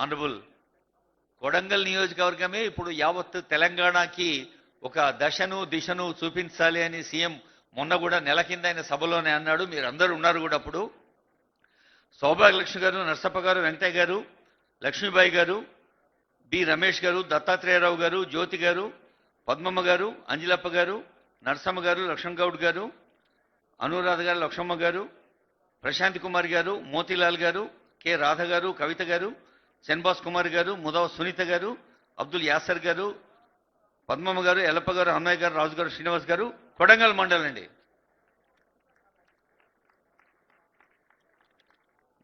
Honourable Kodangal నియోజకవర్గమే ఇప్పుడు యావత్ తెలంగాణకి ఒక దశను దిశను చూపించాలి అని సీఎం మొన్న కూడా నెల కింద ఆయన సభలోనే అన్నాడు. మీరు అందరూ ఉన్నారు కూడా అప్పుడు. సౌభాగ్యలక్ష్మి గారు, నర్సప్ప గారు, వెంకటయ్య గారు, లక్ష్మీబాయి గారు, బి రమేష్ గారు, దత్తాత్రేయరావు గారు, జ్యోతి గారు, పద్మమ్మ గారు, అంజలప్ప గారు, నరసమ్మ గారు, లక్ష్మణ్ గౌడ్ గారు, అనురాధ గారు, లక్ష్మమ్మ గారు, ప్రశాంత్ కుమార్ గారు, మోతీలాల్ గారు, కె రాధ గారు, కవిత గారు, చన్బాస్ కుమార్ గారు, ముదవ సునీత గారు, అబ్దుల్ యాసర్ గారు, పద్మమ్మ గారు, ఎల్లప్ప గారు, అన్నయ్య గారు, రాజు గారు, శ్రీనివాస్ గారు, కొడంగల్ మండలం అండి.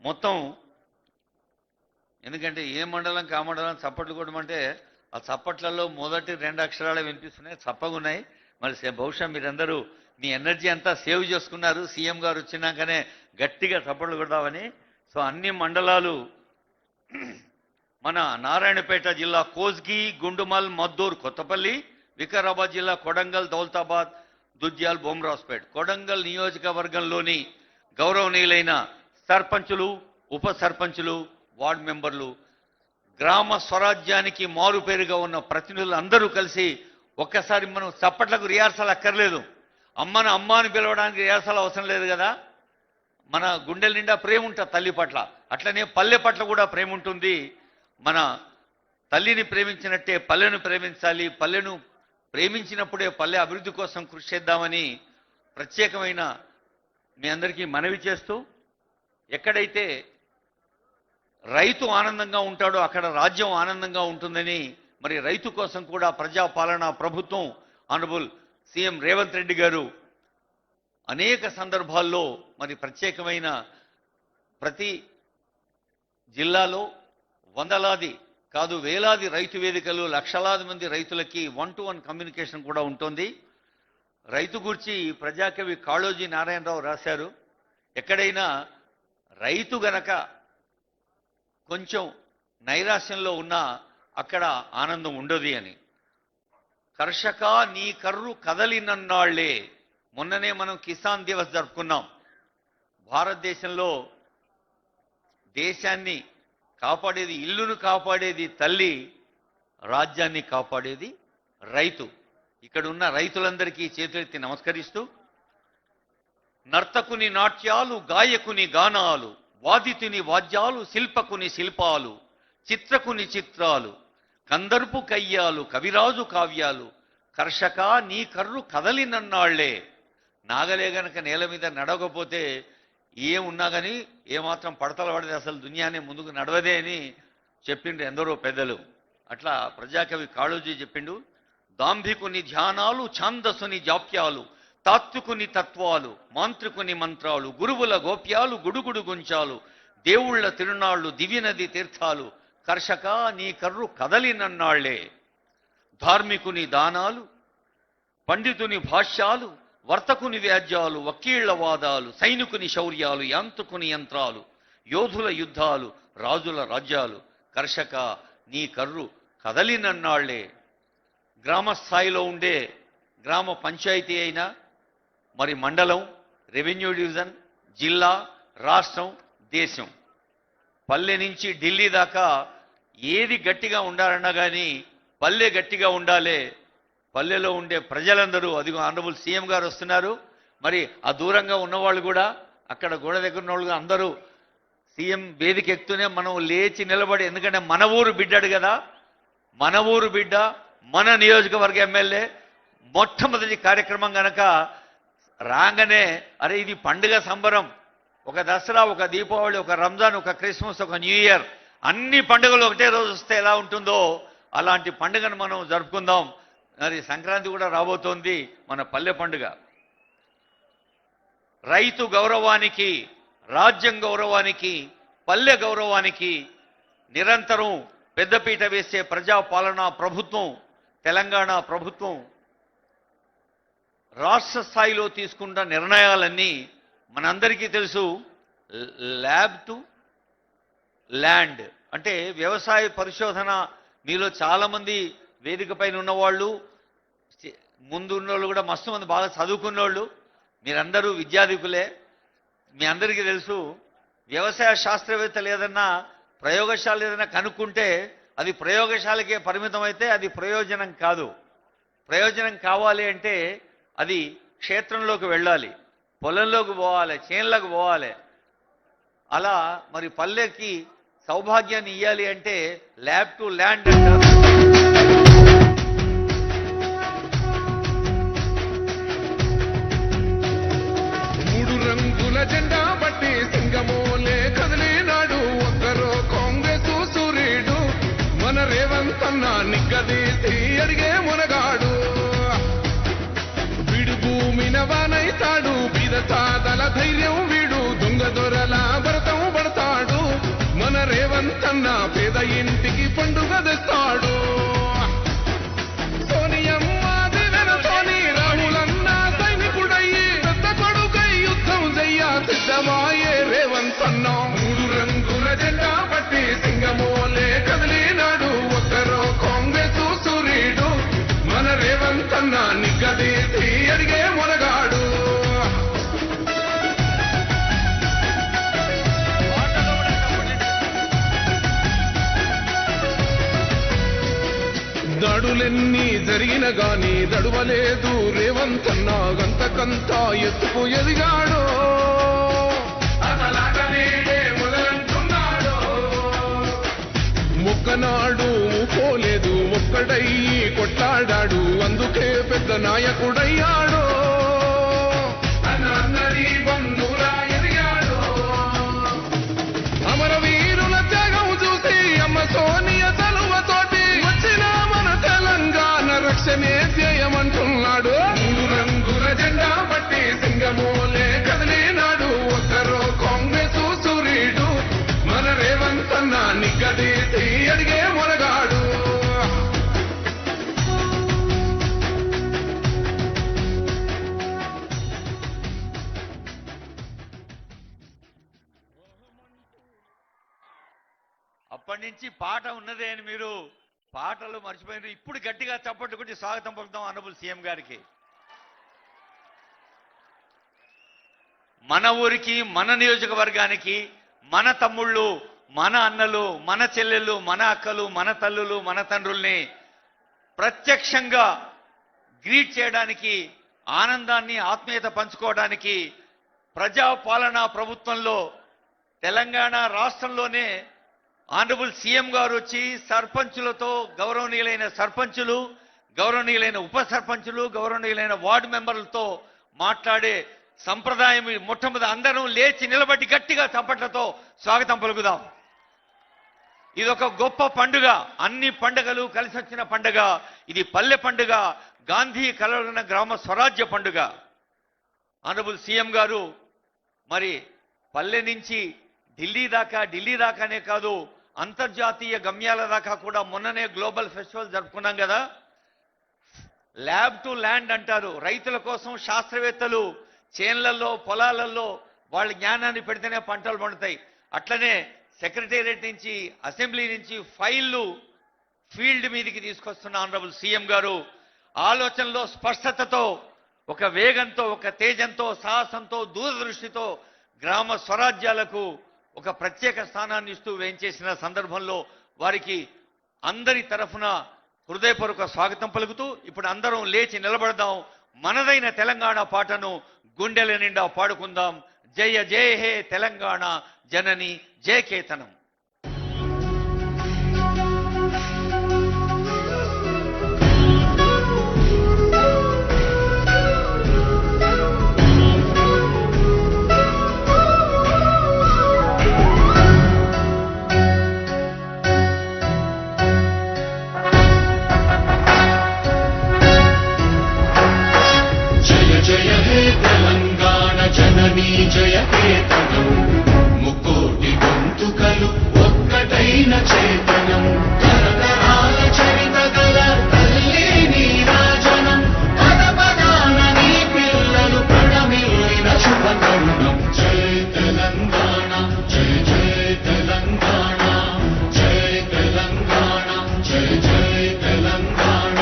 మొత్తం ఎందుకంటే ఏ మండలం కా మండలం చప్పట్లు కొట్టమంటే ఆ చప్పట్లలో మొదటి 2 అక్షరాలే వినిపిస్తున్నాయి, చప్పగా ఉన్నాయి. మరి బహుశా మీరందరూ మీ ఎనర్జీ అంతా సేవ్ చేసుకున్నారు. సీఎం గారు వచ్చినాకనే గట్టిగా చప్పట్లు కొడదామని. సో అన్ని మండలాలు మన నారాయణపేట జిల్లా కోస్గి, గుండుమల్, మద్దూర్, కొత్తపల్లి, వికారాబాద్ జిల్లా కొడంగల్, దౌలతాబాద్, దుద్యాల్, బొమ్రాజ్పేట్, కొడంగల్ నియోజకవర్గంలోని గౌరవనీయులైన సర్పంచులు, ఉప సర్పంచులు, వార్డు మెంబర్లు, గ్రామ స్వరాజ్యానికి మారుపేరుగా ఉన్న ప్రతినిధులు అందరూ కలిసి ఒక్కసారి మనం చప్పట్లకు రిహార్సల్ అక్కర్లేదు. అమ్మను అమ్మ అని పిలవడానికి రిహార్సల్ అవసరం లేదు కదా. మన గుండెల నిండా ప్రేమ ఉంటుంది తల్లి పట్ల, అట్లనే పల్లె పట్ల కూడా ప్రేమ ఉంటుంది. మన తల్లిని ప్రేమించినట్టే పల్లెను ప్రేమించాలి. పల్లెను ప్రేమించినప్పుడే పల్లె అభివృద్ధి కోసం కృషి చేద్దామని ప్రత్యేకమైన మీ అందరికీ మనవి చేస్తూ, ఎక్కడైతే రైతు ఆనందంగా ఉంటాడో అక్కడ రాజ్యం ఆనందంగా ఉంటుందని మరి రైతు కోసం కూడా ప్రజాపాలన ప్రభుత్వం ఆనరబుల్ సీఎం రేవంత్ రెడ్డి గారు అనేక సందర్భాల్లో మరి ప్రత్యేకమైన ప్రతి జిల్లాలో వందలాది కాదు వేలాది రైతు వేదికలు, లక్షలాది మంది రైతులకి 1-to-1 కమ్యూనికేషన్ కూడా ఉంటుంది. రైతు గురించి ప్రజాకవి కాళోజీ నారాయణరావు రాశారు, ఎక్కడైనా రైతు గనక కొంచెం నైరాశ్యంలో ఉన్నా అక్కడ ఆనందం ఉండదు అని. కర్షక నీ కర్రు కదలినన్నాళ్లే. మొన్ననే మనం కిసాన్ దివస్ జరుపుకున్నాం. భారతదేశంలో దేశాన్ని కాపాడేది, ఇల్లును కాపాడేది తల్లి, రాజ్యాన్ని కాపాడేది రైతు. ఇక్కడ ఉన్న రైతులందరికీ చేతులెత్తి నమస్కరిస్తూ, నర్తకుని నాట్యాలు, గాయకుని గానాలు, వాదితుని వాద్యాలు, శిల్పకుని శిల్పాలు, చిత్రకుని చిత్రాలు, కందర్పు కయ్యాలు, కవిరాజు కావ్యాలు, కర్షక నీ కర్రు కదలినన్నాళ్లే. నాగలే గనక నేల మీద నడవకపోతే ఏమున్నా కానీ ఏమాత్రం పడతల పడితే అసలు దునియానే ముందుకు నడవదే అని చెప్పిండు ఎందరో పెద్దలు. అట్లా ప్రజాకవి కాళోజీ చెప్పిండు, దాంభికుని ధ్యానాలు, ఛాందసుని జాప్యాలు, తాత్వికుని తత్వాలు, మాంత్రికుని మంత్రాలు, గురువుల గోప్యాలు, గుడుగుడు గుంచాలు, దేవుళ్ల తిరునాళ్లు, దివ్యనది తీర్థాలు, కర్షక నీ కర్రు కదలినన్నాళ్లే. ధార్మికుని దానాలు, పండితుని భాష్యాలు, వర్తకుని వ్యాజ్యాలు, వకీళ్ల వాదాలు, సైనికుని శౌర్యాలు, యాంత్రికుని యంత్రాలు, యోధుల యుద్ధాలు, రాజుల రాజ్యాలు, కర్షక నీ కర్రు కదలినన్నాళ్లే. గ్రామ స్థాయిలో ఉండే గ్రామ పంచాయతీ అయినా, మరి మండలం, రెవెన్యూ డివిజన్, జిల్లా, రాష్ట్రం, దేశం, పల్లె నుంచి ఢిల్లీ దాకా ఏది గట్టిగా ఉండాలన్నా కానీ పల్లె గట్టిగా ఉండాలి. పల్లెలో ఉండే ప్రజలందరూ, అదిగో ఆనరబుల్ సీఎం గారు వస్తున్నారు, మరి ఆ దూరంగా ఉన్నవాళ్ళు కూడా, అక్కడ గోడ దగ్గర ఉన్న వాళ్ళు అందరూ సీఎం వేదిక ఎక్కుతూనే మనం లేచి నిలబడి, ఎందుకంటే మన ఊరు బిడ్డాడు కదా, మన ఊరు బిడ్డ, మన నియోజకవర్గ ఎమ్మెల్యే, మొట్టమొదటి కార్యక్రమం కనుక రాగానే అరే ఇది పండుగ సంబరం. ఒక దసరా, ఒక దీపావళి, ఒక రంజాన్, ఒక క్రిస్మస్, ఒక న్యూ ఇయర్, అన్ని పండుగలు ఒకటే రోజు వస్తే ఎలా ఉంటుందో అలాంటి పండుగను మనం జరుపుకుందాం. మరి సంక్రాంతి కూడా రాబోతోంది, మన పల్లె పండుగ. రైతు గౌరవానికి, రాజ్యం గౌరవానికి, పల్లె గౌరవానికి నిరంతరం పెద్దపీట వేసే ప్రజాపాలనా ప్రభుత్వం తెలంగాణ ప్రభుత్వం. రాష్ట్ర స్థాయిలో తీసుకున్న నిర్ణయాలన్నీ మనందరికీ తెలుసు. ల్యాబ్ టు ల్యాండ్ అంటే వ్యవసాయ పరిశోధన. మీలో చాలామంది వేదిక పైన ఉన్నవాళ్ళు, ముందు ఉన్నోళ్ళు కూడా మస్తు మంది బాగా చదువుకున్నోళ్ళు, మీరందరూ విద్యాధికులే. మీ అందరికీ తెలుసు వ్యవసాయ శాస్త్రవేత్తలు ఏదన్నా ప్రయోగశాల ఏదైనా కనుక్కుంటే అది ప్రయోగశాలకే పరిమితం అయితే అది ప్రయోజనం కాదు. ప్రయోజనం కావాలి అంటే అది క్షేత్రంలోకి వెళ్ళాలి, పొలంలోకి పోవాలి, చేన్లకు పోవాలి. అలా మరి పల్లెకి సౌభాగ్యాన్ని ఇవ్వాలి అంటే ల్యాబ్ టు ల్యాండ్ అంటారు. జెండా బట్టి సింగమోలే కదిలినాడు ఒక్కరో కాంగ్రెస్ సూర్యుడు మన రేవంత్ అన్న నిగ్గదీసి అడిగే మునగాడు. వీడు భూమిన వానైతాడు, బీద సాదల ధైర్యం వీడు, దొంగ దొరల భరతం పడతాడు. మన రేవంత్ అన్న పేద ఇంటికి పండుగ తెస్తాడు. సిద్ధమాయే రేవంత్ అన్న మూడు రంగుల జెండా పట్టి సింగమోలే కదిలినాడు ఒక్కరో కాంగ్రెస్ సూర్యుడు మన రేవంత్ అన్న నిగ్గదీసి అడిగే మునగాడు. దాడులెన్ని జరిగిన గాని దడువలేదు రేవంత్ అన్న గంతకంతా ఎత్తుకు ఎదిగాడు. మొక్కనాడు పోలేదు, ఒక్కడయ్యి కొట్లాడాడు, అందుకే పెద్ద నాయకుడయ్యాడు. అన్నది బంధువులా ఎదిగాడు. అమరవీరుల త్యాగం చూసి అమ్మ సోనియ చలువతోటి వచ్చిన మన తెలంగాణ రక్షణే ధ్యేయమంటున్నాడు. మూడు రంగుల జెండా పట్టి సింగమోలే కదిలినాడు ఒక్కరో కాంగ్రెస్ సూర్యుడు మన రేవంత్ అన్న నిగ్గదీసి అడిగే మునగాడు. అప్పటి నుంచి పాట ఉన్నదే అని మీరు పాటలు మర్చిపోయినారు. ఇప్పుడు గట్టిగా చప్పట్లు కొట్టి స్వాగతం పలుకుతాం ఆనరబుల్ సీఎం గారికి. మన ఊరికి, మన నియోజకవర్గానికి మన తమ్ముళ్ళు, మన అన్నలు, మన చెల్లెళ్ళు, మన అక్కలు, మన తల్లులు, మన తండ్రుల్ని ప్రత్యక్షంగా గ్రీట్ చేయడానికి, ఆనందాన్ని ఆత్మీయత పంచుకోవడానికి ప్రజాపాలనా ప్రభుత్వంలో తెలంగాణ రాష్ట్రంలోనే ఆనరబుల్ సీఎం గారు వచ్చి సర్పంచులతో, గౌరవనీయులైన సర్పంచులు, గౌరవనీయులైన ఉప సర్పంచులు, గౌరవనీయులైన వార్డు మెంబర్లతో మాట్లాడే సంప్రదాయం మొట్టమొదటి అందరం లేచి నిలబడి గట్టిగా చప్పట్లతో స్వాగతం పలుకుదాం. ఇదొక గొప్ప పండుగ, అన్ని పండుగలు కలిసి వచ్చిన పండుగ. ఇది పల్లె పండుగ, గాంధీ కలలున్న గ్రామ స్వరాజ్య పండుగ. ఆనరబుల్ సీఎం గారు మరి పల్లె నుంచి ఢిల్లీ దాకానే కాదు, అంతర్జాతీయ గమ్యాల దాకా కూడా మొన్ననే గ్లోబల్ ఫెస్టివల్ జరుపుకున్నాం కదా. ల్యాబ్ టు ల్యాండ్ అంటారు. రైతుల కోసం శాస్త్రవేత్తలు చేన్లలో, పొలాలలో వాళ్ళ జ్ఞానాన్ని పెడితేనే పంటలు పండుతాయి. అట్లనే సెక్రటేరియట్ నుంచి, అసెంబ్లీ నుంచి ఫైళ్లు ఫీల్డ్ మీదకి తీసుకొస్తున్న ఆనరబుల్ సీఎం గారు ఆలోచనలో స్పష్టతతో, ఒక వేగంతో, ఒక తేజంతో, సాహసంతో, దూరదృష్టితో గ్రామ స్వరాజ్యాలకు ఒక ప్రత్యేక స్థానాన్ని ఇస్తూ వేయించేసిన సందర్భంలో వారికి అందరి తరఫున హృదయపూర్వక స్వాగతం పలుకుతూ ఇప్పుడు అందరం లేచి నిలబడదాం. మనదైన తెలంగాణ పాటను గుండెల నిండా పాడుకుందాం. జయ జయ హే తెలంగాణ జనని జయ కేతనం. జయ కేతనం ముకోటి గొంతుకలు ఒక్కటైన చేతనం తరతరాల చరిత గల తల్లి నీరాజనం పద పదాన నీ పిల్లలు ప్రణమిల్లిన శుభతరుణం. జయ తెలంగాణ జయ జయ తెలంగాణ జయ తెలంగాణ జయ జయ తెలంగాణ.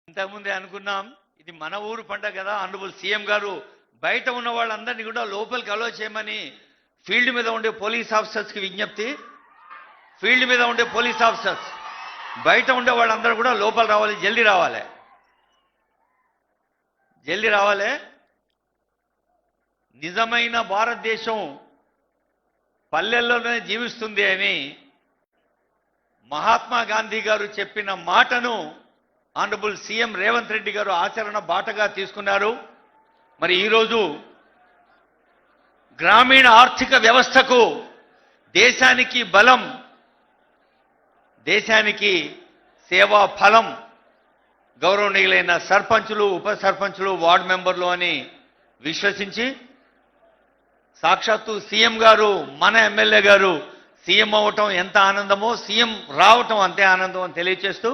ఇంతకుముందే అనుకున్నాం ఇది మన ఊరు పండగ కదా. ఆనరబుల్ సీఎం గారు బయట ఉన్న వాళ్ళందరినీ కూడా లోపలికి అలో చేయమని ఫీల్డ్ మీద ఉండే పోలీస్ ఆఫీసర్స్కి విజ్ఞప్తి. ఫీల్డ్ మీద ఉండే పోలీస్ ఆఫీసర్స్ బయట ఉండే వాళ్ళందరూ కూడా లోపల రావాలి, జల్దీ రావాలి, జల్దీ రావాలి. నిజమైన భారతదేశం పల్లెల్లోనే జీవిస్తుంది అని మహాత్మా గాంధీ గారు చెప్పిన మాటను ఆనరబుల్ సీఎం రేవంత్ రెడ్డి గారు ఆచరణ బాటగా తీసుకున్నారు. మరి ఈరోజు గ్రామీణ ఆర్థిక వ్యవస్థకు దేశానికి బలం, దేశానికి సేవా ఫలం గౌరవనీయులైన సర్పంచులు, ఉప సర్పంచులు, వార్డు మెంబర్లు అని విశ్వసించి సాక్షాత్తు సీఎం గారు, మన ఎమ్మెల్యే గారు సీఎం అవ్వటం ఎంత ఆనందమో సీఎం రావటం అంతే ఆనందం అని తెలియచేస్తూ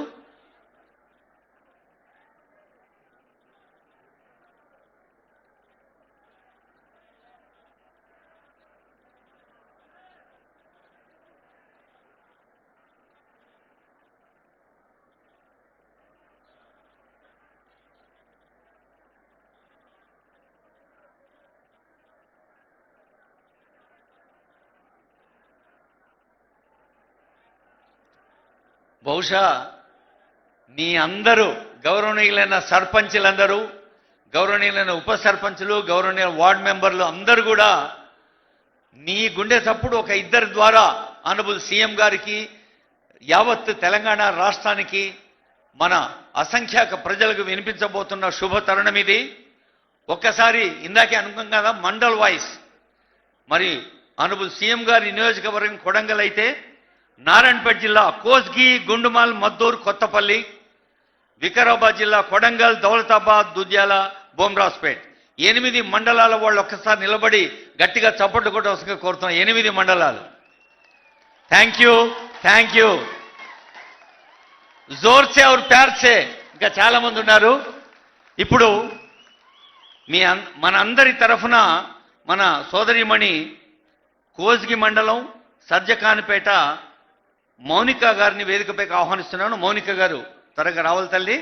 బహుశా మీ అందరూ గౌరవనీయులైన సర్పంచులందరూ, గౌరవనీయులైన ఉప సర్పంచులు, గౌరవనీయుల వార్డు మెంబర్లు అందరూ కూడా నీ గుండె చప్పుడు ఒక ఇద్దరి ద్వారా ఆనరబుల్ సీఎం గారికి, యావత్ తెలంగాణ రాష్ట్రానికి, మన అసంఖ్యాక ప్రజలకు వినిపించబోతున్న శుభ తరుణం ఇది. ఒక్కసారి ఇందాకే అనుకున్నాం కదా మండల్ వాయిస్. మరి ఆనరబుల్ సీఎం గారి నియోజకవర్గం కొడంగల్ అయితే నారాయణపేట జిల్లా కోస్గి, గుండుమాల్, మద్దూర్, కొత్తపల్లి, వికారాబాద్ జిల్లా కొడంగల్, దౌలతాబాద్, దుద్యాల, బోమ్రాజ్పేట్ 8 మండలాల వాళ్ళు ఒక్కసారి నిలబడి గట్టిగా చప్పట్లు కొట్టవలసిందిగా కోరుతున్నాం. 8 మండలాలు. Thank you, thank you. జోర్సే और ప్యార్ సే ఇంకా చాలా మంది ఉన్నారు. ఇప్పుడు మన అందరి తరఫున మన సోదరిమణి కోస్గి మండలం సజ్జకానిపేట మౌనిక గారిని వేదికపైకి ఆహ్వానిస్తున్నాను. మౌనిక గారు త్వరగా రావాలి తల్లి.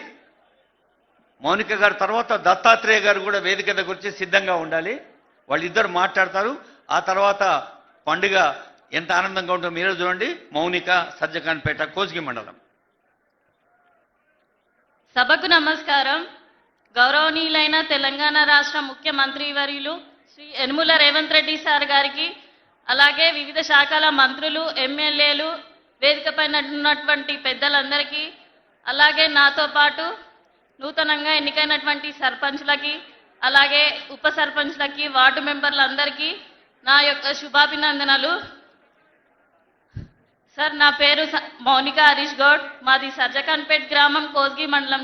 మౌనిక గారు తర్వాత దత్తాత్రేయ గారు కూడా వేదిక దగ్గర వచ్చి సిద్ధంగా ఉండాలి. వాళ్ళిద్దరు మాట్లాడతారు. ఆ తర్వాత పండుగ ఎంత ఆనందంగా ఉంటుందో మీరే చూడండి. మౌనిక, సజ్జకానిపేట, కోస్గి మండలం. సభకు నమస్కారం. గౌరవనీయులైన తెలంగాణ రాష్ట్ర ముఖ్యమంత్రి వర్యులు శ్రీ యనుమల రేవంత్ రెడ్డి సార్ గారికి, అలాగే వివిధ శాఖల మంత్రులు, ఎమ్మెల్యేలు, వేదికపైన ఉన్నటువంటి పెద్దలందరికీ, అలాగే నాతో పాటు నూతనంగా ఎన్నికైనటువంటి సర్పంచ్లకి, అలాగే ఉప సర్పంచ్లకి, వార్డు మెంబర్లందరికీ నా యొక్క శుభాభినందనలు. సార్, నా పేరు మౌనిక హరీష్ గౌడ్. మాది సజ్జకాన్పేట్ గ్రామం, కోస్గి మండలం.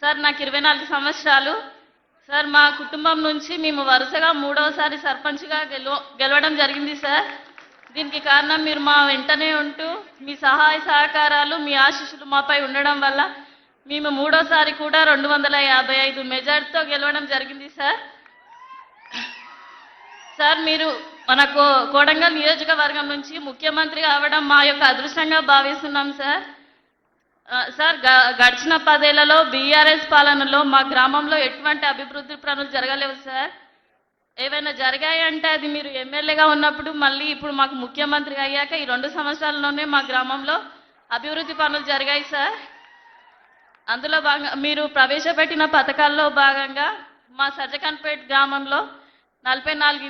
సార్ నాకు 24 సంవత్సరాలు. సార్, మా కుటుంబం నుంచి మేము వరుసగా 3వసారి సర్పంచ్గా గెలవడం జరిగింది. సార్, దీనికి కారణం మీరు మా వెంటనే ఉంటూ మీ సహాయ సహకారాలు, మీ ఆశీస్సులు మాపై ఉండడం వల్ల మేము 3వసారి కూడా 255 మెజార్టీతో గెలవడం జరిగింది. సార్, మీరు మనకు కొడంగల్ నియోజకవర్గం నుంచి ముఖ్యమంత్రి కావడం మా యొక్క అదృష్టంగా భావిస్తున్నాం. సార్, గడిచిన 10 ఏళ్లలో బీఆర్ఎస్ పాలనలో మా గ్రామంలో ఎటువంటి అభివృద్ధి పనులు జరగలేవు. సార్, ఏవైనా జరిగాయంటే అది మీరు ఎమ్మెల్యేగా ఉన్నప్పుడు, మళ్ళీ ఇప్పుడు మాకు ముఖ్యమంత్రిగా అయ్యాక ఈ 2 సంవత్సరాల్లోనే మా గ్రామంలో అభివృద్ధి పనులు జరిగాయి. సార్, అందులో భాగంగా మీరు ప్రవేశపెట్టిన పథకాల్లో భాగంగా మా సజ్జకాన్పేట్ గ్రామంలో 44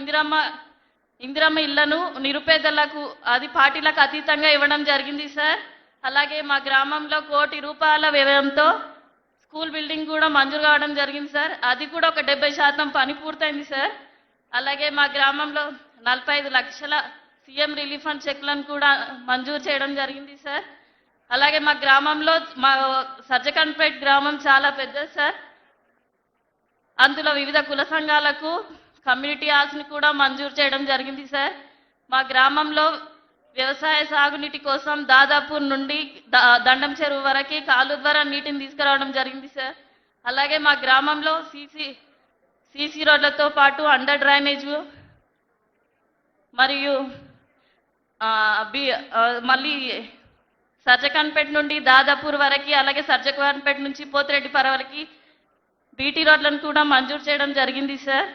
ఇందిరమ్మ ఇళ్లను నిరుపేదలకు, అది పార్టీలకు అతీతంగా ఇవ్వడం జరిగింది. సార్, అలాగే మా గ్రామంలో 1 కోటి రూపాయల వ్యయంతో స్కూల్ బిల్డింగ్ కూడా మంజూరు కావడం జరిగింది. సార్, అది కూడా ఒక 70% పని పూర్తయింది. సార్, అలాగే మా గ్రామంలో 45 లక్షల సీఎం రిలీఫ్ ఫండ్ చెక్లను కూడా మంజూరు చేయడం జరిగింది. సార్, అలాగే మా గ్రామంలో, మా సజ్జకాన్పేట్ గ్రామం చాలా పెద్దది. సార్, అందులో వివిధ కుల సంఘాలకు కమ్యూనిటీ హాల్స్ని కూడా మంజూరు చేయడం జరిగింది. సార్, మా గ్రామంలో వ్యవసాయ సాగునీటి కోసం దాదాపూర్ నుండి దండం చెరువు వరకు కాలు ద్వారా నీటిని తీసుకురావడం జరిగింది. సార్, అలాగే మా గ్రామంలో సీసీ రోడ్లతో పాటు అండర్ డ్రైనేజ్ మరియు మళ్ళీ సర్జకాన్పేట నుండి దాదాపూర్ వరకు, అలాగే సర్జకాన్పేట నుంచి పోతిరెడ్డిపర వరకు బీటీ రోడ్లను కూడా మంజూరు చేయడం జరిగింది సార్.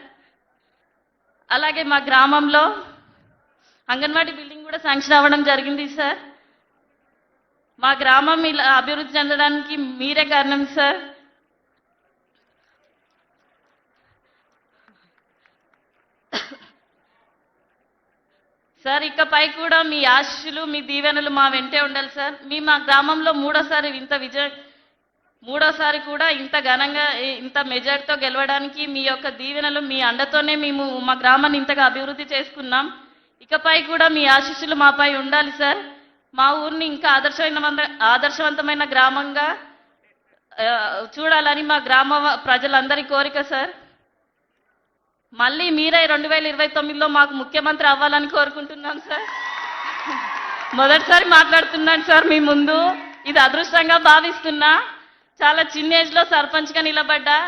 అలాగే మా గ్రామంలో అంగన్వాడీ బిల్డింగ్ కూడా శాంక్షన్ అవ్వడం జరిగింది సార్. మా గ్రామం ఇలా అభివృద్ధి చెందడానికి మీరే కారణం సార్. సార్ ఇకపై కూడా మీ ఆశీస్సులు, మీ దీవెనలు మా వెంటే ఉండాలి సార్. మా గ్రామంలో మూడోసారి కూడా ఇంత ఘనంగా ఇంత మెజార్టీతో గెలవడానికి మీ యొక్క దీవెనలు, మీ అండతోనే మేము మా గ్రామాన్ని ఇంతగా అభివృద్ధి చేసుకున్నాం. ఇకపై కూడా మీ ఆశీస్సులు మాపై ఉండాలి సార్. మా ఊరిని ఇంకా ఆదర్శవంతమైన గ్రామంగా చూడాలని మా గ్రామ ప్రజలందరి కోరిక సార్. మళ్ళీ మీరే 2029లో మాకు ముఖ్యమంత్రి అవ్వాలని కోరుకుంటున్నాం సార్. మొదటిసారి మాట్లాడుతున్నాను సార్ మీ ముందు. ఇది అదృష్టంగా భావిస్తున్నా. చాలా చిన్న ఏజ్లో సర్పంచ్గా నిలబడ్డా.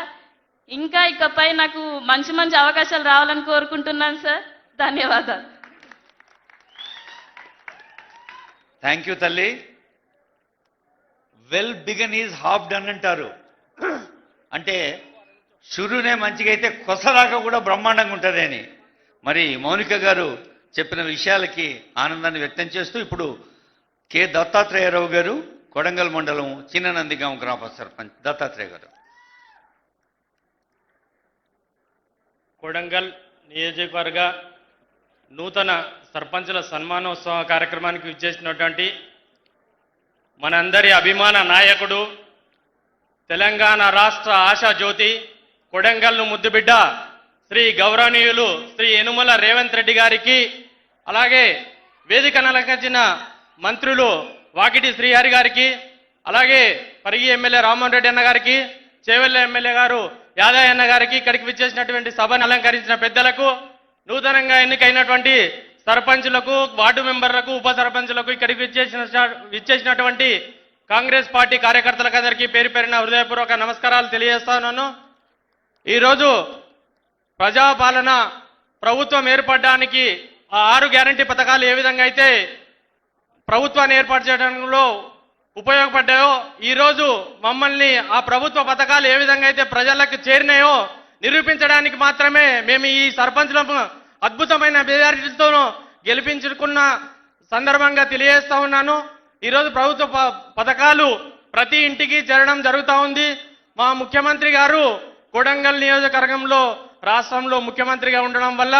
ఇంకా ఇకపై నాకు మంచి మంచి అవకాశాలు రావాలని కోరుకుంటున్నాను సార్. ధన్యవాదాలు. థ్యాంక్ యూ తల్లి. Well began is half done అంటారు. అంటే షురునే మంచిగా అయితే కొసరాక కూడా బ్రహ్మాండంగా ఉంటుంది అని. మరి మౌనిక గారు చెప్పిన విషయాలకి ఆనందాన్ని వ్యక్తం చేస్తూ ఇప్పుడు కె దత్తాత్రేయరావు గారు, కొడంగల్ మండలం చిన్ననందిగాం గ్రామ సర్పంచ్. దత్తాత్రేయ గారు. కొడంగల్ నియోజకవర్గ నూతన సర్పంచుల సన్మానోత్సవ కార్యక్రమానికి విచ్చేసినటువంటి మనందరి అభిమాన నాయకుడు, తెలంగాణ రాష్ట్ర ఆశాజ్యోతి, కొడంగల్ను ముద్దుబిడ్డ శ్రీ గౌరవనీయులు శ్రీ యనుమల రేవంత్ రెడ్డి గారికి, అలాగే వేదికను అలంకరించిన మంత్రులు వాకిటి శ్రీహరి గారికి, అలాగే పరిగి ఎమ్మెల్యే రామ్మోహన్ రెడ్డి అన్న గారికి, చేవెళ్ళ ఎమ్మెల్యే గారు యాదయ్య అన్న గారికి, ఇక్కడికి విచ్చేసినటువంటి సభను అలంకరించిన పెద్దలకు, నూతనంగా ఎన్నికైనటువంటి సర్పంచులకు, వార్డు మెంబర్లకు, ఉప సర్పంచులకు, ఇక్కడికి విచ్చేసినటువంటి కాంగ్రెస్ పార్టీ కార్యకర్తలకు అందరికీ పేరు పేరున హృదయపూర్వక నమస్కారాలు తెలియజేస్తా ఉన్నాను. ఈరోజు ప్రజాపాలన ప్రభుత్వం ఏర్పడడానికి ఆ 6 గ్యారంటీ పథకాలు ఏ విధంగా అయితే ప్రభుత్వాన్ని ఏర్పాటు చేయడంలో ఉపయోగపడ్డాయో, ఈరోజు మమ్మల్ని ఆ ప్రభుత్వ పథకాలు ఏ విధంగా అయితే ప్రజలకు చేరినాయో నిరూపించడానికి మాత్రమే మేము ఈ సర్పంచులను అద్భుతమైన మెజారిటీలతో గెలిపించుకున్న సందర్భంగా తెలియజేస్తా ఉన్నాను. ఈరోజు ప్రభుత్వ పథకాలు ప్రతి ఇంటికి చేరడం జరుగుతూ ఉంది. మా ముఖ్యమంత్రి గారు కొడంగల్ నియోజకవర్గంలో రాష్ట్రంలో ముఖ్యమంత్రిగా ఉండడం వల్ల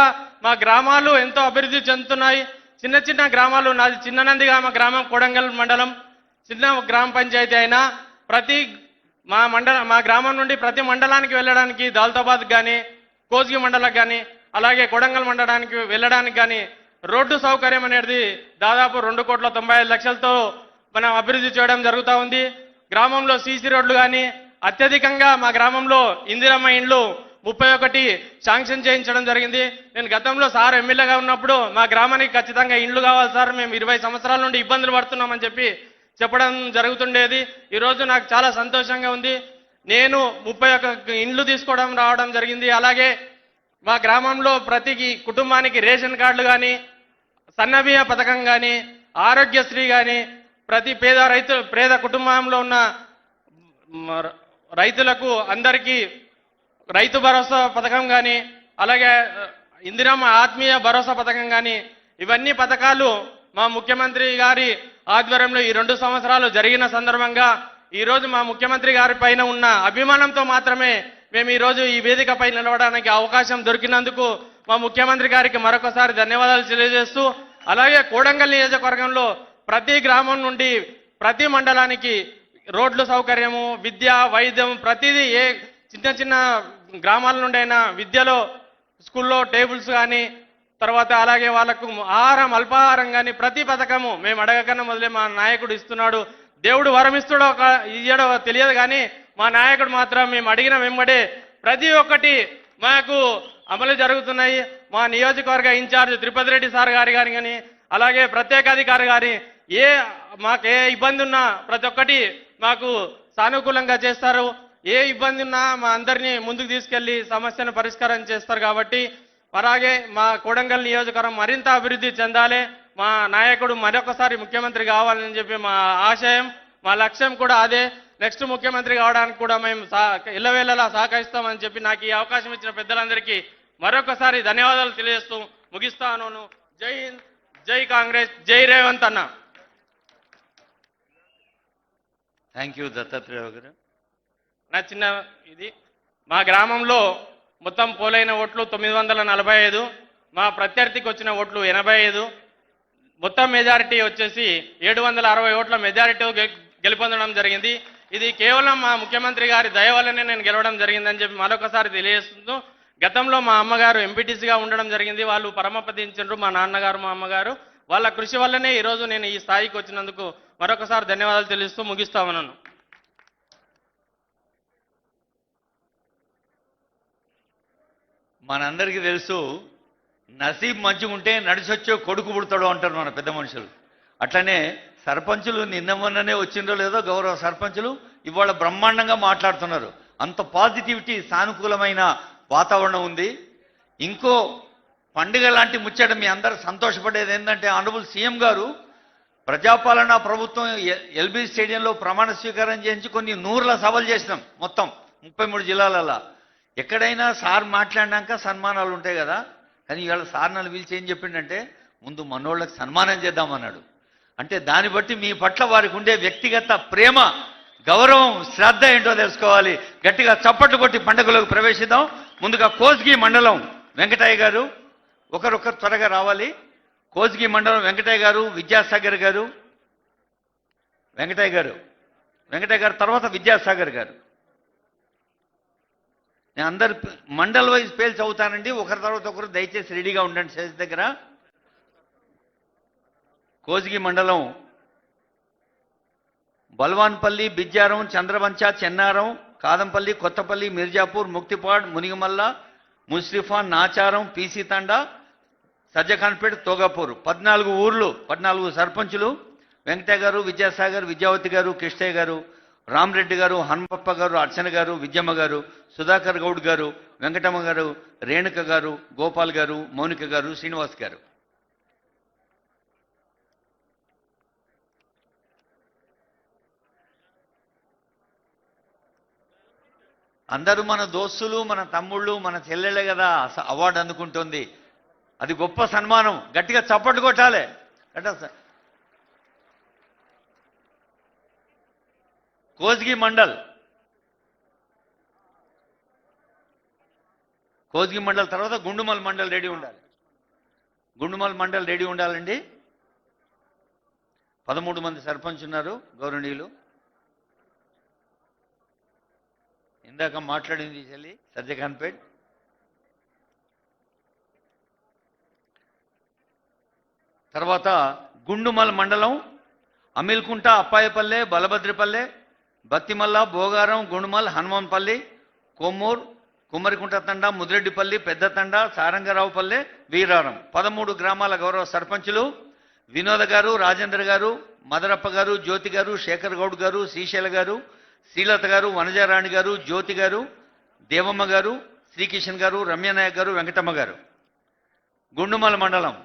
మా గ్రామాలు ఎంతో అభివృద్ధి చెందుతున్నాయి. చిన్న చిన్న గ్రామాలు, నాది చిన్ననందిగామ గ్రామం, కొడంగల్ మండలం చిన్న గ్రామ పంచాయతీ అయినా మా గ్రామం నుండి ప్రతి మండలానికి వెళ్ళడానికి దౌలతాబాద్ కానీ, కోస్గి మండలకు కానీ, అలాగే కొడంగల్ మండలానికి వెళ్ళడానికి కానీ రోడ్డు సౌకర్యం అనేది దాదాపు 2,95,00,000తో మనం అభివృద్ధి చేయడం జరుగుతూ ఉంది. గ్రామంలో సీసీ రోడ్లు కానీ, అత్యధికంగా మా గ్రామంలో ఇందిరమ్మ ఇండ్లు 31 శాంక్షన్ చేయించడం జరిగింది. నేను గతంలో సార్ ఎమ్మెల్యేగా ఉన్నప్పుడు మా గ్రామానికి ఖచ్చితంగా ఇండ్లు కావాలి సార్, మేము 20 సంవత్సరాల నుండి ఇబ్బందులు పడుతున్నామని చెప్పడం జరుగుతుండేది. ఈరోజు నాకు చాలా సంతోషంగా ఉంది. నేను 31 ఇండ్లు తీసుకోవడం రావడం జరిగింది. అలాగే మా గ్రామంలో ప్రతి కుటుంబానికి రేషన్ కార్డులు కానీ, సన్నబియ్య పథకం కానీ, ఆరోగ్యశ్రీ కానీ, ప్రతి పేద కుటుంబంలో ఉన్న రైతులకు అందరికీ రైతు భరోసా పథకం కానీ, అలాగే ఇందిరమ్మ ఆత్మీయ భరోసా పథకం కానీ, ఇవన్నీ పథకాలు మా ముఖ్యమంత్రి గారి ఆధ్వర్యంలో ఈ 2 సంవత్సరాలు జరిగిన సందర్భంగా ఈరోజు మా ముఖ్యమంత్రి గారి పైన ఉన్న అభిమానంతో మాత్రమే మేము ఈరోజు ఈ వేదికపై నిలవడానికి అవకాశం దొరికినందుకు మా ముఖ్యమంత్రి గారికి మరొకసారి ధన్యవాదాలు తెలియజేస్తూ, అలాగే కొడంగల్ నియోజకవర్గంలో ప్రతి గ్రామం నుండి ప్రతి మండలానికి రోడ్లు సౌకర్యము, విద్య, వైద్యం ప్రతిదీ ఏ చిన్న చిన్న గ్రామాల నుండి అయినా విద్యలో స్కూల్లో టేబుల్స్ కానీ, తర్వాత అలాగే వాళ్ళకు ఆహారం, అల్పాహారం కానీ ప్రతి పథకము మేము అడగకన్నా మొదలే మా నాయకుడు ఇస్తున్నాడు. దేవుడు వరం ఇయ్యడో తెలియదు కానీ మా నాయకుడు మాత్రం మేము అడిగిన వెంబడే ప్రతి ఒక్కటి మాకు అమలు జరుగుతున్నాయి. మా నియోజకవర్గ ఇన్ఛార్జ్ తిరుపతి రెడ్డి సార్ గారి కానీ, అలాగే ప్రత్యేకాధికారి గారి మాకు ఏ ఇబ్బంది ఉన్నా ప్రతి ఒక్కటి మాకు సానుకూలంగా చేస్తారు. ఏ ఇబ్బంది ఉన్నా మా అందరినీ ముందుకు తీసుకెళ్లి సమస్యను పరిష్కారం చేస్తారు. కాబట్టి అలాగే మా కొడంగల్ నియోజకవర్గం మరింత అభివృద్ధి చెందాలి, మా నాయకుడు మరొకసారి ముఖ్యమంత్రి కావాలని చెప్పి మా ఆశయం, మా లక్ష్యం కూడా అదే. నెక్స్ట్ ముఖ్యమంత్రి కావడానికి కూడా మేము ఇళ్ళవేళలా సహకరిస్తామని చెప్పి నాకు ఈ అవకాశం ఇచ్చిన పెద్దలందరికీ మరొకసారి ధన్యవాదాలు తెలియజేస్తూ ముగిస్తాను. జై హింద్, జై కాంగ్రెస్, జై రేవంత్ అన్న. థ్యాంక్ యూ దత్తాత్రేయ గారు. నా చిన్న ఇది, మా గ్రామంలో మొత్తం పోలైన ఓట్లు 945, మా ప్రత్యర్థికి వచ్చిన ఓట్లు 85, మొత్తం మెజారిటీ వచ్చేసి 760 ఓట్ల మెజారిటీ గెలుపొందడం జరిగింది. ఇది కేవలం మా ముఖ్యమంత్రి గారి దయ వల్లనే నేను గెలవడం జరిగిందని చెప్పి మరొకసారి తెలియజేస్తూ, గతంలో మా అమ్మగారు ఎంపీటీసీగా ఉండడం జరిగింది. వాళ్ళు పరమపదించారు, మా నాన్నగారు మా అమ్మగారు. వాళ్ళ కృషి వల్లనే ఈరోజు నేను ఈ స్థాయికి వచ్చినందుకు మరొకసారి ధన్యవాదాలు తెలుస్తూ ముగిస్తా ఉన్నాను. మనందరికీ తెలుసు, నసీబ్ మంచిగా ఉంటే నడిచొచ్చే కొడుకు పుడతాడు అంటారు మన పెద్ద మనుషులు. అట్లనే సర్పంచులు నిన్న మొన్ననే వచ్చిందో లేదో గౌరవ సర్పంచులు ఇవాళ బ్రహ్మాండంగా మాట్లాడుతున్నారు. అంత పాజిటివిటీ, సానుకూలమైన వాతావరణం ఉంది. ఇంకో పండుగ లాంటి ముచ్చట మీ అందరూ సంతోషపడేది ఏంటంటే, ఆనరబుల్ సీఎం గారు ప్రజాపాలన ప్రభుత్వం ఎల్బీ స్టేడియంలో ప్రమాణ స్వీకారం చేయించి కొన్ని 100ల సభలు చేసినాం మొత్తం 33 జిల్లాలలో. ఎక్కడైనా సార్ మాట్లాడినాక సన్మానాలు ఉంటాయి కదా, కానీ ఇవాళ సార్ నన్ను పిలిచి ఏం చెప్పిండంటే, ముందు మనోళ్ళకి సన్మానం చేద్దామన్నాడు. అంటే దాన్ని బట్టి మీ పట్ల వారికి ఉండే వ్యక్తిగత ప్రేమ, గౌరవం, శ్రద్ధ ఏంటో తెలుసుకోవాలి. గట్టిగా చప్పట్లు కొట్టి పండుగలోకి ప్రవేశిద్దాం. ముందుగా కోస్గి మండలం వెంకటయ్య గారు, ఒకరొకరు త్వరగా రావాలి. కోస్గి మండలం వెంకటయ్య గారు, విద్యాసాగర్ గారు, వెంకటయ్య గారు తర్వాత విద్యాసాగర్ గారు. నేను అందరు మండల్ వైజ్ పేర్లు చదువుతానండి, ఒకరి తర్వాత ఒకరు దయచేసి రెడీగా ఉండండి స్టేజ్ దగ్గర. కోస్గి మండలం బల్వాన్పల్లి, బిజ్జారం, చంద్రవంచ, చెన్నారం, కాదంపల్లి, కొత్తపల్లి, మిర్జాపూర్, ముక్తిపాడ్, మునిగమల్ల, ముస్రిఫా, నాచారం, పీసీ తండా, సజ్జఖాన్పేట, తోగాపూర్. 14 ఊర్లు, 14 సర్పంచులు. వెంకటయ్య గారు, విద్యాసాగర్, విద్యావతి గారు, కృష్ణయ్య గారు, రామరెడ్డి గారు, హనుమప్ప గారు, అర్చన గారు, విద్యమ్మ గారు, సుధాకర్ గౌడ్ గారు, వెంకటమ్మ గారు, రేణుక గారు, గోపాల్ గారు, మౌనిక గారు, శ్రీనివాస్ గారు. అందరూ మన దోస్తులు, మన తమ్ముళ్ళు, మన చెల్లెళ్ళే కదా అవార్డు అందుకుంటుంది. అది గొప్ప సన్మానం. గట్టిగా చప్పట్లు కొట్టాలి. కోస్గి మండల్ తర్వాత గుండుమల్ మండల్ రెడీ ఉండాలి. గుండుమల్ మండల్ రెడీ ఉండాలండి. 13 మంది సర్పంచ్ ఉన్నారు గౌరవనీయులు. ఇందాక మాట్లాడింది చెల్లి సజ్జఖాన్పేట్. తర్వాత గుండుమల్ మండలం అమిల్కుంట, అప్పాయపల్లె, బలభద్రిపల్లె, బత్తిమల్ల, భోగారం, గుండుమల్, హనుమాన్పల్లి, కొమ్మూర్, కుమ్మరికుంట తండా, ముదిరెడ్డిపల్లి, పెద్ద తండా, సారంగరావుపల్లె, వీరారం. 13 గ్రామాల గౌరవ సర్పంచులు వినోద గారు, రాజేంద్ర గారు, మదరప్ప గారు, జ్యోతి గారు, శేఖర్ గౌడ్ గారు, శ్రీశైల గారు, శ్రీలత గారు, వనజారాణి గారు, జ్యోతి గారు, దేవమ్మ గారు, శ్రీకిషన్ గారు, రమ్యనాయక్ గారు, వెంకటమ్మ గారు. గుండుమల మండలం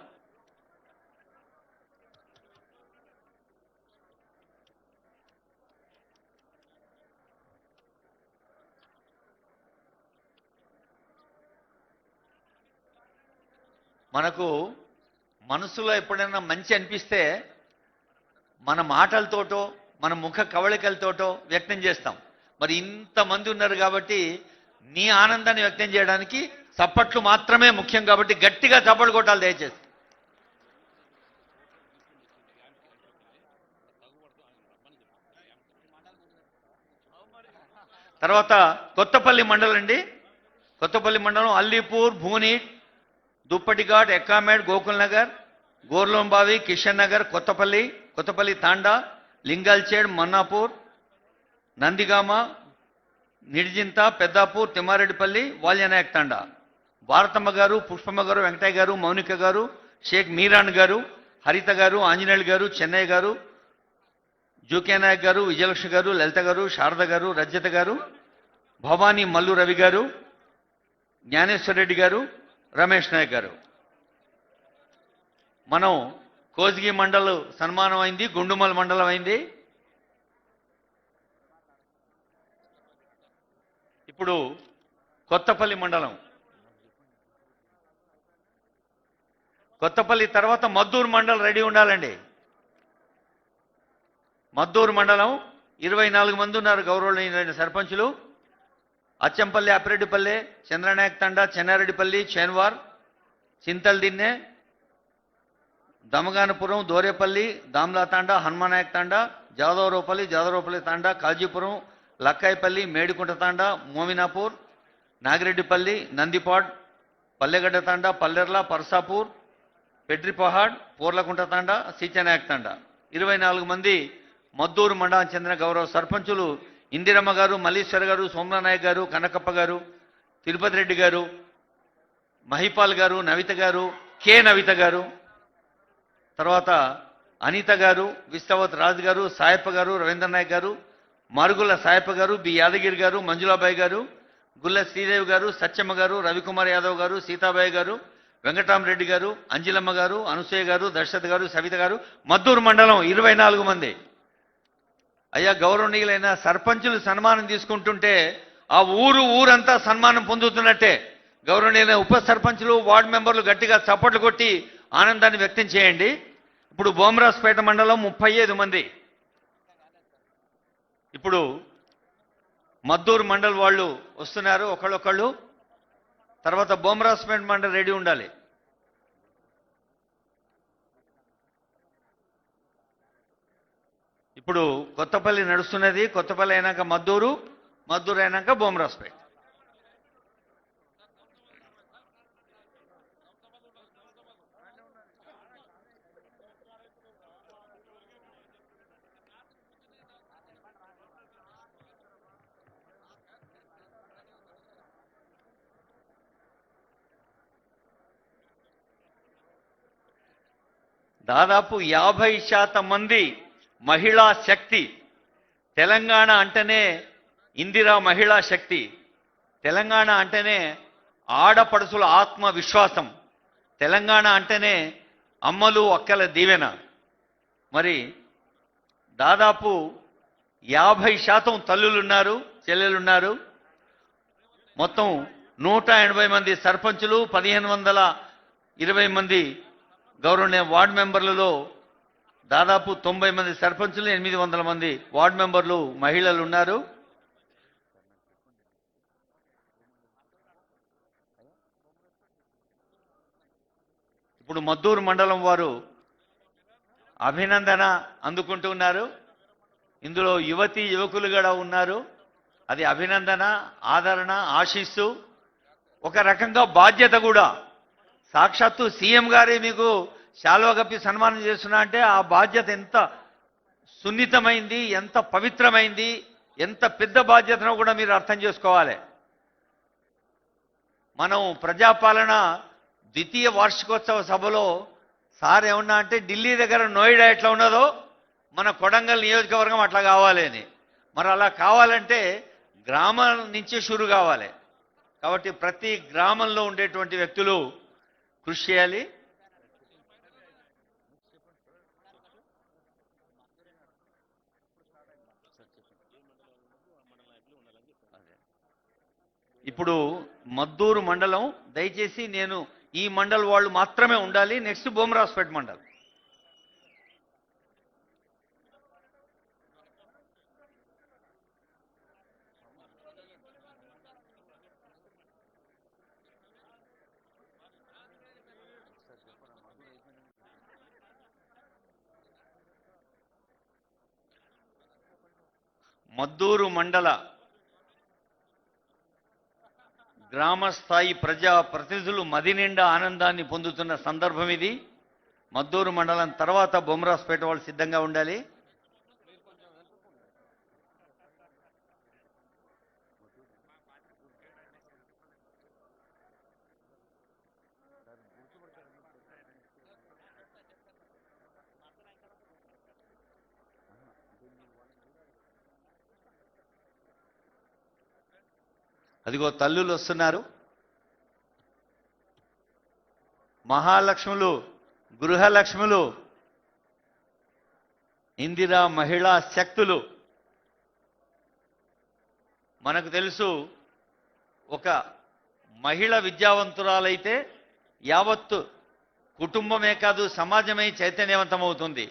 మనకు మనసులో ఎప్పుడైనా మంచి అనిపిస్తే మన మాటలతోటో మన ముఖ కవళికలతోటో వ్యక్తం చేస్తాం. మరి ఇంతమంది ఉన్నారు కాబట్టి నీ ఆనందాన్ని వ్యక్తం చేయడానికి చప్పట్లు మాత్రమే ముఖ్యం. కాబట్టి గట్టిగా చప్పట్లు కొట్టాలి దయచేసి. తర్వాత కొత్తపల్లి మండలం అండి. కొత్తపల్లి మండలం అల్లీపూర్, భూనీట్, దుప్పటిఘాట్, ఎక్కామేడ్, గోకుల్ నగర్, గోర్లోంబావి, కిషన్ నగర్, కొత్తపల్లి తాండా, లింగాల్చేడ్, మన్నాపూర్, నందిగామ, నిడ్జింత, పెద్దాపూర్, తిమ్మారెడ్డిపల్లి, వాల్యనాయక్ తాండా. భారతమ్మ గారు, పుష్పమ్మ గారు, వెంకటయ్య గారు, మౌనిక గారు, షేక్ మీరాన్ గారు, హరిత గారు, ఆంజనేయులు గారు, చెన్నయ్య గారు, జూకే నాయక్ గారు, విజయలక్ష్మి గారు, లలిత గారు, శారద గారు, రజ్యత గారు, భవానీ మల్లు రవి గారు, జ్ఞానేశ్వర్ రెడ్డి గారు, రమేష్ నాయక్ గారు. మనం కోసిగి మండలం సన్మానం అయింది, గుండుమల్ మండలం అయింది. ఇప్పుడు కొత్తపల్లి మండలం, కొత్తపల్లి తర్వాత మద్దూరు మండలం రెడీ ఉండాలండి. మద్దూరు మండలం 24 మంది ఉన్నారు గౌరవనీయులైన సర్పంచులు. అచ్చంపల్లి, అప్పిరెడ్డిపల్లె, చంద్రనాయక్ తండా, చెన్నారెడ్డిపల్లి, చేన్వార్, చింతల్దిన్నె, దమగానపురం, దోరేపల్లి, దామ్లా తాండా, హనుమానాయక్ తాండా, జాదవరావుపల్లి తాండా, కాజీపురం, లక్కాయిపల్లి, మేడికుంట తాండా, మోమినాపూర్, నాగిరెడ్డిపల్లి, నందిపాడ్, పల్లెగడ్డ తాండా, పల్లెర్ల, పర్సాపూర్, పెడ్రిపహాడ్, పూర్లకుంట తాండా, సీచనాయక్ తాండా. 24 మంది మద్దూరు మండలానికి చెందిన గౌరవ సర్పంచులు ఇందిరమ్మ గారు, మల్లీశ్వర్ గారు, సోమనాయక్ గారు, కనకప్ప గారు, తిరుపతి రెడ్డి గారు, మహిపాల్ గారు, నవిత గారు, కె నవిత గారు, తర్వాత అనిత గారు, విశ్వవత్ రాజు గారు, సాయప్ప గారు, రవీంద్ర నాయక్ గారు, మారుగుల సాయప్ప గారు, బి యాదగిరి గారు, మంజులాబాయి గారు, గుల్ల శ్రీదేవి గారు, సత్యమ్మ గారు, రవికుమార్ యాదవ్ గారు, సీతాబాయి గారు, వెంకటరామరెడ్డి గారు, అంజిలమ్మ గారు, అనసూయ గారు, దర్శత్ గారు, సవిత గారు, మద్దూరు మండలం 24 మంది. అయ్యా, గౌరవనీయులైన సర్పంచులు సన్మానం తీసుకుంటుంటే ఆ ఊరంతా సన్మానం పొందుతున్నట్టే. గౌరవనీయులైన ఉప సర్పంచులు, వార్డు మెంబర్లు గట్టిగా చప్పట్లు కొట్టి ఆనందాన్ని వ్యక్తం చేయండి. ఇప్పుడు బోమరాజుపేట మండలం 35 మంది. ఇప్పుడు మద్దూరు మండల్ వాళ్ళు వస్తున్నారు ఒకళ్ళొకళ్ళు. తర్వాత బోమరాజుపేట మండల్ రెడీ ఉండాలి. ఇప్పుడు కొత్తపల్లి నడుస్తున్నది. కొత్తపల్లి అయినాక మద్దూరు, మద్దూరు అయినాక బోమరాజుపేట. దాదాపు 50% మంది మహిళా శక్తి. తెలంగాణ అంటేనే ఇందిరా మహిళా శక్తి. తెలంగాణ అంటేనే ఆడపడుచుల ఆత్మవిశ్వాసం. తెలంగాణ అంటేనే అమ్మలు అక్కల దీవెన. మరి దాదాపు 50% తల్లులున్నారు, చెల్లెలున్నారు. మొత్తం 180 మంది సర్పంచులు, 1520 మంది గౌరవనీయ వార్డు మెంబర్లలో దాదాపు 90 మంది సర్పంచులు, 800 మంది వార్డు మెంబర్లు మహిళలు ఉన్నారు. ఇప్పుడు మద్దూరు మండలం వారు అభినందన అందుకుంటున్నారు. ఇందులో యువతీ యువకులు కూడా ఉన్నారు. అది అభినందన, ఆదరణ, ఆశీస్సు, ఒక రకంగా బాధ్యత కూడా. సాక్షాత్తు సీఎం గారే మీకు శాలువా కప్పి సన్మానం చేస్తున్నా అంటే ఆ బాధ్యత ఎంత సున్నితమైంది, ఎంత పవిత్రమైంది, ఎంత పెద్ద బాధ్యతను కూడా మీరు అర్థం చేసుకోవాలి. మనం ప్రజాపాలన ద్వితీయ వార్షికోత్సవ సభలో సార్ ఏమన్నా అంటే ఢిల్లీ దగ్గర నోయిడా ఎట్లా ఉన్నదో మన కొడంగల్ నియోజకవర్గం అట్లా కావాలి అని. మరి అలా కావాలంటే గ్రామం నుంచే షురు కావాలి. కాబట్టి ప్రతి గ్రామంలో ఉండేటువంటి వ్యక్తులు కృషి చేయాలి. ఇప్పుడు మద్దూరు మండలం, దయచేసి నేను ఈ మండల్ వాళ్ళు మాత్రమే ఉండాలి. నెక్స్ట్ బోమరాజుపేట మండల్. మద్దూరు మండల గ్రామ స్థాయి ప్రజా ప్రతినిధులు మది నిండా ఆనందాన్ని పొందుతున్న సందర్భం ఇది. మద్దూరు మండలం తర్వాత బొమరాజుపేట వాళ్ళు సిద్ధంగా ఉండాలి. అదిగో తల్లులు వస్తున్నారు. మహాలక్ష్ములు, గృహలక్ష్ములు ఇందిరా మహిళా శక్తులు. మనకు తెలుసు, ఒక మహిళ విద్యావంతురాలైతే యావత్తు కుటుంబమే కాదు సమాజమే చైతన్యవంతమవుతుంది.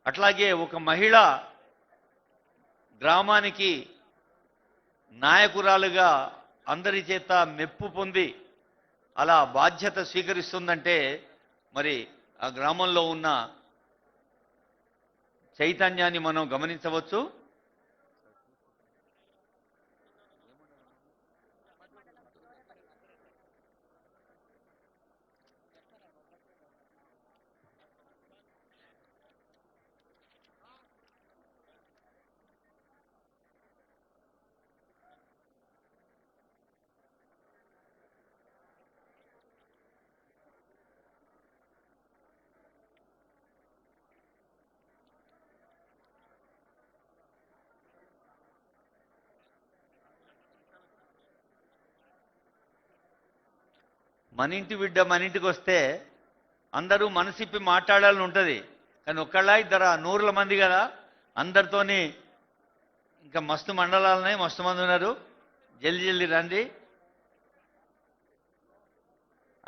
అట్లాగే ఒక మహిళ గ్రామానికి నాయకురాలుగా అందరి చేత మెప్పు పొంది అలా బాధ్యత స్వీకరిస్తుందంటే మరి ఆ గ్రామంలో ఉన్న చైతన్యాన్ని మనం గమనించవచ్చు. మన ఇంటి బిడ్డ మన ఇంటికి వస్తే అందరూ మనసిప్పి మాట్లాడాలని ఉంటుంది. కానీ ఒక్కళ్ళ ఇద్దరా 100ల మంది కదా, అందరితోని ఇంకా మస్తు మండలాలున్నాయి, మస్తు మంది ఉన్నారు. జల్దీ రండి.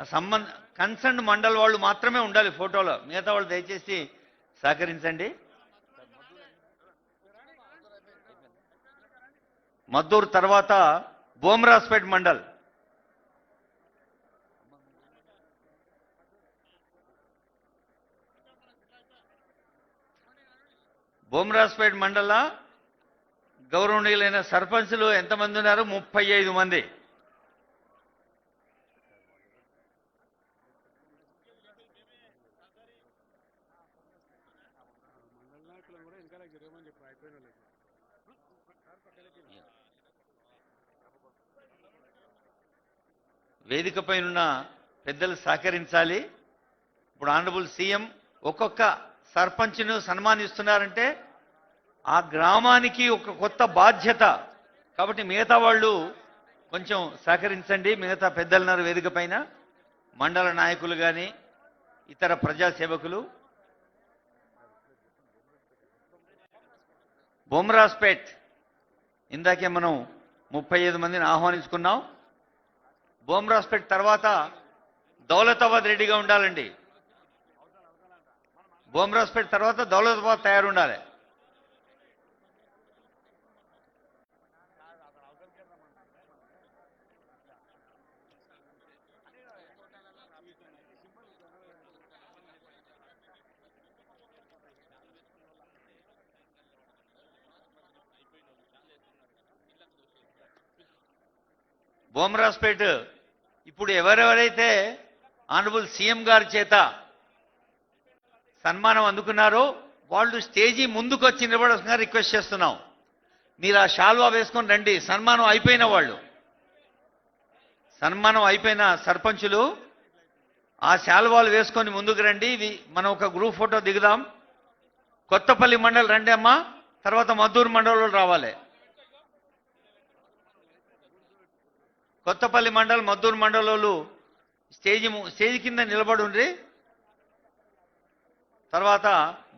ఆ కన్సర్న్ మండల్ వాళ్ళు మాత్రమే ఉండాలి ఫోటోలో, మిగతా వాళ్ళు దయచేసి సహకరించండి. మద్దూరు తర్వాత బోమ్రాస్పేట్ మండల్. బోమ్రాస్పేట్ మండల గౌరవనీయులైన సర్పంచులు ఎంతమంది ఉన్నారు? 35 మంది. వేదికపై ఉన్న పెద్దలు సహకరించాలి. ఇప్పుడు ఆనరబుల్ సీఎం ఒక్కొక్క సర్పంచ్ను సన్మానిస్తున్నారంటే ఆ గ్రామానికి ఒక కొత్త బాధ్యత. కాబట్టి మిగతా వాళ్ళు కొంచెం సహకరించండి. మిగతా పెద్దలున్నారు వేదిక పైన, మండల నాయకులు కానీ ఇతర ప్రజాసేవకులు. బొమ్రాస్పేట్ ఇందాకే మనం 35 మందిని ఆహ్వానించుకున్నాం. బొమ్రాస్పేట్ తర్వాత దౌలతాబాద్ రెడీగా ఉండాలండి. బొమ్రాస్పేట్ తర్వాత దౌలతాబాద్ తయారు ఉండాలి. బొమ్రాస్పేట్ ఇప్పుడు ఎవరెవరైతే ఆనరబుల్ సీఎం గారి చేత సన్మానం అందుకున్నారో వాళ్ళు స్టేజీ ముందుకు వచ్చి నిలబడాల్సిందిగా రిక్వెస్ట్ చేస్తున్నాం. మీరు ఆ షాల్వా వేసుకొని రండి. సన్మానం అయిపోయిన వాళ్ళు, సన్మానం అయిపోయిన సర్పంచులు ఆ శాల్వాలు వేసుకొని ముందుకు రండి. మనం ఒక గ్రూప్ ఫోటో దిగుదాం. కొత్తపల్లి మండలి రండి అమ్మా, తర్వాత మద్దూరు మండలంలో రావాలి. కొత్తపల్లి మండల్ మద్దూరు మండలంలో స్టేజ్ కింద నిలబడి ఉండ్రి. తర్వాత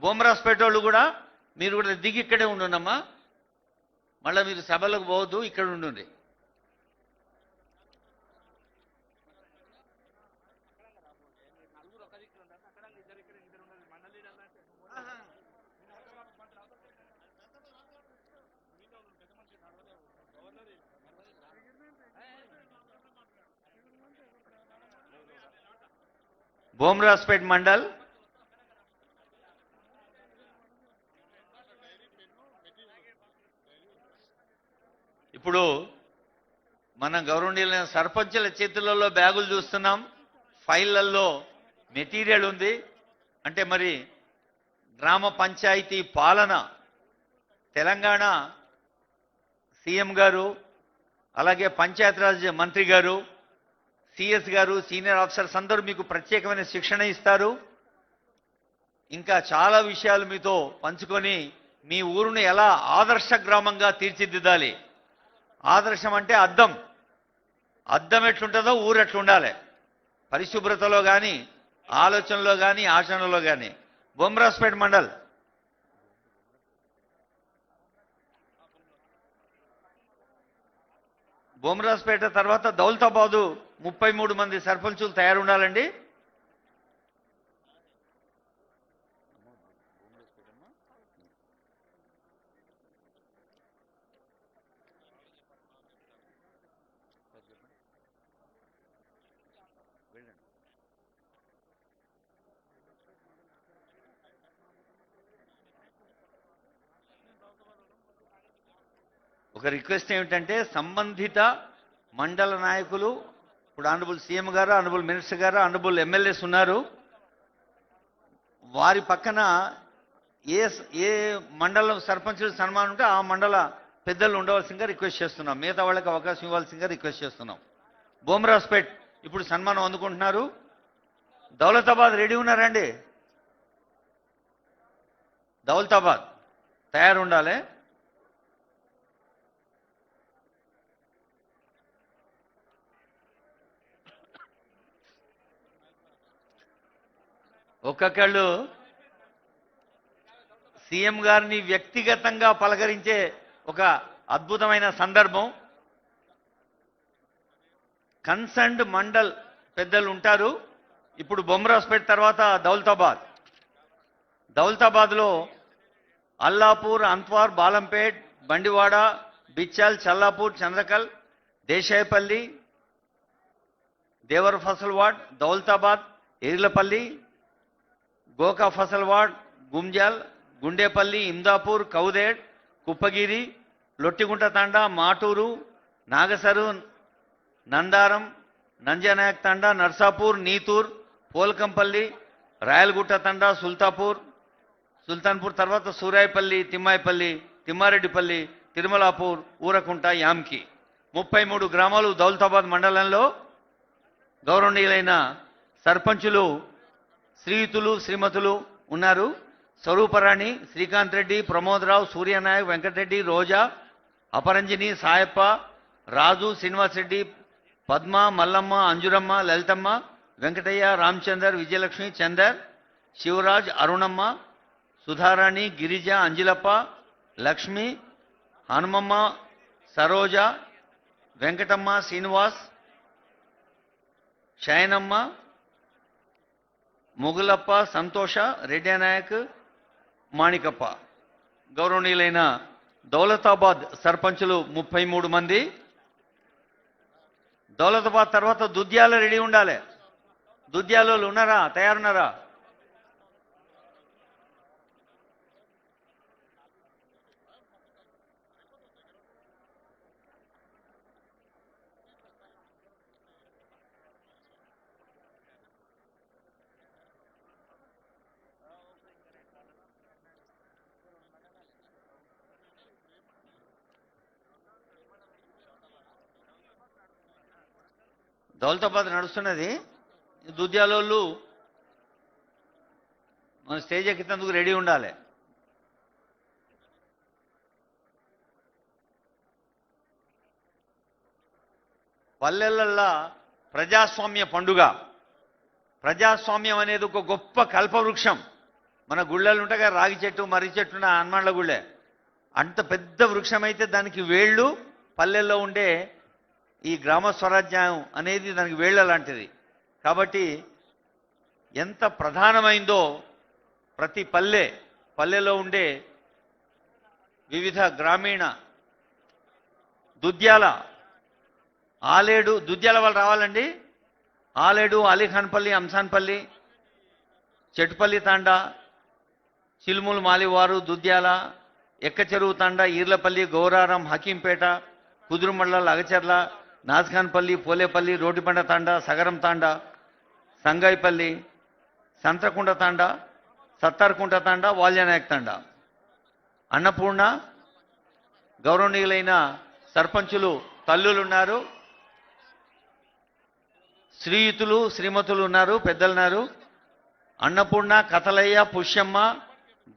బొమ్రాస్పేట వాళ్ళు కూడా మీరు కూడా దిగి ఇక్కడే ఉండుండమ్మా. మళ్ళీ మీరు సభలకు పోవద్దు, ఇక్కడ ఉండుండ్రి. బొమ్రాస్పేట్ మండల్ ఇప్పుడు మన గౌరవనీయులైన సర్పంచుల చేతులలో బ్యాగులు చూస్తున్నాం, ఫైళ్లలో మెటీరియల్ ఉంది. అంటే మరి గ్రామ పంచాయతీ పాలన తెలంగాణ సీఎం గారు, అలాగే పంచాయతీరాజ్ మంత్రి గారు, సిఎస్ గారు, సీనియర్ ఆఫీసర్స్ అందరూ మీకు ప్రత్యేకమైన శిక్షణ ఇస్తారు. ఇంకా చాలా విషయాలు మీతో పంచుకొని మీ ఊరుని ఎలా ఆదర్శ గ్రామంగా తీర్చిదిద్దాలి. ఆదర్శం అంటే అద్దం, అద్దం ఎట్లుంటుందో ఊరు ఎట్లుండాలి, పరిశుభ్రతలో కానీ, ఆలోచనలో కానీ, ఆచరణలో కానీ. బొమ్రాస్పేట్ మండల్ బొమ్మరాజుపేట తర్వాత దౌలతాబాదు 33 మంది సర్పంచులు తయారు ఉండాలండి. ఒక రిక్వెస్ట్ ఏమిటంటే సంబంధిత మండల నాయకులు, ఇప్పుడు ఆనరబుల్ సీఎం గారు, ఆనరబుల్ మినిస్టర్ గారు, ఆనరబుల్ ఎమ్మెల్యేస్ ఉన్నారు, వారి పక్కన ఏ ఏ మండలం సర్పంచులు సన్మానం ఉంటే ఆ మండల పెద్దలు ఉండవలసిందిగా రిక్వెస్ట్ చేస్తున్నాం. మిగతా వాళ్ళకి అవకాశం ఇవ్వాల్సిందిగా రిక్వెస్ట్ చేస్తున్నాం. బొమ్మరాజుపేట్ ఇప్పుడు సన్మానం అందుకుంటున్నారు. దౌలతాబాద్ రెడీ ఉన్నారండి? దౌలతాబాద్ తయారు ఉండాలి. ఒక్కొక్కళ్ళు సీఎం గారిని వ్యక్తిగతంగా పలకరించే ఒక అద్భుతమైన సందర్భం. కన్సర్న్డ్ మండల్ పెద్దలు ఉంటారు. ఇప్పుడు బొమ్మరాజుపేట తర్వాత దౌలతాబాద్లో అల్లాపూర్, అంత్వార్, బాలంపేట్, బండివాడ, బిచ్చాల్, చల్లాపూర్, చంద్రకల్, దేశాయపల్లి, దేవర ఫసల్వాడ్, దౌలతాబాద్, ఎర్లపల్లి, గోకా ఫసల్వాడ్, గుంజాల్, గుండేపల్లి, ఇందాపూర్, కౌదేడ్, కుప్పగిరి, లొట్టిగుంట తండా, మాటూరు, నాగసరు, నందారం, నంజనాయక్ తండా, నర్సాపూర్, నీతూర్, పోల్కంపల్లి, రాయలగుట్ట తండా, సుల్తాన్పూర్ తర్వాత సూరాయపల్లి, తిమ్మాయిపల్లి, తిమ్మారెడ్డిపల్లి, తిరుమలాపూర్, ఊరకుంట, యామ్కి 33 గ్రామాలు దౌలతాబాద్ మండలంలో గౌరవనీయులైన సర్పంచులు శ్రీయుతులు శ్రీమతులు ఉన్నారు. స్వరూపరాణి, శ్రీకాంత్ రెడ్డి, ప్రమోదరావు, సూర్యనాయక్, వెంకటరెడ్డి, రోజా, అపరంజిని, సాయప్ప, రాజు, శ్రీనివాసరెడ్డి, పద్మ, మల్లమ్మ, అంజురమ్మ, లలితమ్మ, వెంకటయ్య, రామచందర్, విజయలక్ష్మి, చందర్, శివరాజ్, అరుణమ్మ, సుధారాణి, గిరిజ, అంజిలప్ప, లక్ష్మి, హనుమమ్మ, సరోజ, వెంకటమ్మ, శ్రీనివాస్, శయనమ్మ, ముగులప్ప, సంతోష, రెడ్డి నాయక్, మాణికప్ప. గౌరవనీయులైన దౌలతాబాద్ సర్పంచులు 33 మంది. దౌలతాబాద్ తర్వాత దుద్యాల రెడీ ఉండాలి. దుద్యాలు ఉన్నారా? తయారున్నారా? దౌలతాబాద్ నడుస్తున్నది. దుద్యాలోళ్ళు మన స్టేజ్ ఎక్కినందుకు రెడీ ఉండాలి. పల్లెలల్లా ప్రజాస్వామ్య పండుగ. ప్రజాస్వామ్యం అనేది ఒక గొప్ప కల్పవృక్షం. మన గుళ్ళలు ఉంటాగా రాగి చెట్టు, మర్రి చెట్టు, హనుమాన్ల గుళ్ళే. అంత పెద్ద వృక్షం అయితే దానికి వేళ్ళు, పల్లెల్లో ఉండే ఈ గ్రామ స్వరాజ్యం అనేది దానికి వేళ్ల లాంటిది. కాబట్టి ఎంత ప్రధానమైందో ప్రతి పల్లెలో ఉండే వివిధ గ్రామీణ దుద్యాల వాళ్ళు రావాలండి. ఆలేడు, అలీఖాన్పల్లి, అంసాన్పల్లి, చెట్టుపల్లి తాండా, చిలుములు మాలివారు, దుద్యాల, ఎక్కచెరువు తాండా, ఈర్లపల్లి, గౌరారం, హకీంపేట, కుదురుమళ్ళ, అగచెర్ల, నాజ్ఖాన్పల్లి, పోలేపల్లి, రోటిబండ తాండా, సగరం తాండా, సంగాయిపల్లి, సంత్రకుంట తాండా, సత్తార్కుంట తాండా, వాల్యానాయక్ తాండా, అన్నపూర్ణ. గౌరవనీయులైన సర్పంచులు తల్లులు ఉన్నారు, శ్రీయుతులు శ్రీమతులు ఉన్నారు, పెద్దలున్నారు. అన్నపూర్ణ, కథలయ్య, పుష్యమ్మ,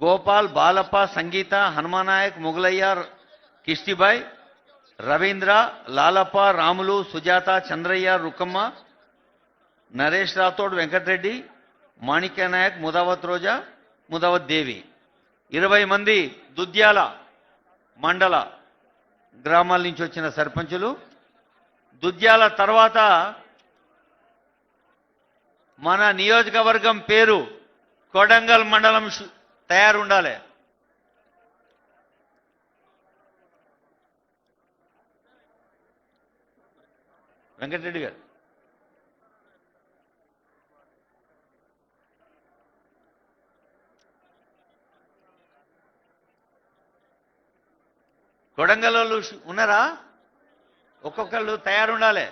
గోపాల్, బాలప్ప, సంగీత, హనుమానాయక్, ముగలయ్య, కిష్టిబాయ్, రవీంద్ర, లాలప్ప, రాములు, సుజాత, చంద్రయ్య, రుక్కమ్మ, నరేష్ రాథోడ్, వెంకటరెడ్డి, మాణిక్య నాయక్, ముదావత్ రోజా, ముదావత్ దేవి. 20 మంది దుద్యాల మండల గ్రామాల నుంచి వచ్చిన సర్పంచులు. దుద్యాల తర్వాత మన నియోజకవర్గం పేరు కొడంగల్ మండలం తయారుండాలి. వెంకటరెడ్డి గారు కొడంగల్ వాళ్ళు ఉన్నారా? ఒక్కొక్కళ్ళు తయారుండాలి.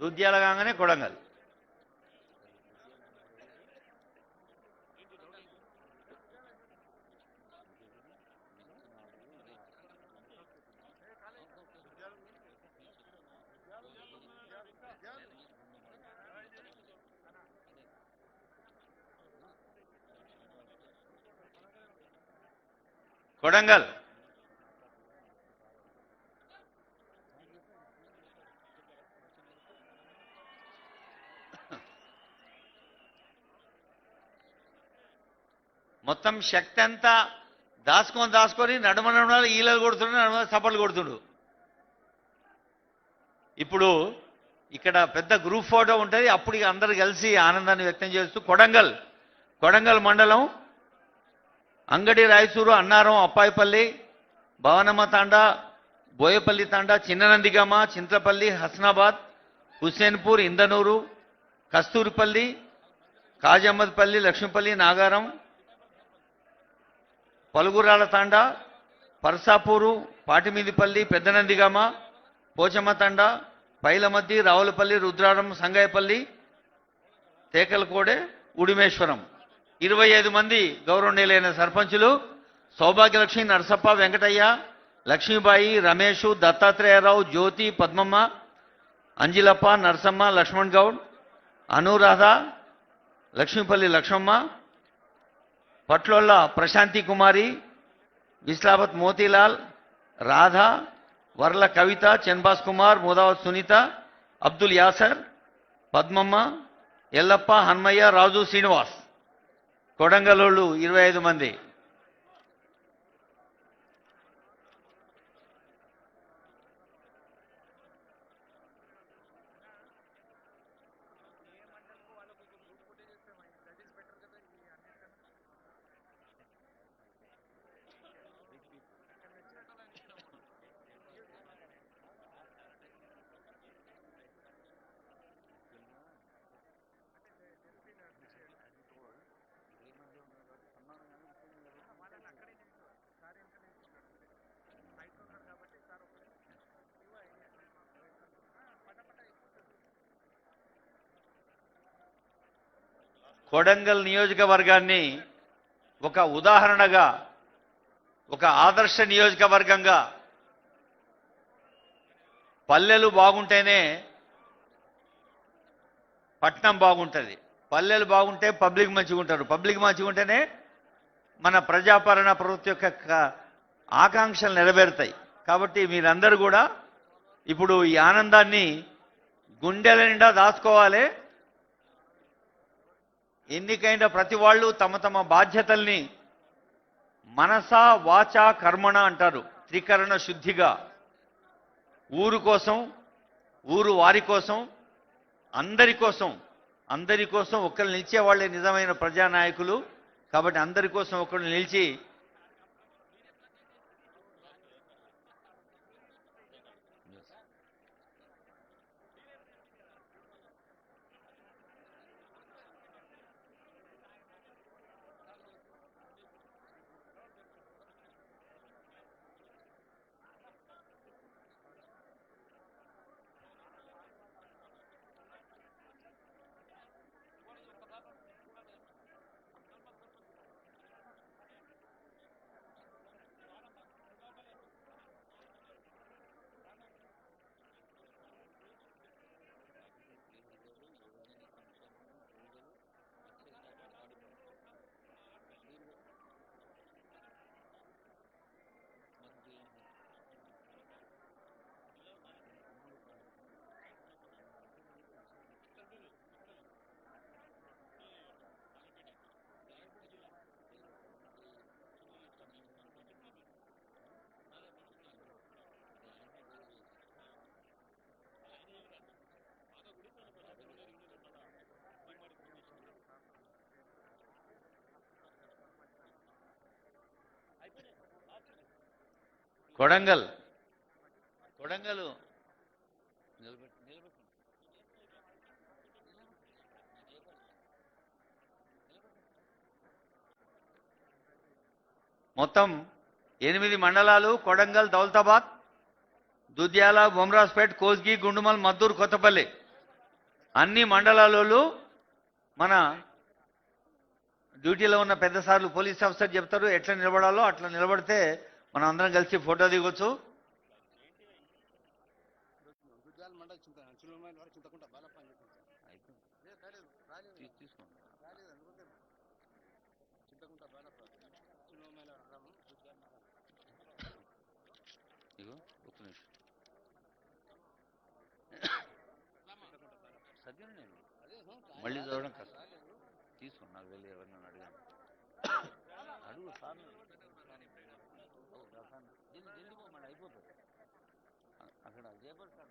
దుద్యాల కాగానే కొడంగల్. కొడంగల్ మొత్తం శక్తి అంతా దాచుకొని నడుమన ఈలలు కొడుతుండు, నడుమ సపర్లు కొడుతుండు. ఇప్పుడు ఇక్కడ పెద్ద గ్రూప్ ఫోటో ఉంటుంది. అప్పుడు ఇక అందరు కలిసి ఆనందాన్ని వ్యక్తం చేస్తూ కొడంగల్ మండలం అంగడి రాయచూరు, అన్నారం, అప్పాయిపల్లి, భవనమ్మ తాండా, బోయపల్లి తాండా, చిన్ననందిగామ, చింతపల్లి, హస్నాబాద్, హుస్సేన్పూర్, ఇందనూరు, కస్తూరిపల్లి, కాజమ్మద్పల్లి, లక్ష్మీపల్లి, నాగారం, పలుగురాల తాండా, పర్సాపూరు, పాటిమీదిపల్లి, పెద్దనందిగామ, పోచమ్మ తాండా, పైలమద్ది, రావులపల్లి, రుద్రారం, సంగాయపల్లి, తేకలకోడే, ఉడిమేశ్వరం. 25 మంది గౌరవనీయులైన సర్పంచులు సౌభాగ్యలక్ష్మి, నరసప్ప, వెంకటయ్య, లక్ష్మీబాయి, రమేష్, దత్తాత్రేయరావు, జ్యోతి, పద్మమ్మ, అంజిలప్ప, నరసమ్మ, లక్ష్మణ్ గౌడ్, అనురాధ, లక్ష్మీపల్లి లక్ష్మమ్మ, పట్లోళ్ళ ప్రశాంతి కుమారి, విస్లావత్ మోతీలాల్, రాధ, వర్ల కవిత, చన్బాస్ కుమార్, ముదావత్ సునీత, అబ్దుల్ యాసర్, పద్మమ్మ, ఎల్లప్ప, హన్మయ్య, రాజు, శ్రీనివాస్. కొడంగలోళ్ళు 25 మంది. కొడంగల్ నియోజకవర్గాన్ని ఒక ఉదాహరణగా, ఒక ఆదర్శ నియోజకవర్గంగా, పల్లెలు బాగుంటేనే పట్నం బాగుంటుంది. పల్లెలు బాగుంటే పబ్లిక్ మంచిగా ఉంటారు. పబ్లిక్ మంచిగా ఉంటేనే మన ప్రజాపాలన ప్రభుత్వం యొక్క ఆకాంక్షలు నెరవేరుతాయి. కాబట్టి మీరందరూ కూడా ఇప్పుడు ఈ ఆనందాన్ని గుండెల నిండా దాచుకోవాలి. ఎన్నికైన ప్రతి వాళ్ళు తమ తమ బాధ్యతల్ని మనస, వాచ, కర్మణ అంటారు. త్రికరణ శుద్ధిగా ఊరు కోసం, ఊరు వారి కోసం, అందరి కోసం ఒక్కరు నిలిచే వాళ్ళే నిజమైన ప్రజానాయకులు. కాబట్టి అందరి కోసం ఒకరు నిలిచి కొడంగల్ కొడంగల్ మొత్తం 8 మండలాలు కొడంగల్, దౌలతాబాద్, దుద్యాల, బొమ్రాజ్పేట్, కోస్గి, గుండుమల్, మద్దూరు, కొత్తపల్లి అన్ని మండలాలలో మన డ్యూటీలో ఉన్న పెద్ద సార్లు పోలీస్ ఆఫీసర్ చెప్తారు ఎట్లా నిలబడాలో. అట్లా నిలబడితే మనం అందరం కలిసి ఫోటో దిగొచ్చు. ఇగో ఒక్క నిమిషం చదివాను నేను, మళ్ళీ చదవడం కష్టం. తీసుకో, నాకు వెళ్ళి ఎవరినైనా అడిగాను అడుగు సార్ మళ్ళీ అయిపోతుంది అక్కడ జయపడి సార్.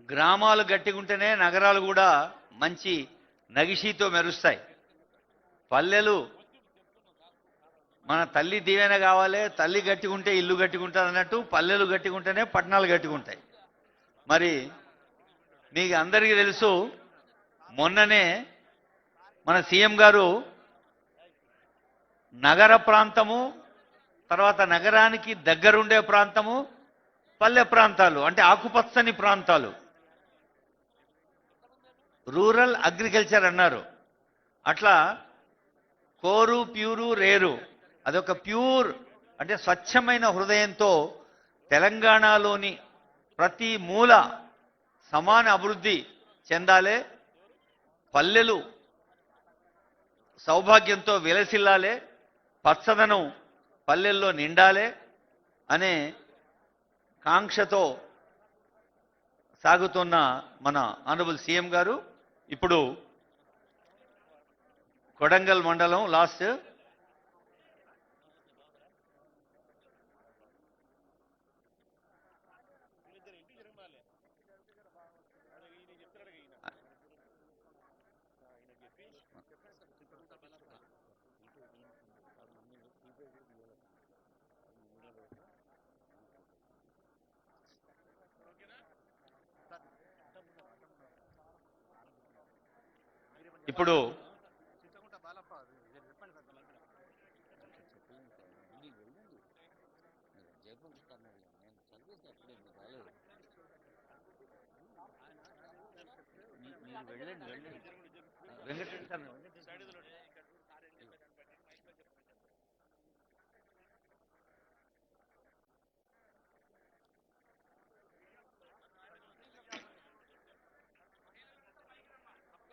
గ్రామాలు గట్టిగుంటేనే నగరాలు కూడా మంచి నగిషీతో మెరుస్తాయి. పల్లెలు మన తల్లి దీవెన కావాలి, తల్లి గట్టిగుంటే ఇల్లు గట్టిగుంటుంది అన్నట్టు పల్లెలు గట్టిగుంటేనే పట్టణాలు గట్టిగుంటాయి. మరి మీకు అందరికీ తెలుసు, మొన్ననే మన సీఎం గారు నగర ప్రాంతము, తర్వాత నగరానికి దగ్గరుండే ప్రాంతము, పల్లె ప్రాంతాలు అంటే ఆకుపచ్చని ప్రాంతాలు, రూరల్ అగ్రికల్చర్ అన్నారు. అట్లా కోరు, ప్యూరు, రేరు, అదొక ప్యూర్ అంటే స్వచ్ఛమైన హృదయంతో తెలంగాణలోని ప్రతి మూల సమాన అభివృద్ధి చెందాలే, పల్లెలు సౌభాగ్యంతో విలసిల్లాలే, పచ్చదనం పల్లెల్లో నిండాలే అనే కాంక్షతో సాగుతున్న మన ఆనరబుల్ సీఎం గారు ఇప్పుడు కొడంగల్ మండలం లాస్ట్ ఇప్పుడు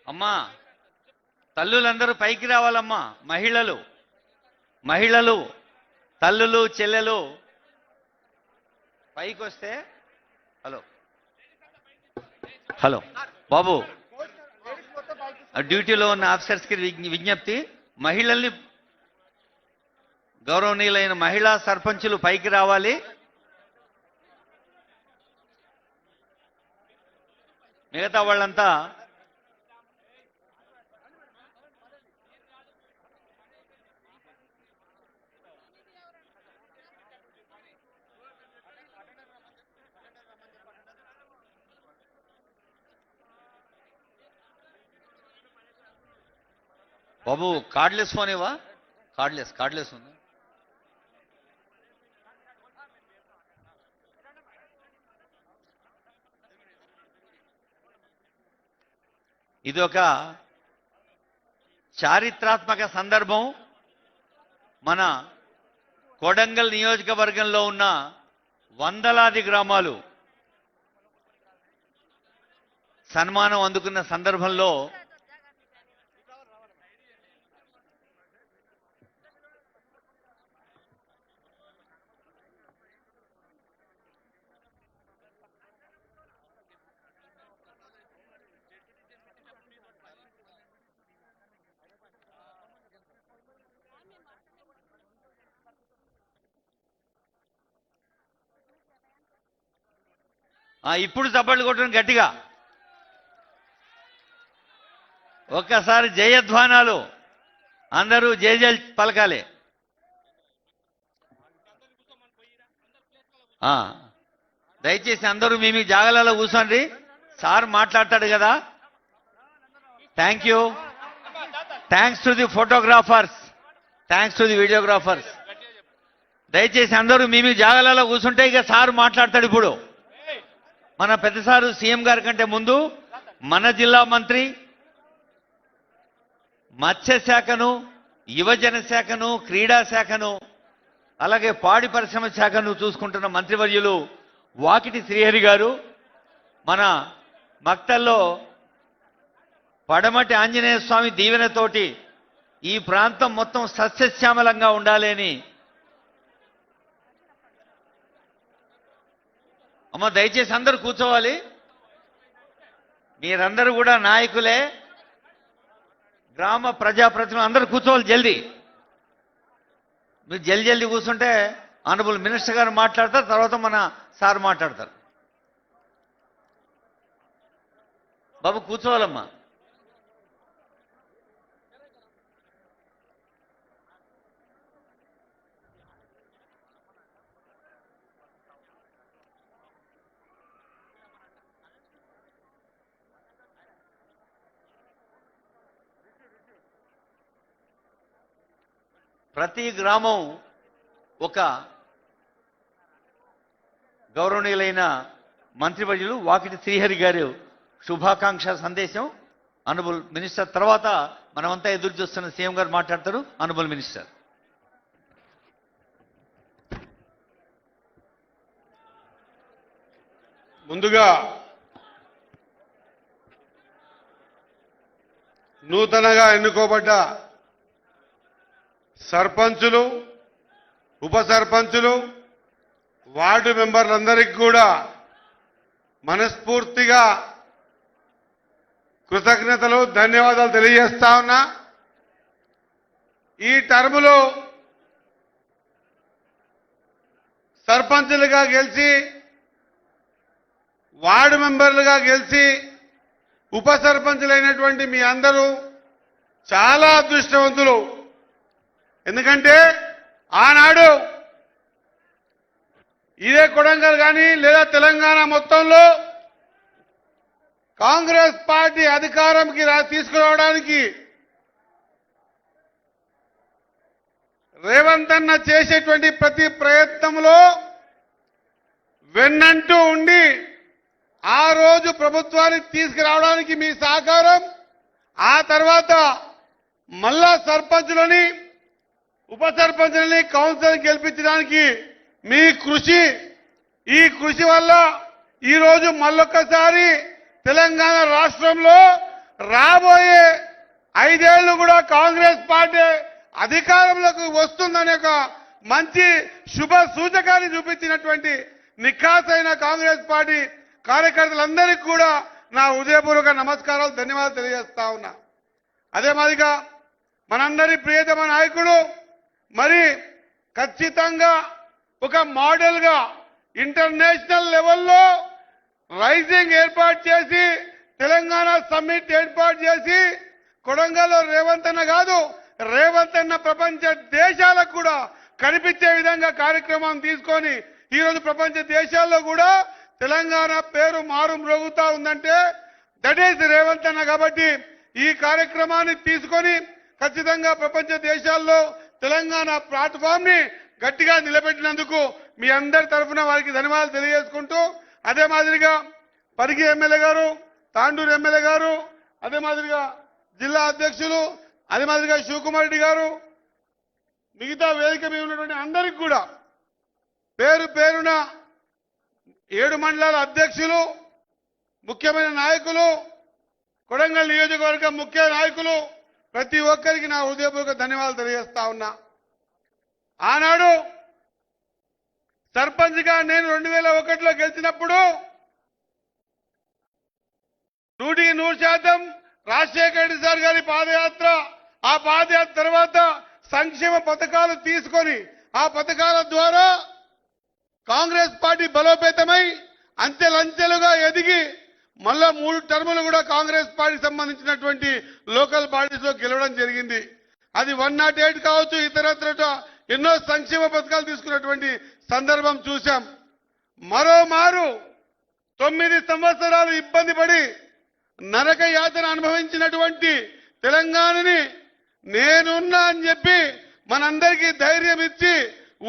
అమ్మా తల్లులందరూ పైకి రావాలమ్మా. మహిళలు తల్లులు చెల్లెలు పైకి వస్తే హలో బాబు, డ్యూటీలో ఉన్న ఆఫీసర్స్కి విజ్ఞప్తి, మహిళల్ని గౌరవనీయులైన మహిళా సర్పంచులు పైకి రావాలి. మిగతా వాళ్ళంతా బాబు కార్డ్లెస్ ఫోన్ ఇవా, కార్డ్లెస్ ఉంది. ఇది ఒక చారిత్రాత్మక సందర్భం. మన కొడంగల్ నియోజకవర్గంలో ఉన్న వందలాది గ్రామాలు సన్మానం అందుకున్న సందర్భంలో ఇప్పుడు చప్పట్లు కొట్టడం గట్టిగా. ఒక్కసారి జయధ్వానాలు అందరూ జయ జయ పలకాలి. దయచేసి అందరూ మీ జాగాలలో కూర్చోండి. సార్ మాట్లాడతాడు కదా. Thank you. Thanks to the photographers, thanks to the videographers. దయచేసి అందరూ మీ జాగాలలో కూర్చుంటే ఇక సార్ మాట్లాడతాడు. ఇప్పుడు మన పెద్ద సారు సీఎం గారి కంటే ముందు మన జిల్లా మంత్రి, మత్స్యశాఖను, యువజన శాఖను, క్రీడా శాఖను, అలాగే పాడి పరిశ్రమ శాఖను చూసుకుంటున్న మంత్రివర్యులు వాకిటి శ్రీహరి గారు మన మక్తల్లో పడమటి ఆంజనేయ స్వామి దీవెనతోటి ఈ ప్రాంతం మొత్తం సస్యశ్యామలంగా ఉండాలి అని. అమ్మ దయచేసి అందరూ కూర్చోవాలి. మీరందరూ కూడా నాయకులే, గ్రామ ప్రజాప్రతినిధులు అందరూ కూర్చోవాలి. జల్దీ మీరు జల్దీ కూర్చుంటే ఆనరబుల్ మినిస్టర్ గారు మాట్లాడతారు, తర్వాత మన సార్ మాట్లాడతారు. బాబు కూర్చోవాలమ్మా. ప్రతి గ్రామం ఒక గౌరవనీయులైన మంత్రివర్యులు వాకిటి శ్రీహరి గారు శుభాకాంక్ష సందేశం. ఆనరబుల్ మినిస్టర్ తర్వాత మనమంతా ఎదురు చూస్తున్న సీఎం గారు మాట్లాడతారు. Honourable minister. ముందుగా నూతనంగా ఎన్నుకోబడ్డ సర్పంచులు, ఉప సర్పంచులు, వార్డు మెంబర్లందరికీ కూడా మనస్ఫూర్తిగా కృతజ్ఞతలు, ధన్యవాదాలు తెలియజేస్తా ఉన్నా. ఈ టర్ములో సర్పంచులుగా గెలిచి, వార్డు మెంబర్లుగా గెలిచి, ఉప సర్పంచులైనటువంటి మీ అందరూ చాలా అదృష్టవంతులు. ఎందుకంటే ఆనాడు ఇదే కొడంగల్ కానీ లేదా తెలంగాణ మొత్తంలో కాంగ్రెస్ పార్టీ అధికారంకి తీసుకురావడానికి రేవంత్ అన్న చేసేటువంటి ప్రతి ప్రయత్నంలో వెన్నంటూ ఉండి ఆ రోజు ప్రభుత్వాన్ని తీసుకురావడానికి మీ సహకారం, ఆ తర్వాత మళ్ళా సర్పంచులని, ఉప సర్పంచులని కౌన్సిల్ గెలిపించడానికి మీ కృషి, ఈ కృషి వల్ల ఈరోజు మళ్ళొక్కసారి తెలంగాణ రాష్ట్రంలో రాబోయే 5 ఏళ్లు కూడా కాంగ్రెస్ పార్టీ అధికారంలోకి వస్తుందనే ఒక మంచి శుభ సూచకాన్ని చూపించినటువంటి నిఖాసైన కాంగ్రెస్ పార్టీ కార్యకర్తలందరికీ కూడా నా హృదయపూర్వక నమస్కారాలు, ధన్యవాదాలు తెలియజేస్తా ఉన్నా. అదే మాదిరిగా మనందరి ప్రియతమ నాయకుడు మరి ఖచ్చితంగా ఒక మోడల్గా ఇంటర్నేషనల్ లెవెల్లో రైజింగ్ ఏర్పాటు చేసి, తెలంగాణ సమ్మిట్ ఏర్పాటు చేసి, కొడంగల్లో రేవంత్ అన్న కాదు, రేవంత్ అన్న ప్రపంచ దేశాలకు కూడా కనిపించే విధంగా కార్యక్రమం తీసుకొని ఈరోజు ప్రపంచ దేశాల్లో కూడా తెలంగాణ పేరు మారుమ్రోగుతా ఉందంటే దట్ ఈస్ రేవంత్ అన్న. కాబట్టి ఈ కార్యక్రమాన్ని తీసుకొని ఖచ్చితంగా ప్రపంచ దేశాల్లో తెలంగాణ ప్లాట్ఫామ్ ని గట్టిగా నిలబెట్టినందుకు మీ అందరి తరఫున వారికి ధన్యవాదాలు తెలియజేసుకుంటూ, అదే మాదిరిగా పరిగి ఎమ్మెల్యే గారు, తాండూరు ఎమ్మెల్యే గారు, అదే మాదిరిగా జిల్లా అధ్యక్షులు, అదే మాదిరిగా శివకుమార్ రెడ్డి గారు, మిగతా వేదిక మీద ఉన్నటువంటి అందరికీ కూడా పేరు పేరున 7 మండలాల అధ్యక్షులు, ముఖ్యమైన నాయకులు, కొడంగల్ నియోజకవర్గం ముఖ్య నాయకులు, ప్రతి ఒక్కరికి నా హృదయపూర్వక ధన్యవాదాలు తెలియజేస్తా ఉన్నా. ఆనాడు సర్పంచ్గా నేను 2001లో గెలిచినప్పుడు 100% రాజశేఖర రెడ్డి సార్ గారి పాదయాత్ర, ఆ పాదయాత్ర తర్వాత సంక్షేమ పథకాలు తీసుకొని ఆ పథకాల ద్వారా కాంగ్రెస్ పార్టీ బలోపేతమై అంచెలంచెలుగా ఎదిగి మళ్ళా 3 టర్ములు కూడా కాంగ్రెస్ పార్టీకి సంబంధించినటువంటి లోకల్ బాడీస్ లో గెలవడం జరిగింది. అది 108 కావచ్చు, ఇతరత్ర ఎన్నో సంక్షేమ పథకాలు తీసుకున్నటువంటి సందర్భం చూశాం. మరోమారు 9 సంవత్సరాలు ఇబ్బంది పడి నరక యాతన అనుభవించినటువంటి తెలంగాణని నేనున్నా అని చెప్పి మనందరికీ ధైర్యం ఇచ్చి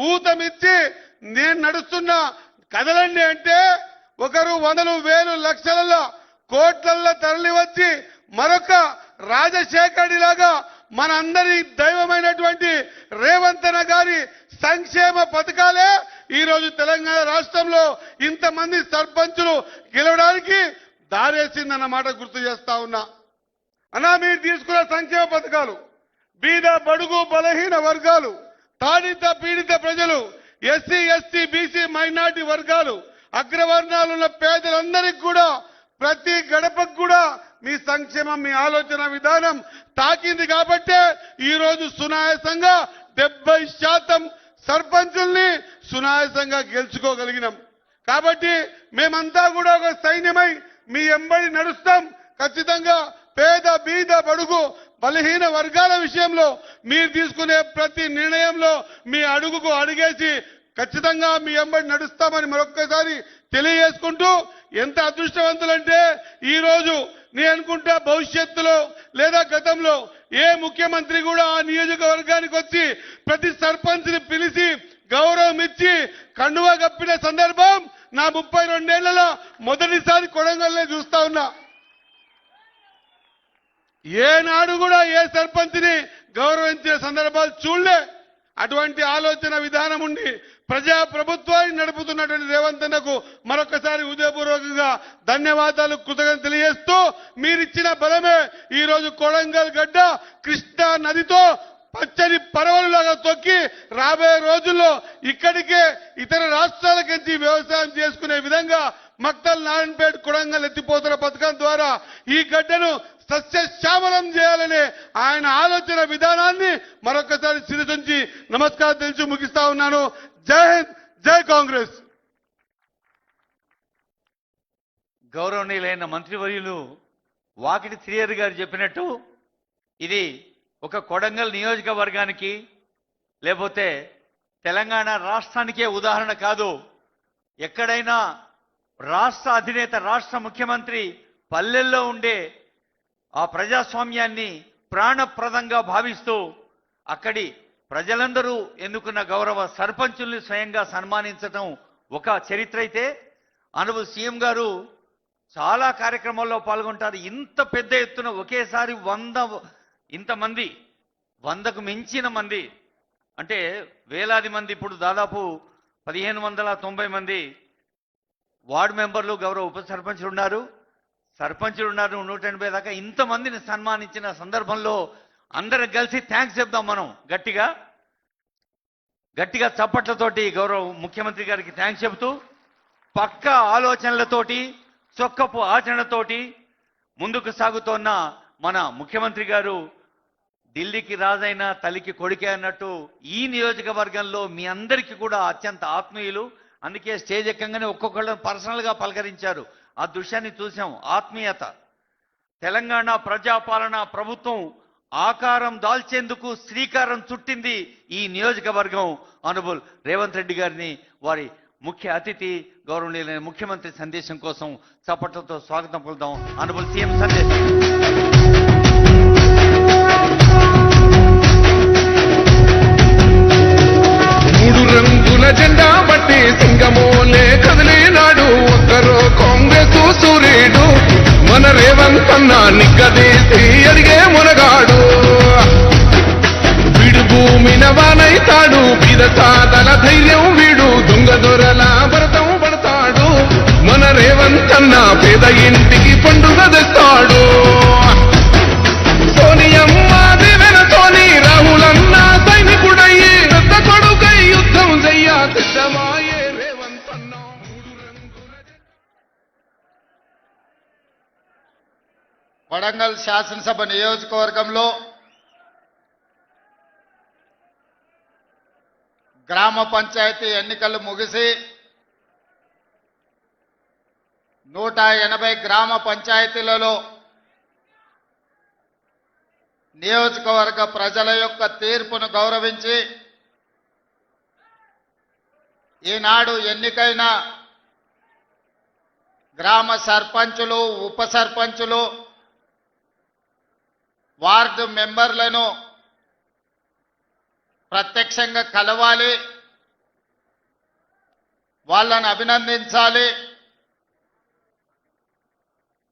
ఊతమిచ్చి నేను నడుస్తున్నా కదలండి అంటే ఒకరు 100,000 లక్షలలో కోట్లల్లో తరలి వచ్చి మరొక రాజశేఖరుడిలాగా మనందరి దైవమైనటువంటి రేవంత్ అన్న గారి సంక్షేమ పథకాలే ఈ రోజు తెలంగాణ రాష్ట్రంలో ఇంతమంది సర్పంచులు గెలవడానికి దారేసిందన్న మాట గుర్తు చేస్తా ఉన్నా. అన్నా మీరు తీసుకున్న సంక్షేమ పథకాలు బీద బడుగు బలహీన వర్గాలు, తాడిత పీడిత ప్రజలు, ఎస్సీ ఎస్టీ బీసీ మైనార్టీ వర్గాలు, అగ్రవర్ణాలున్న పేదలందరికీ కూడా ప్రతి గడపకు కూడా మీ సంక్షేమం మీ ఆలోచన విధానం తాకింది కాబట్టే ఈ రోజు సునాయాసంగా 70% సర్పంచుల్ని సునాయాసంగా గెలుచుకోగలిగినాం. కాబట్టి మేమంతా కూడా ఒక సైన్యమై మీ ఎంబడి నడుస్తాం. ఖచ్చితంగా పేద బీద బడుగు బలహీన వర్గాల విషయంలో మీరు తీసుకునే ప్రతి నిర్ణయంలో మీ అడుగుకు అడుగేసి ఖచ్చితంగా మీ ఎంబడి నడుస్తామని మరొక్కసారి తెలియజేసుకుంటూ, ఎంత అదృష్టవంతులంటే ఈ రోజు నేను అనుకుంటా భవిష్యత్తులో లేదా గతంలో ఏ ముఖ్యమంత్రి కూడా ఆ నియోజకవర్గానికి వచ్చి ప్రతి సర్పంచ్ని పిలిచి గౌరవం ఇచ్చి కండువా కప్పిన సందర్భం నా 32 ఏళ్లలో మొదటిసారి కొడంగల్లే చూస్తా ఉన్నా. ఏనాడు కూడా ఏ సర్పంచ్ని గౌరవించిన సందర్భాలు చూడలే. అటువంటి ఆలోచన విధానం ఉండి ప్రజా ప్రభుత్వాన్ని నడుపుతున్నటువంటి రేవంత్ అన్నకు మరొకసారి హృదయపూర్వకంగా ధన్యవాదాలు కృతజ్ఞతలు తెలియజేస్తూ, మీరిచ్చిన బలమే ఈ రోజు కొడంగల్ గడ్డ కృష్ణా నదితో పచ్చని పరవలులాగా తొక్కి రాబోయే రోజుల్లో ఇక్కడికే ఇతర రాష్ట్రాలకి వ్యవసాయం చేసుకునే విధంగా మక్తల్ నారాయణపేట కొడంగల్ ఎత్తిపోతల పథకం ద్వారా ఈ గడ్డను సస్యశ్యామలం చేయాలనే ఆయన ఆలోచన విధానాన్ని మరొకసారి శిరసుంచి నమస్కారం తెలిసి ముగిస్తా ఉన్నాను. జై హింద్, జై కాంగ్రెస్. గౌరవనీయులైన మంత్రివర్యులు వాకిటి శ్రీహరి గారు చెప్పినట్టు ఇది ఒక కొడంగల్ నియోజకవర్గానికి లేకపోతే తెలంగాణ రాష్ట్రానికే ఉదాహరణ కాదు. ఎక్కడైనా రాష్ట్ర అధినేత రాష్ట్ర ముఖ్యమంత్రి పల్లెల్లో ఉండే ఆ ప్రజాస్వామ్యాన్ని ప్రాణప్రదంగా భావిస్తూ అక్కడి ప్రజలందరూ ఎన్నుకున్న గౌరవ సర్పంచుల్ని స్వయంగా సన్మానించడం ఒక చరిత్ర అయితే, అనుభవ సీఎం గారు చాలా కార్యక్రమాల్లో పాల్గొంటారు. ఇంత పెద్ద ఎత్తున ఒకేసారి 100కు మించిన మంది అంటే వేలాది మంది, ఇప్పుడు దాదాపు 1590 మంది వార్డు మెంబర్లు గౌరవ ఉప సర్పంచులు ఉన్నారు, సర్పంచులు ఉన్నారు 180 దాకా. ఇంతమందిని సన్మానించిన సందర్భంలో అందరం కలిసి థ్యాంక్స్ చెప్దాం. మనం గట్టిగా చప్పట్లతోటి గౌరవ ముఖ్యమంత్రి గారికి థ్యాంక్స్ చెబుతూ, పక్క ఆలోచనలతోటి చొక్కపు ఆచరణతోటి ముందుకు సాగుతోన్న మన ముఖ్యమంత్రి గారు ఢిల్లీకి రాజైన తల్లికి కొడుకే అన్నట్టు ఈ నియోజకవర్గంలో మీ అందరికీ కూడా అత్యంత ఆత్మీయులు. అందుకే స్టేజ్ ఎక్కగానే ఒక్కొక్కళ్ళని పర్సనల్గా పలకరించారు. ఆ దృశ్యాన్ని చూసాం. ఆత్మీయత. తెలంగాణ ప్రజాపాలన ప్రభుత్వం ఆకారం దాల్చేందుకు శ్రీకారం చుట్టింది ఈ నియోజకవర్గం. ఆనరబుల్ రేవంత్ రెడ్డి గారిని వారి ముఖ్య అతిథి గౌరవనీయులైన ముఖ్యమంత్రి సందేశం కోసం చప్పట్లతో స్వాగతం పలుకుదాం. ఆనరబుల్ సీఎం సందేశం. రంగుల జెండా బట్టి సింగమోలే కదిలినాడు ఒక్కరో కాంగ్రెస్ సూర్యుడు మన రేవంత్ అన్న నిగ్గదీసి అడిగే మునగాడు. వీడు భూమిన వానైతాడు, బీద సాదల ధైర్యం వీడు, దొంగ దొరల భరతం పడతాడు. మన రేవంత్ అన్న పేద ఇంటికి పండుగ తెస్తాడు. సోనియమ్మ దివెనతోని రాహులన్న సైనికుడయ్యి పెద్ద కొడుకై యుద్ధం చెయ్య సిద్ధమాయే రేవంత్ అన్న. వరంగల్ శాసనసభ నియోజకవర్గంలో గ్రామ పంచాయతీ ఎన్నికలు ముగిసి 180 గ్రామ పంచాయతీలలో నియోజకవర్గ ప్రజల యొక్క తీర్పును గౌరవించి ఈనాడు ఎన్నికైన గ్రామ సర్పంచులు, ఉప సర్పంచులు, వార్డు మెంబర్లను ప్రత్యక్షంగా కలవాలి, వాళ్ళను అభినందించాలి.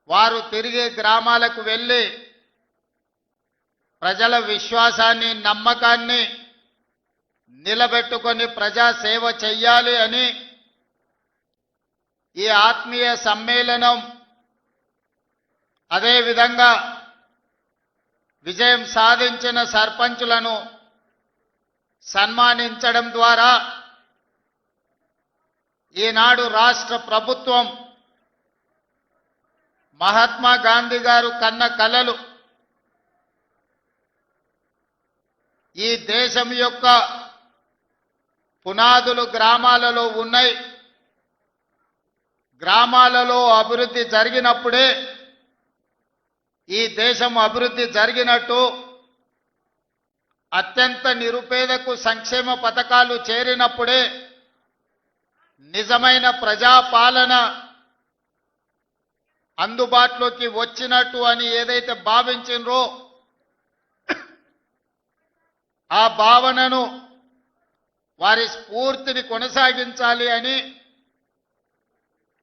వారు తిరిగి గ్రామాలకు వెళ్ళి ప్రజల విశ్వాసాన్ని, నమ్మకాన్ని నిలబెట్టుకొని ప్రజాసేవ చెయ్యాలి అని ఈ ఆత్మీయ సమ్మేళనం, అదేవిధంగా విజయం సాధించిన సర్పంచులను సన్మానించడం ద్వారా ఈనాడు రాష్ట్ర ప్రభుత్వం మహాత్మా గాంధీ గారు కన్న కలలు ఈ దేశం యొక్క పునాదులు గ్రామాలలో ఉన్నాయి. గ్రామాలలో అభివృద్ధి జరిగినప్పుడే ఈ దేశం అభివృద్ధి జరిగినట్టు, అత్యంత నిరుపేదకు సంక్షేమ పథకాలు చేరినప్పుడే నిజమైన ప్రజాపాలన అందుబాటులోకి వచ్చినట్టు అని ఏదైతే భావించినరో ఆ భావనను, వారి స్ఫూర్తిని కొనసాగించాలి అని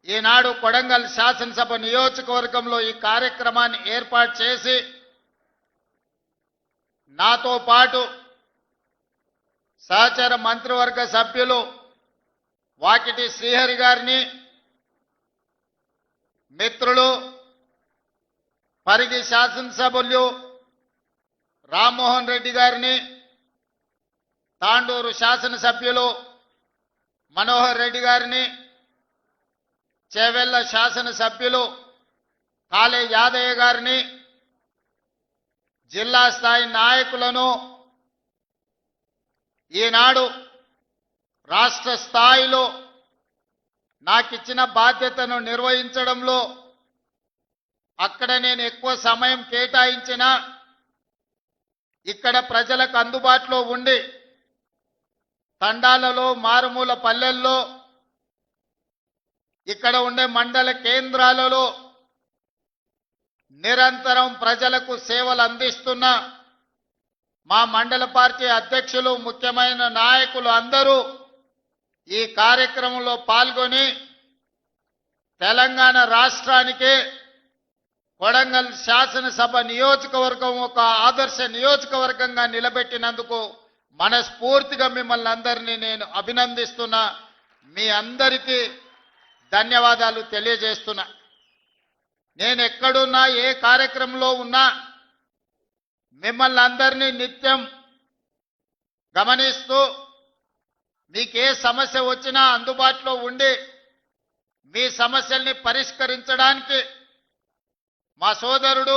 ఈనాడు కొడంగల్ శాసనసభ నియోజకవర్గంలో ఈ కార్యక్రమాన్ని ఏర్పాటు చేసి నాతో పాటు సహచర మంత్రివర్గ సభ్యులు వాకిటి శ్రీహరి గారిని, మిత్రులు పరిగి శాసనసభ్యులు రామ్మోహన్ రెడ్డి గారిని, తాండూరు శాసనసభ్యులు మనోహర్ రెడ్డి గారిని, చేవెళ్ల శాసనసభ్యులు కాళే యాదయ్య గారిని, జిల్లా స్థాయి నాయకులను, ఈనాడు రాష్ట్ర స్థాయిలో నాకిచ్చిన బాధ్యతను నిర్వహించడంలో అక్కడ నేను ఎక్కువ సమయం కేటాయించిన, ఇక్కడ ప్రజలకు అందుబాటులో ఉండి తండాలలో, మారుమూల పల్లెల్లో, ఇక్కడ ఉండే మండల కేంద్రాలలో నిరంతరం ప్రజలకు సేవలు అందిస్తున్న మా మండల పార్టీ అధ్యక్షులు, ముఖ్యమైన నాయకులు అందరూ ఈ కార్యక్రమంలో పాల్గొని తెలంగాణ రాష్ట్రానికే కొడంగల్ శాసనసభ నియోజకవర్గం ఒక ఆదర్శ నియోజకవర్గంగా నిలబెట్టినందుకు మనస్ఫూర్తిగా మిమ్మల్ని అందరినీ నేను అభినందిస్తున్నా. మీ అందరికీ ధన్యవాదాలు తెలియజేస్తున్నా. నేను ఎక్కడున్నా, ఏ కార్యక్రమంలో ఉన్నా మిమ్మల్ని అందరినీ నిత్యం గమనిస్తూ మీకే సమస్య వచ్చినా అందుబాటులో ఉండి మీ సమస్యల్ని పరిష్కరించడానికి మా సోదరుడు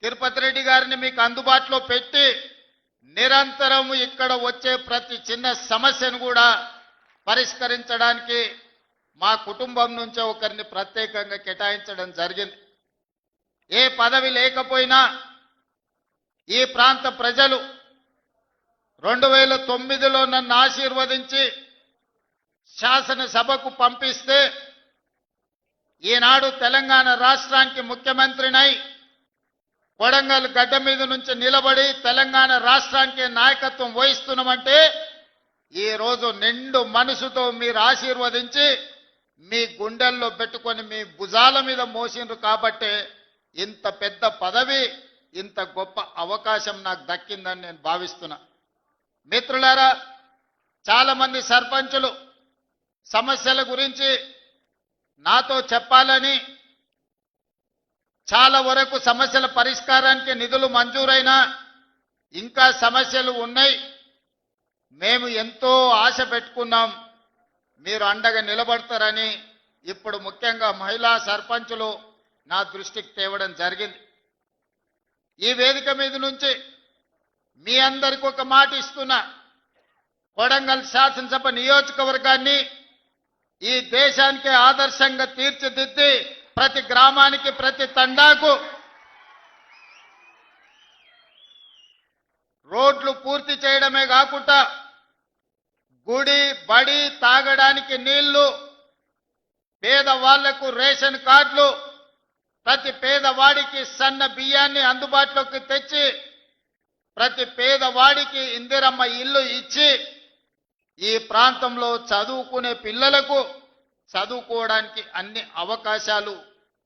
తిరుపతి రెడ్డి గారిని మీకు అందుబాటులో పెట్టి నిరంతరం ఇక్కడ వచ్చే ప్రతి చిన్న సమస్యను కూడా పరిష్కరించడానికి మా కుటుంబం నుంచే ఒకరిని ప్రత్యేకంగా కేటాయించడం జరిగింది. ఏ పదవి లేకపోయినా ఈ ప్రాంత ప్రజలు 2009లో నన్ను ఆశీర్వదించి శాసనసభకు పంపిస్తే ఈనాడు తెలంగాణ రాష్ట్రానికి ముఖ్యమంత్రినై కొడంగల్ గడ్డ మీద నుంచి నిలబడి తెలంగాణ రాష్ట్రానికి నాయకత్వం వహిస్తున్నామంటే ఈ రోజు నిండు మనసుతో మీరు ఆశీర్వదించి మీ గుండెల్లో పెట్టుకొని మీ భుజాల మీద మోసిండ్రు కాబట్టే ఇంత పెద్ద పదవి, ఇంత గొప్ప అవకాశం నాకు దక్కిందని నేను భావిస్తున్నా. మిత్రులారా, చాలా మంది సర్పంచులు సమస్యల గురించి నాతో చెప్పాలని, చాలా వరకు సమస్యల పరిష్కారానికి నిధులు మంజూరైనా ఇంకా సమస్యలు ఉన్నాయి, మేము ఎంతో ఆశ పెట్టుకున్నాం, మీరు అండగా నిలబడతారని ఇప్పుడు ముఖ్యంగా మహిళా సర్పంచులు నా దృష్టికి తేవడం జరిగింది. ఈ వేదిక మీద నుంచి మీ అందరికీ ఒక మాట ఇస్తున్నా, కొడంగల్ శాసనసభ నియోజకవర్గాన్ని ఈ దేశానికి ఆదర్శంగా తీర్చిదిద్ది గ్రామానికి ప్రతి తండాకు రోడ్లు పూర్తి చేయడమే కాకుండా గుడి బడి తాగడానికి నీళ్లు, పేదవాళ్లకు రేషన్ కార్డులు, ప్రతి పేదవాడికి సన్న బియ్యాన్ని అందుబాటులోకి తెచ్చి ప్రతి పేదవాడికి ఇందిరమ్మ ఇల్లు ఇచ్చి ఈ ప్రాంతంలో చదువుకునే పిల్లలకు చదువుకోవడానికి అన్ని అవకాశాలు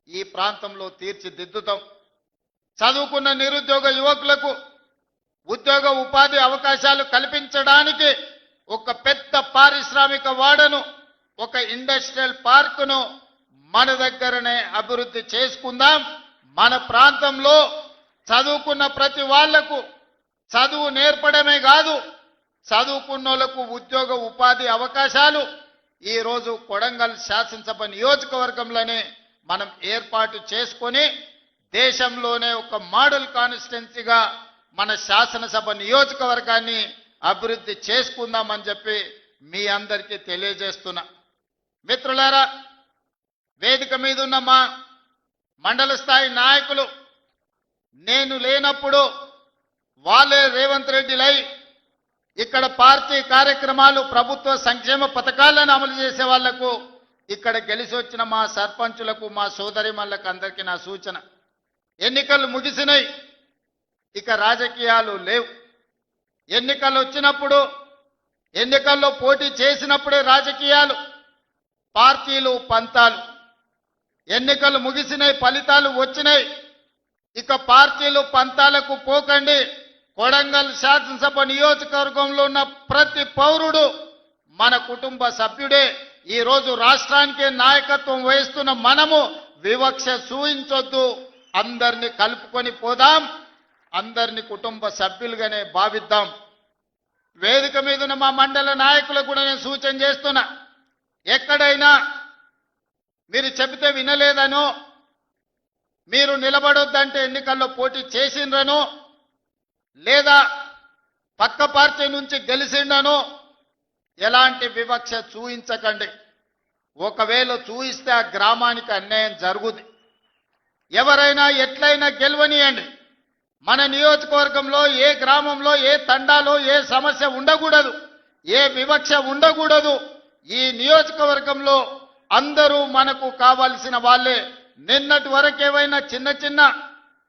ఈ ప్రాంతంలో తీర్చిదిద్దుతాం. చదువుకున్న నిరుద్యోగ యువకులకు ఉద్యోగ ఉపాధి అవకాశాలు కల్పించడానికి ఒక పెద్ద పారిశ్రామిక వాడను, ఒక ఇండస్ట్రియల్ పార్కును మన దగ్గరనే అభివృద్ధి చేసుకుందాం. మన ప్రాంతంలో చదువుకున్న ప్రతి వాళ్లకు చదువు నేర్పడమే కాదు, చదువుకున్నోళ్లకు ఉద్యోగ ఉపాధి అవకాశాలు ఈ రోజు కొడంగల్ శాసనసభ నియోజకవర్గంలోనే మనం ఏర్పాటు చేసుకొని దేశంలోనే ఒక మోడల్ కాన్స్టిట్యున్సీగా మన శాసనసభ నియోజకవర్గాన్ని అభివృద్ధి చేసుకుందామని చెప్పి మీ అందరికీ తెలియజేస్తున్నా. మిత్రులారా, వేదిక మీద ఉన్న మా మండల స్థాయి నాయకులు నేను లేనప్పుడు వాళ్ళే రేవంత్ రెడ్డిలై ఇక్కడ పార్టీ కార్యక్రమాలు, ప్రభుత్వ సంక్షేమ పథకాలను అమలు చేసే వాళ్లకు ఇక్కడ గెలిచి వచ్చిన మా సర్పంచులకు, మా సోదరిమణులకు అందరికీ నా సూచన, ఎన్నికలు ముగిసినాయి, ఇక రాజకీయాలు లేవు. ఎన్నికలు వచ్చినప్పుడు, ఎన్నికల్లో పోటీ చేసినప్పుడే రాజకీయాలు, పార్టీలు, పంతాలు. ఎన్నికలు ముగిసినాయి, ఫలితాలు వచ్చినాయి, ఇక పార్టీలు పంతాలకు పోకండి. కొడంగల్ శాసనసభ నియోజకవర్గంలో ఉన్న ప్రతి పౌరుడు మన కుటుంబ సభ్యుడే. ఈ రోజు రాష్ట్రానికి నాయకత్వం వహిస్తున్న మనము వివక్ష చూయించొద్దు, అందరినీ కలుపుకొని పోదాం, అందరినీ కుటుంబ సభ్యులుగానే భావిద్దాం. వేదిక మీద ఉన్న మా మండల నాయకులకు కూడా నేను సూచన చేస్తున్నా, ఎక్కడైనా మీరు చెబితే వినలేదనో, మీరు నిలబడొద్దంటే ఎన్నికల్లో పోటీ చేసిండ్రనో, లేదా పక్క పార్టీ నుంచి గెలిచిండనో ఎలాంటి వివక్ష చూయించకండి. ఒకవేళ చూయిస్తే ఆ గ్రామానికి అన్యాయం జరుగుతుంది. ఎవరైనా ఎట్లయినా గెలవనియండి. మన నియోజకవర్గంలో ఏ గ్రామంలో, ఏ తండాలో ఏ సమస్య ఉండకూడదు, ఏ వివక్ష ఉండకూడదు. ఈ నియోజకవర్గంలో అందరూ మనకు కావాల్సిన వాళ్ళే. నిన్నటి వరకు ఏవైనా చిన్న చిన్న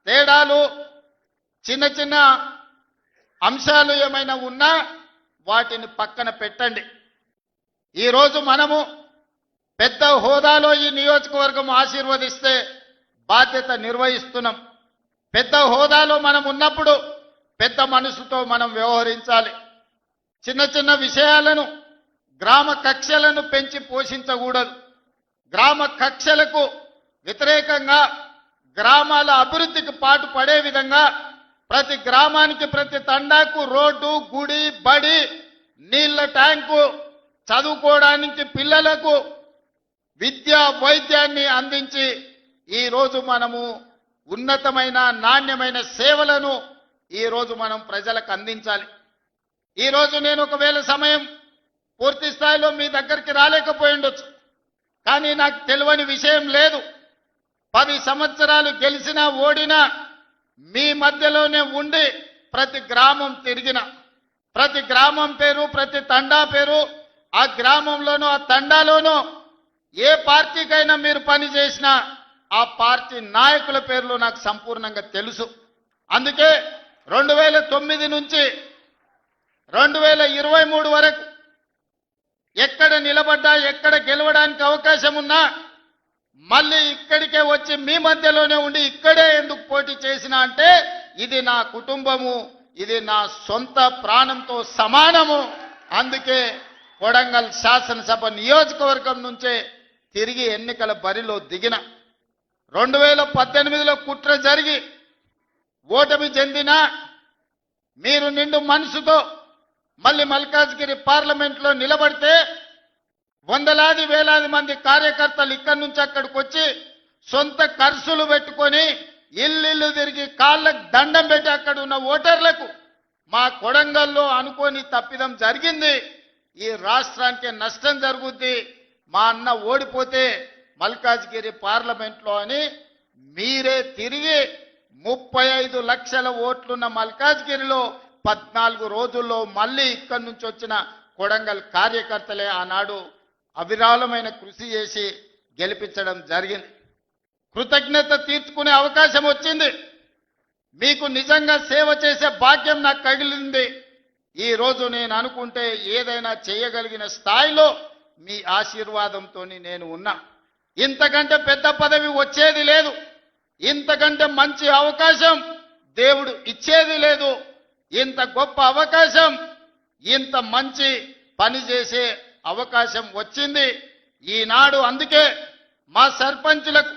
తేడాలు, చిన్న చిన్న అంశాలు ఏమైనా ఉన్నా వాటిని పక్కన పెట్టండి. ఈరోజు మనము పెద్ద హోదాలో ఈ నియోజకవర్గం ఆశీర్వదిస్తే బాధ్యత నిర్వహిస్తున్నాం. పెద్ద హోదాలో మనం ఉన్నప్పుడు పెద్ద మనసుతో మనం వ్యవహరించాలి. చిన్న చిన్న విషయాలను, గ్రామ కక్షలను పెంచి పోషించకూడదు. గ్రామ కక్షలకు వ్యతిరేకంగా గ్రామాల అభివృద్ధికి పాటు పడే విధంగా ప్రతి గ్రామానికి, ప్రతి తండాకు రోడ్డు, గుడి, బడి, నీళ్ల ట్యాంకు, చదువుకోవడానికి పిల్లలకు విద్య, వైద్యాన్ని అందించి ఈరోజు మనము ఉన్నతమైన నాణ్యమైన సేవలను ఈరోజు మనం ప్రజలకు అందించాలి. ఈరోజు నేను ఒకవేళ సమయం పూర్తి స్థాయిలో మీ దగ్గరికి రాలేకపోయి ఉండొచ్చు, కానీ నాకు తెలియని విషయం లేదు. 10 సంవత్సరాలు గెలిచినా ఓడినా మీ మధ్యలోనే ఉండి ప్రతి గ్రామం తిరిగిన, ప్రతి గ్రామం పేరు, ప్రతి తండా పేరు, ఆ గ్రామంలోనూ ఆ తండాలోనూ ఏ పార్టీకైనా మీరు పని చేసినా ఆ పార్టీ నాయకుల పేర్లు నాకు సంపూర్ణంగా తెలుసు. అందుకే 2009 నుంచి 2023 వరకు ఎక్కడ నిలబడ్డా, ఎక్కడ గెలవడానికి అవకాశం ఉన్నా మళ్ళీ ఇక్కడికే వచ్చి మీ మధ్యలోనే ఉండి ఇక్కడే ఎందుకు పోటీ చేసినా అంటే ఇది నా కుటుంబము, ఇది నా సొంత ప్రాణంతో సమానము. అందుకే కొడంగల్ శాసనసభ నియోజకవర్గం నుంచే తిరిగి ఎన్నికల బరిలో దిగిన. 2018లో కుట్ర జరిగి ఓటమి చెందినా మీరు నిండు మనసుతో మళ్ళీ మల్కాజ్గిరి పార్లమెంట్లో నిలబడితే వందలాది వేలాది మంది కార్యకర్తలు ఇక్కడి నుంచి అక్కడికి వచ్చి సొంత ఖర్చులు పెట్టుకొని ఇల్లు తిరిగి కాళ్ళకు దండం పెట్టి అక్కడ ఉన్న ఓటర్లకు మా కొడంగల్లో అనుకోని తప్పిదం జరిగింది, ఈ రాష్ట్రానికి నష్టం జరుగుద్ది, మా అన్న ఓడిపోతే మల్కాజ్గిరి పార్లమెంట్లో అని మీరే తిరిగి 35 లక్షల ఓట్లున్న మల్కాజ్గిరిలో 14 రోజుల్లో మళ్ళీ ఇక్కడి నుంచి వచ్చిన కొడంగల్ కార్యకర్తలే ఆనాడు అవిరాళమైన కృషి చేసి గెలిపించడం జరిగింది. కృతజ్ఞత తీర్చుకునే అవకాశం వచ్చింది. మీకు నిజంగా సేవ చేసే భాగ్యం నాకు కలిగింది. ఈ రోజు నేను అనుకుంటే ఏదైనా చేయగలిగిన స్థాయిలో మీ ఆశీర్వాదంతో నేను ఉన్నా. ఇంతకంటే పెద్ద పదవి వచ్చేది లేదు, ఇంతకంటే మంచి అవకాశం దేవుడు ఇచ్చేది లేదు. ఇంత గొప్ప అవకాశం, ఇంత మంచి పని చేసే అవకాశం వచ్చింది ఈనాడు. అందుకే మా సర్పంచులకు,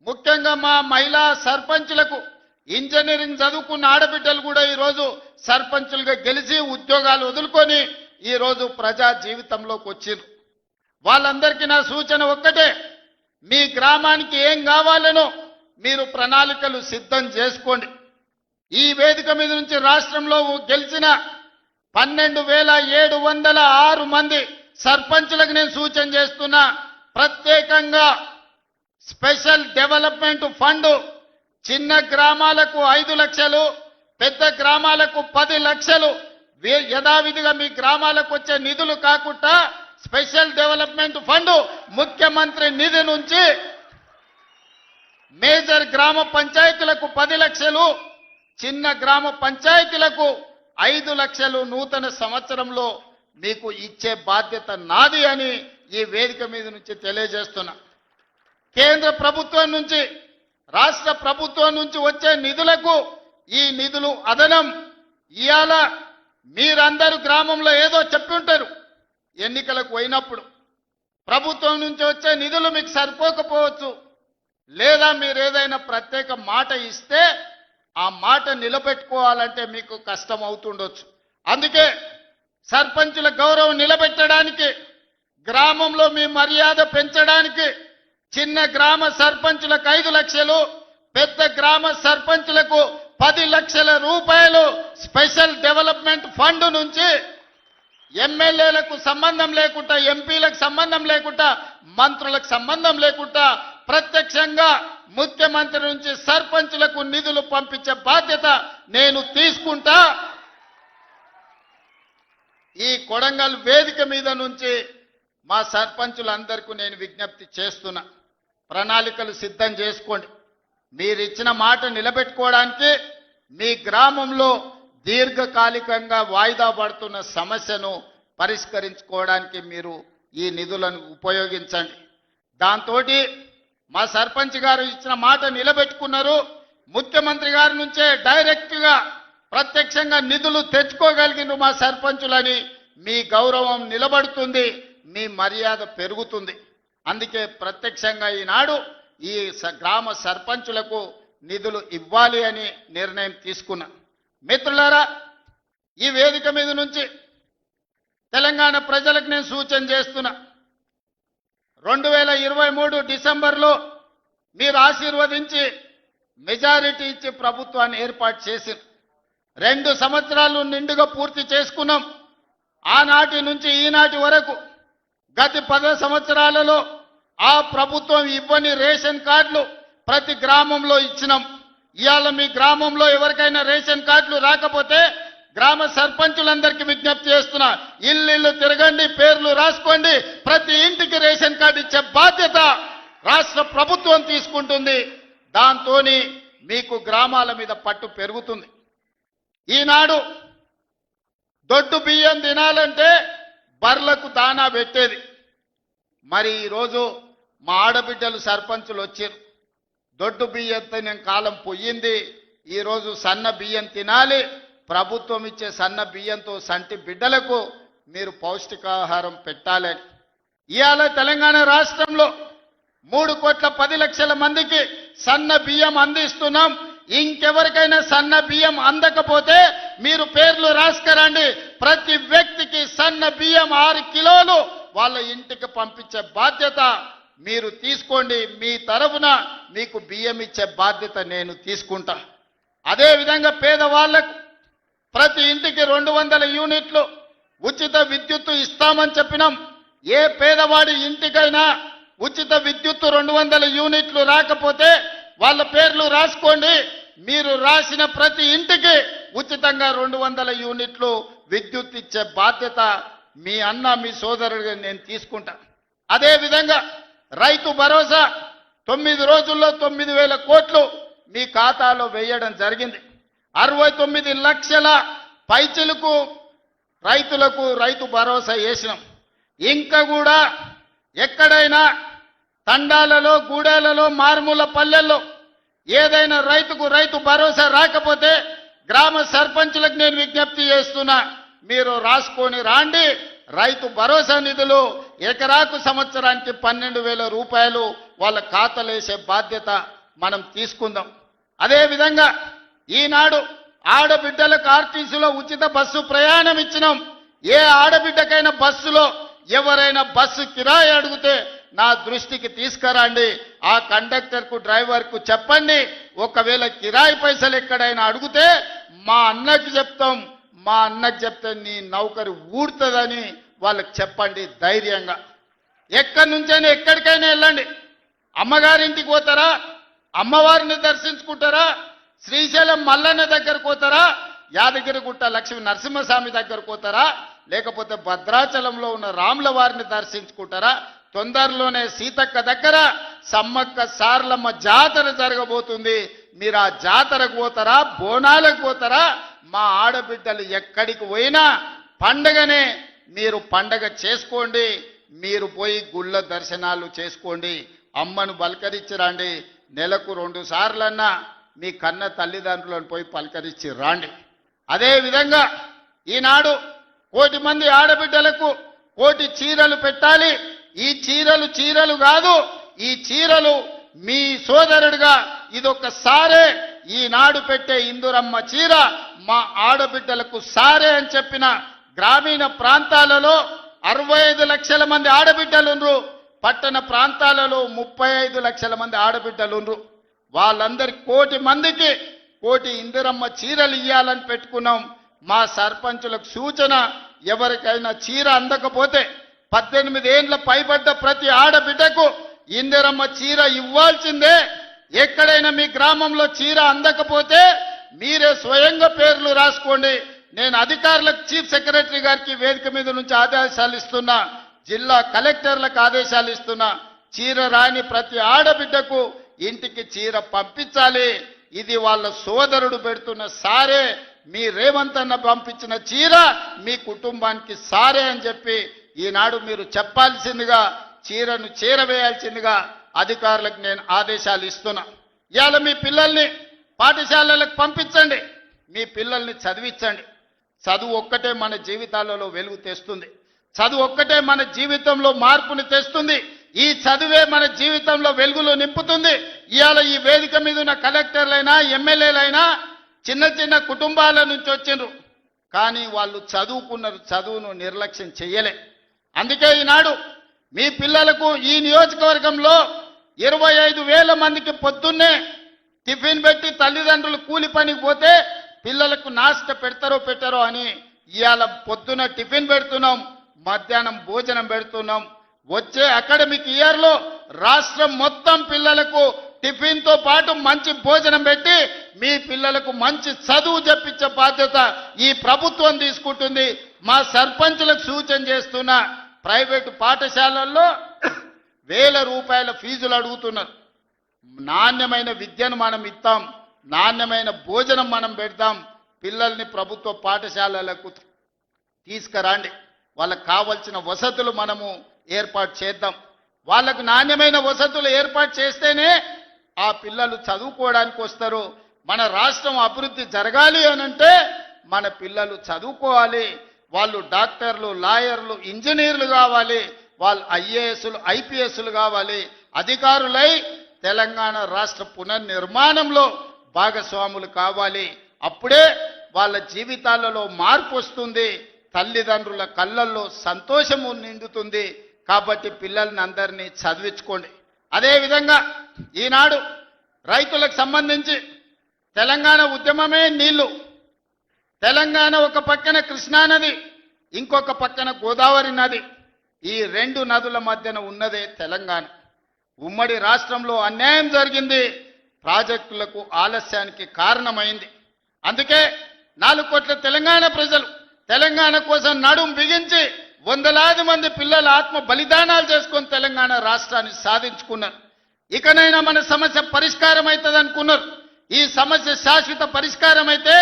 ముఖ్యంగా మా మహిళా సర్పంచులకు, ఇంజనీరింగ్ చదువుకున్న ఆడబిడ్డలు కూడా ఈరోజు సర్పంచులుగా గెలిచి ఉద్యోగాలు వదులుకొని ఈరోజు ప్రజా జీవితంలోకి వచ్చారు. వాళ్ళందరికీ నా సూచన ఒక్కటే, మీ గ్రామానికి ఏం కావాలనో మీరు ప్రణాళికలు సిద్ధం చేసుకోండి. ఈ వేదిక మీద నుంచి రాష్ట్రంలో గెలిచిన 12,706 మంది సర్పంచులకు నేను సూచన చేస్తున్నా, ప్రత్యేకంగా స్పెషల్ డెవలప్మెంట్ ఫండ్ చిన్న గ్రామాలకు 5 లక్షలు, పెద్ద గ్రామాలకు 10 లక్షలు యథావిధిగా మీ గ్రామాలకు వచ్చే నిధులు కాకుండా స్పెషల్ డెవలప్మెంట్ ఫండ్ ముఖ్యమంత్రి నిధి నుంచి మేజర్ గ్రామ పంచాయతీలకు 10 లక్షలు, చిన్న గ్రామ పంచాయతీలకు 5 లక్షలు నూతన సంవత్సరంలో మీకు ఇచ్చే బాధ్యత నాది అని ఈ వేదిక మీద నుంచి తెలియజేస్తున్నా. కేంద్ర ప్రభుత్వం నుంచి, రాష్ట్ర ప్రభుత్వం నుంచి వచ్చే నిధులకు ఈ నిధులు అదనం. ఇవాళ మీరందరూ గ్రామంలో ఏదో చెప్పి ఉంటారు, ఎన్నికలకు పోయినప్పుడు ప్రభుత్వం నుంచి వచ్చే నిధులు మీకు సరిపోకపోవచ్చు, లేదా మీరు ఏదైనా ప్రత్యేక మాట ఇస్తే ఆ మాట నిలబెట్టుకోవాలంటే మీకు కష్టం అవుతుండొచ్చు. అందుకే సర్పంచుల గౌరవం నిలబెట్టడానికి, గ్రామంలో మీ మర్యాద పెంచడానికి చిన్న గ్రామ సర్పంచులకు 5 లక్షలు, పెద్ద గ్రామ సర్పంచులకు 10 లక్షల రూపాయలు స్పెషల్ డెవలప్మెంట్ ఫండ్ నుంచి ఎమ్మెల్యేలకు సంబంధం లేకుండా, ఎంపీలకు సంబంధం లేకుండా, మంత్రులకు సంబంధం లేకుండా ప్రత్యక్షంగా ముఖ్యమంత్రి నుంచి సర్పంచులకు నిధులు పంపించే బాధ్యత నేను తీసుకుంటా. ఈ కొడంగల్ వేదిక మీద నుంచి మా సర్పంచులందరికీ నేను విజ్ఞప్తి చేస్తున్నా, ప్రణాళికలు సిద్ధం చేసుకోండి. మీరు ఇచ్చిన మాట నిలబెట్టుకోవడానికి మీ గ్రామంలో దీర్ఘకాలికంగా వాయిదా పడుతున్న సమస్యను పరిష్కరించుకోవడానికి మీరు ఈ నిధులను ఉపయోగించండి. దాంతో మా సర్పంచ్ గారు ఇచ్చిన మాట నిలబెట్టుకున్నారు. ముఖ్యమంత్రి గారి నుంచే డైరెక్ట్గా ప్రత్యక్షంగా నిధులు తెచ్చుకోగలిగిన మా సర్పంచులని మీ గౌరవం నిలబడుతుంది, మీ మర్యాద పెరుగుతుంది. అందుకే ప్రత్యక్షంగా ఈనాడు ఈ గ్రామ సర్పంచులకు నిధులు ఇవ్వాలి అని నిర్ణయం తీసుకున్నా. మిత్రులారా, ఈ వేదిక మీద నుంచి తెలంగాణ ప్రజలకు నేను సూచన చేస్తున్నా, 2023 డిసెంబర్లో మీరు ఆశీర్వదించి మెజారిటీ ఇచ్చి ప్రభుత్వాన్ని ఏర్పాటు చేసి 2 సంవత్సరాలు నిండుగా పూర్తి చేసుకున్నాం. ఆనాటి నుంచి ఈనాటి వరకు గత 10 సంవత్సరాలలో ఆ ప్రభుత్వం ఇవ్వని రేషన్ కార్డులు ప్రతి గ్రామంలో ఇచ్చినాం. ఇవాళ మీ గ్రామంలో ఎవరికైనా రేషన్ కార్డులు రాకపోతే గ్రామ సర్పంచులందరికీ విజ్ఞప్తి చేస్తున్నా, ఇల్లు తిరగండి, పేర్లు రాసుకోండి, ప్రతి ఇంటికి రేషన్ కార్డు ఇచ్చే బాధ్యత రాష్ట్ర ప్రభుత్వం తీసుకుంటుంది. దాంతో మీకు గ్రామాల మీద పట్టు పెరుగుతుంది. ఈనాడు దొడ్డు బియ్యం తినాలంటే బర్లకు దానా పెట్టేది. మరి ఈరోజు మా ఆడబిడ్డలు సర్పంచులు వచ్చారు, దొడ్డు బియ్యంతో నేను కాలం పోయింది, ఈరోజు సన్న బియ్యం తినాలి, ప్రభుత్వం ఇచ్చే సన్న బియ్యంతో సంటి బిడ్డలకు మీరు పౌష్టికాహారం పెట్టాలని. ఇవాళ తెలంగాణ రాష్ట్రంలో 3,10,00,000 మందికి సన్న బియ్యం అందిస్తున్నాం. ఇంకెవరికైనా సన్న బియ్యం అందకపోతే మీరు పేర్లు రాసుకురండి, ప్రతి వ్యక్తికి సన్న బియ్యం 6 కిలోలు వాళ్ళ ఇంటికి పంపించే బాధ్యత మీరు తీసుకోండి. మీ తరఫున మీకు బియ్యం ఇచ్చే బాధ్యత నేను తీసుకుంటా. అదేవిధంగా పేదవాళ్లకు ప్రతి ఇంటికి 200 యూనిట్లు ఉచిత విద్యుత్తు ఇస్తామని చెప్పినాం. ఏ పేదవాడి ఇంటికైనా ఉచిత విద్యుత్తు 200 యూనిట్లు రాకపోతే వాళ్ళ పేర్లు రాసుకోండి. మీరు రాసిన ప్రతి ఇంటికి ఉచితంగా 200 యూనిట్లు విద్యుత్ ఇచ్చే బాధ్యత మీ అన్న మీ సోదరుడిగా నేను తీసుకుంటా. అదే విధంగా రైతు భరోసా 9 రోజుల్లో 9,000 కోట్లు మీ ఖాతాలో వేయడం జరిగింది. 69 లక్షల పైచిలకు రైతులకు రైతు భరోసా వేసినాం. ఇంకా కూడా ఎక్కడైనా తండాలలో, గూడెలలో, మారుమూల పల్లెల్లో ఏదైనా రైతుకు రైతు భరోసా రాకపోతే గ్రామ సర్పంచులకు నేను విజ్ఞప్తి చేస్తున్నా, మీరు రాసుకొని రాండి. రైతు భరోసా నిధులు ఎకరాకు సంవత్సరానికి 12,000 రూపాయలు వాళ్ళ ఖాతాలో వేసే బాధ్యత మనం తీసుకుందాం. అదేవిధంగా ఈనాడు ఆడబిడ్డలకు ఆర్టీసీలో ఉచిత బస్సు ప్రయాణం ఇచ్చినాం. ఏ ఆడబిడ్డకైనా బస్సులో ఎవరైనా బస్సు కిరాయి అడిగితే నా దృష్టికి తీసుకురండి. ఆ కండక్టర్కు డ్రైవర్కు చెప్పండి, ఒకవేళ కిరాయి పైసలు ఎక్కడైనా అడిగితే మా అన్నకి చెప్తాం, మా అన్నకి చెప్తే నీ నౌకరి ఊడుతుందని వాళ్ళకి చెప్పండి ధైర్యంగా. ఎక్కడి నుంచైనా ఎక్కడికైనా వెళ్ళండి. అమ్మగారింటికి పోతారా, అమ్మవారిని దర్శించుకుంటారా, శ్రీశైలం మల్లన్న దగ్గరకు పోతారా, యాదగిరిగుట్ట లక్ష్మీ నరసింహస్వామి దగ్గరకు పోతారా, లేకపోతే భద్రాచలంలో ఉన్న రాముల వారిని దర్శించుకుంటారా, తొందరలోనే సీతక్క దగ్గర సమ్మక్క సార్లమ్మ జాతర జరగబోతుంది, మీరు ఆ జాతరకు పోతారా, బోనాలకు పోతారా? మా ఆడబిడ్డలు ఎక్కడికి పోయినా పండగనే మీరు పండగ చేసుకోండి. మీరు పోయి గుళ్ళ దర్శనాలు చేసుకోండి, అమ్మను పలకరించి రండి. నెలకు 2 సార్లన్నా మీ కన్న తల్లిదండ్రులను పోయి పలకరించి రాండి. అదేవిధంగా ఈనాడు 1,000,000 మంది ఆడబిడ్డలకు 1,000,000 చీరలు పెట్టాలి. ఈ చీరలు కాదు, ఈ చీరలు మీ సోదరుడిగా ఇదొక్కసారే ఈనాడు పెట్టే ఇందురమ్మ చీర మా ఆడబిడ్డలకు సారే అని చెప్పిన గ్రామీణ ప్రాంతాలలో 65 లక్షల మంది ఆడబిడ్డలుండ్రు, పట్టణ ప్రాంతాలలో 35 లక్షల మంది ఆడబిడ్డలుండ్రు. వాళ్ళందరికి 1,000,000 మందికి 1,000,000 ఇందిరమ్మ చీరలు ఇవ్వాలని పెట్టుకున్నాం. మా సర్పంచులకు సూచన, ఎవరికైనా చీర అందకపోతే 18 ఏండ్ల పైబడ్డ ప్రతి ఆడబిడ్డకు ఇందిరమ్మ చీర ఇవ్వాల్సిందే. ఎక్కడైనా మీ గ్రామంలో చీర అందకపోతే మీరే స్వయంగా పేర్లు రాసుకోండి. నేను అధికారులకు, చీఫ్ సెక్రటరీ గారికి వేదిక మీద నుంచి ఆదేశాలు ఇస్తున్నా, జిల్లా కలెక్టర్లకు ఆదేశాలు ఇస్తున్నా, చీర రాని ప్రతి ఆడబిడ్డకు ఇంటికి చీర పంపించాలి. ఇది వాళ్ళ సోదరుడు పెడుతున్న సారే, మీ రేవంత్ అన్న పంపించిన చీర మీ కుటుంబానికి సారే అని చెప్పి ఈనాడు మీరు చెప్పాల్సిందిగా, చీరను చేరవేయాల్సిందిగా అధికారులకు నేను ఆదేశాలు ఇస్తున్నా. ఇవాళ మీ పిల్లల్ని పాఠశాలలకు పంపించండి, మీ పిల్లల్ని చదివించండి. చదువు ఒక్కటే మన జీవితాలలో వెలుగు తెస్తుంది, చదువు ఒక్కటే మన జీవితంలో మార్పుని తెస్తుంది. ఈ చదువే మన జీవితంలో వెలుగులు నింపుతుంది. ఇవాళ ఈ వేదిక మీద ఉన్న కలెక్టర్లైనా, ఎమ్మెల్యేలైనా చిన్న చిన్న కుటుంబాల నుంచి వచ్చిండ్రు, కానీ వాళ్ళు చదువుకున్నారు, చదువును నిర్లక్ష్యం చెయ్యలే. అందుకే ఈనాడు మీ పిల్లలకు ఈ నియోజకవర్గంలో 25,000 మందికి పొద్దున్నే టిఫిన్ పెట్టి తల్లిదండ్రులు కూలి పనికి పోతే పిల్లలకు నాష్ట పెట్టారో అని ఇవాళ పొద్దున టిఫిన్ పెడుతున్నాం, మధ్యాహ్నం భోజనం పెడుతున్నాం. వచ్చే అకాడమిక్ ఇయర్లో రాష్ట్రం మొత్తం పిల్లలకు టిఫిన్తో పాటు మంచి భోజనం పెట్టి మీ పిల్లలకు మంచి చదువు చెప్పించే బాధ్యత ఈ ప్రభుత్వం తీసుకుంటుంది. మా సర్పంచులకు సూచన చేస్తున్న, ప్రైవేటు పాఠశాలల్లో 1,000 రూపాయల ఫీజులు అడుగుతున్నారు. నాణ్యమైన విద్యను మనం ఇస్తాం, నాణ్యమైన భోజనం మనం పెడతాం. పిల్లల్ని ప్రభుత్వ పాఠశాలలకు తీసుకురండి, వాళ్ళకు కావలసిన వసతులు మనము ఏర్పాటు చేద్దాం. వాళ్ళకు నాణ్యమైన వసతులు ఏర్పాటు చేస్తేనే ఆ పిల్లలు చదువుకోవడానికి వస్తారు. మన రాష్ట్రం అభివృద్ధి జరగాలి అనంటే మన పిల్లలు చదువుకోవాలి. వాళ్ళు డాక్టర్లు, లాయర్లు, ఇంజనీర్లు కావాలి, వాళ్ళు ఐఏఎస్లు, ఐపీఎస్లు కావాలి. అధికారులై తెలంగాణ రాష్ట్ర పునర్నిర్మాణంలో భాగస్వాములు కావాలి. అప్పుడే వాళ్ళ జీవితాలలో మార్పు వస్తుంది, తల్లిదండ్రుల కళ్ళల్లో సంతోషము నిండుతుంది. కాబట్టి పిల్లల్ని అందరినీ చదివించుకోండి. అదేవిధంగా ఈనాడు రైతులకు సంబంధించి తెలంగాణ ఉద్యమమే నీళ్లు. తెలంగాణ ఒక పక్కన కృష్ణా నది, ఇంకొక పక్కన గోదావరి నది. ఈ 2 నదుల మధ్యన ఉన్నదే తెలంగాణ. ఉమ్మడి రాష్ట్రంలో అన్యాయం జరిగింది. ప్రాజెక్టులకు ఆలస్యానికి కారణమైంది. అందుకే 4 కోట్ల తెలంగాణ ప్రజలు తెలంగాణ కోసం నడుం బిగించి వందలాది మంది పిల్లల ఆత్మ బలిదానాలు చేసుకొని తెలంగాణ రాష్ట్రాన్ని సాధించుకున్నారు. ఇకనైనా మన సమస్య పరిష్కారం అవుతుంది అనుకున్నారు. ఈ సమస్య శాశ్వత పరిష్కారం అయితే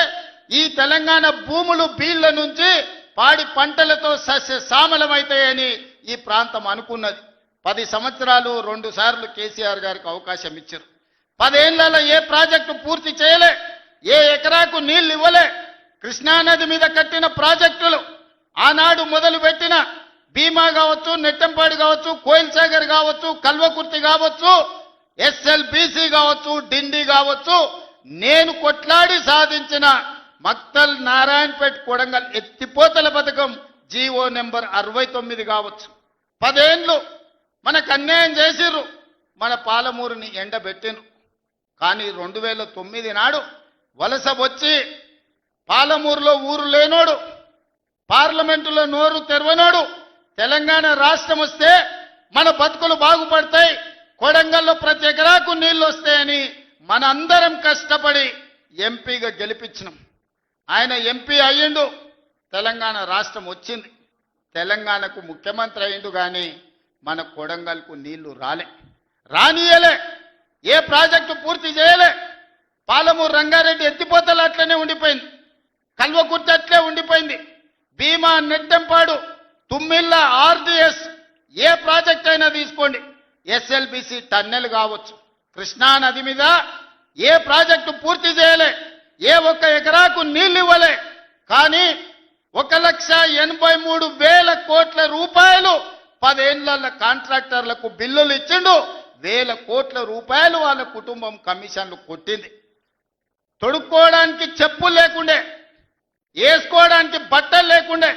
ఈ తెలంగాణ భూములు బీళ్ల నుంచి పాడి పంటలతో సస్య సామలమైతాయని ఈ ప్రాంతం అనుకున్నది. 10 సంవత్సరాలు 2 సార్లు కేసీఆర్ గారికి అవకాశం ఇచ్చారు. 10 ఏళ్లలో ఏ ప్రాజెక్టు పూర్తి చేయలే, ఏ ఎకరాకు నీళ్లు ఇవ్వలే. కృష్ణానది మీద కట్టిన ప్రాజెక్టులు ఆనాడు మొదలు పెట్టిన భీమా కావచ్చు, నెట్టంపాడు కావచ్చు, కోయిల్ సాగర్ కావచ్చు, కల్వకుర్తి కావచ్చు, ఎస్ఎల్బిసి కావచ్చు, డిండి కావచ్చు, నేను కొట్లాడి సాధించిన మక్తల్ నారాయణపేట్ కొడంగల్ ఎత్తిపోతల పథకం జీవో నెంబర్ 69 కావచ్చు. 10 ఏళ్ళు మనకు అన్యాయం చేసిర్రు, మన పాలమూరుని ఎండబెట్టిండ్రు. కానీ 2009 నాడు వలస వచ్చి పాలమూరులో ఊరు లేనోడు, పార్లమెంటులో నోరు తెరవనోడు తెలంగాణ రాష్ట్రం వస్తే మన బతుకులు బాగుపడతాయి, కొడంగల్లో ప్రతి ఎకరాకు నీళ్లు వస్తాయని మనందరం కష్టపడి ఎంపీగా గెలిపించినాం. ఆయన ఎంపీ అయ్యిండు, తెలంగాణ రాష్ట్రం వచ్చింది, తెలంగాణకు ముఖ్యమంత్రి అయ్యిండు. కానీ మన కొడంగల్కు నీళ్లు రానియలే, ఏ ప్రాజెక్టు పూర్తి చేయలే. పాలమూరు రంగారెడ్డి ఎత్తిపోతలు అట్లనే ఉండిపోయింది, కల్వకుర్తి అట్లే ఉండిపోయింది. భీమా, నెట్టంపాడు, తుమ్మిళ్ళ, ఆర్డిఎస్ ఏ ప్రాజెక్ట్ అయినా తీసుకోండి, ఎస్ఎల్బిసి టన్నెల్ కావచ్చు, కృష్ణా నది మీద ఏ ప్రాజెక్టు పూర్తి చేయలే, ఏ ఒక్క ఎకరాకు నీళ్లు ఇవ్వలే. కానీ 1,83,000 కోట్ల రూపాయలు 10 ఏళ్ల కాంట్రాక్టర్లకు బిల్లులు ఇచ్చిండు. 1,000 కోట్ల రూపాయలు వాళ్ళ కుటుంబం కమిషన్లు కొట్టింది. తొడుక్కోవడానికి చెప్పులు లేకుండే, వేసుకోవడానికి బట్టలు లేకుండే,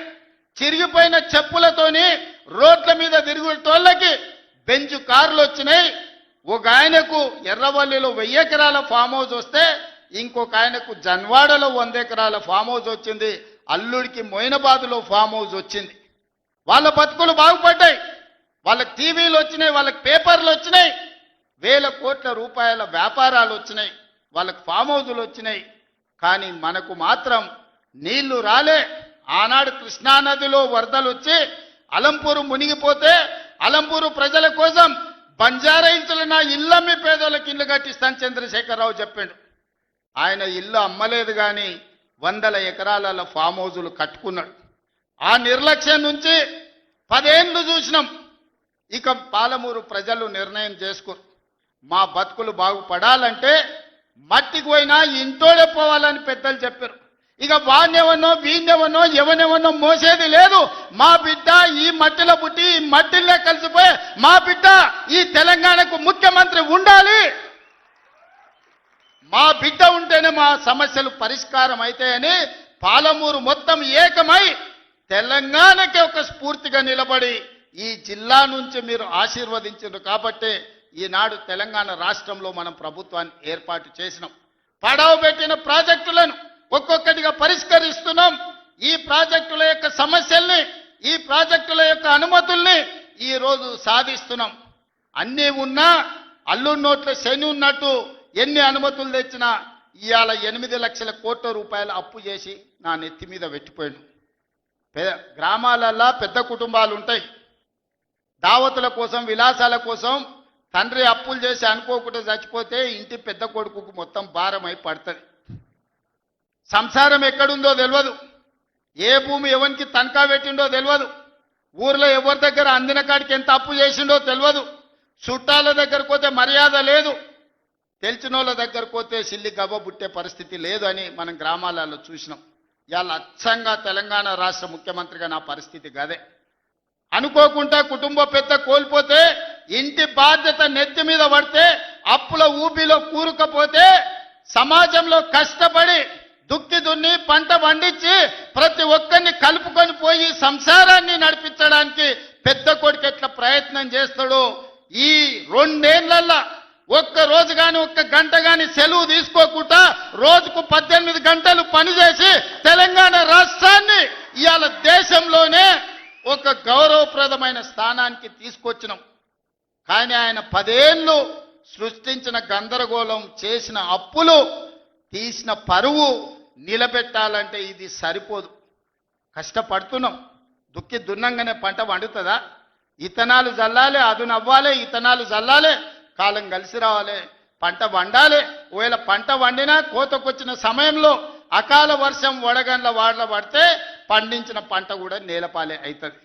చిరిగిపోయిన చెప్పులతోని రోడ్ల మీద తిరుగుతోళ్ళకి బెంచ్ కార్లు వచ్చినాయి. ఒక ఆయనకు ఎర్రవల్లిలో 1000 ఎకరాల ఫామ్ హౌస్ వస్తే ఇంకొక ఆయనకు జన్వాడలో 100 ఎకరాల ఫామ్ హౌస్ వచ్చింది. అల్లుడికి మొయినాబాద్లో ఫామ్ హౌస్ వచ్చింది. వాళ్ళ బతుకులు బాగుపడ్డాయి, వాళ్ళకి టీవీలు వచ్చినాయి, వాళ్ళకి పేపర్లు వచ్చినాయి, 1,000 కోట్ల రూపాయల వ్యాపారాలు వచ్చినాయి, వాళ్ళకి ఫామ్ హౌజులు వచ్చినాయి. కానీ మనకు మాత్రం నీళ్లు రాలే. ఆనాడు కృష్ణానదిలో వరదలు వచ్చి అలంపూరు మునిగిపోతే అలంపూరు ప్రజల కోసం బంజారాయిల్స్లో నా ఇల్లమ్మి పేదోళ్ళకి ఇల్లు కట్టిస్తాను చంద్రశేఖరరావు చెప్పిండు. ఆయన ఇల్లు అమ్మలేదు, కానీ 100 ఎకరాల ఫామ్ హౌజులు కట్టుకున్నాడు. ఆ నిర్లక్ష్యం నుంచి 10 ఏళ్ళు చూసినాం. ఇక పాలమూరు ప్రజలు నిర్ణయం చేసుకోరు, మా బతుకులు బాగుపడాలంటే మట్టికి పోయినా ఇంటోడే పోవాలని పెద్దలు చెప్పారు. ఇక వాణ్యవనో వీణ్యవనో ఎవనెవనో మోసేది లేదు. మా బిడ్డ ఈ మట్టిలో పుట్టి ఈ మట్టిలో కలిసిపోయి మా బిడ్డ ఈ తెలంగాణకు ముఖ్యమంత్రి ఉండాలి, మా బిడ్డ ఉంటేనే మా సమస్యలు పరిష్కారం అవుతాయని పాలమూరు మొత్తం ఏకమై తెలంగాణకి ఒక స్ఫూర్తిగా నిలబడి ఈ జిల్లా నుంచి మీరు ఆశీర్వదించారు. కాబట్టి ఈనాడు తెలంగాణ రాష్ట్రంలో మనం ప్రభుత్వాన్ని ఏర్పాటు చేసినాం. పడవ పెట్టిన ప్రాజెక్టులను ఒక్కొక్కటిగా పరిష్కరిస్తున్నాం. ఈ ప్రాజెక్టుల యొక్క సమస్యల్ని, ఈ ప్రాజెక్టుల యొక్క అనుమతుల్ని ఈ రోజు సాధిస్తున్నాం. అన్నీ ఉన్నా అల్లుడి నోట్ల శని ఉన్నట్టు ఎన్ని అనుమతులు తెచ్చినా ఇవాళ 8 లక్షల కోట్ల రూపాయలు అప్పు చేసి నా నెత్తి మీద పెట్టిపోయాడు. గ్రామాలల్లో పెద్ద కుటుంబాలు ఉంటాయి, దావతుల కోసం విలాసాల కోసం తండ్రి అప్పులు చేసి అనుకోకుండా చచ్చిపోతే ఇంటి పెద్ద కొడుకుకు మొత్తం భారమై పడుతుంది. సంసారం ఎక్కడుందో తెలియదు, ఏ భూమి ఎవరికి తనఖా పెట్టిండో తెలియదు, ఊర్లో ఎవరి దగ్గర అందిన కాడికి ఎంత అప్పు చేసిండో తెలియదు, చుట్టాల దగ్గరకు పోతే మర్యాద లేదు, తెలిసిన వాళ్ళ దగ్గరకు పోతే సిల్లి గవ్వ పుట్టే పరిస్థితి లేదు అని మనం గ్రామాలలో చూసినాం. ఇవాళ అచ్చంగా తెలంగాణ రాష్ట్ర ముఖ్యమంత్రిగా నా పరిస్థితి గదే. అనుకోకుండా కుటుంబ పెద్ద కోల్పోతే, ఇంటి బాధ్యత నెత్తి మీద పడితే, అప్పుల ఊబిలో కూరుకపోతే, సమాజంలో కష్టపడి దుక్కి దున్ని పంట పండించి ప్రతి ఒక్కరిని కలుపుకొని పోయి సంసారాన్ని నడిపించడానికి పెద్ద కొడుకు ఎట్లా ప్రయత్నం చేస్తాడో, ఈ 2 ఏళ్లలో ఒక్క రోజు కానీ ఒక్క గంట కానీ సెలవు తీసుకోకుండా రోజుకు 18 గంటలు పనిచేసి తెలంగాణ రాష్ట్రాన్ని ఇవాళ దేశంలోనే ఒక గౌరవప్రదమైన స్థానానికి తీసుకొచ్చినాం. కానీ ఆయన 10 ఏళ్ళు సృష్టించిన గందరగోళం, చేసిన అప్పులు, తీసిన పరువు నిలబెట్టాలంటే ఇది సరిపోదు. కష్టపడుతున్నాం, దుక్కి దున్నంగానే పంట వండుతుందా? ఇత్తనాలు జల్లాలి, అదును అవ్వాలి, ఇత్తనాలు జల్లాలి, కాలం కలిసి రావాలి, పంట వండాలి. ఒకవేళ పంట వండినా కోతకొచ్చిన సమయంలో అకాల వర్షం వడగండ్ల వాడల పడితే పండించిన పంట కూడా నేలపాలే అవుతుంది.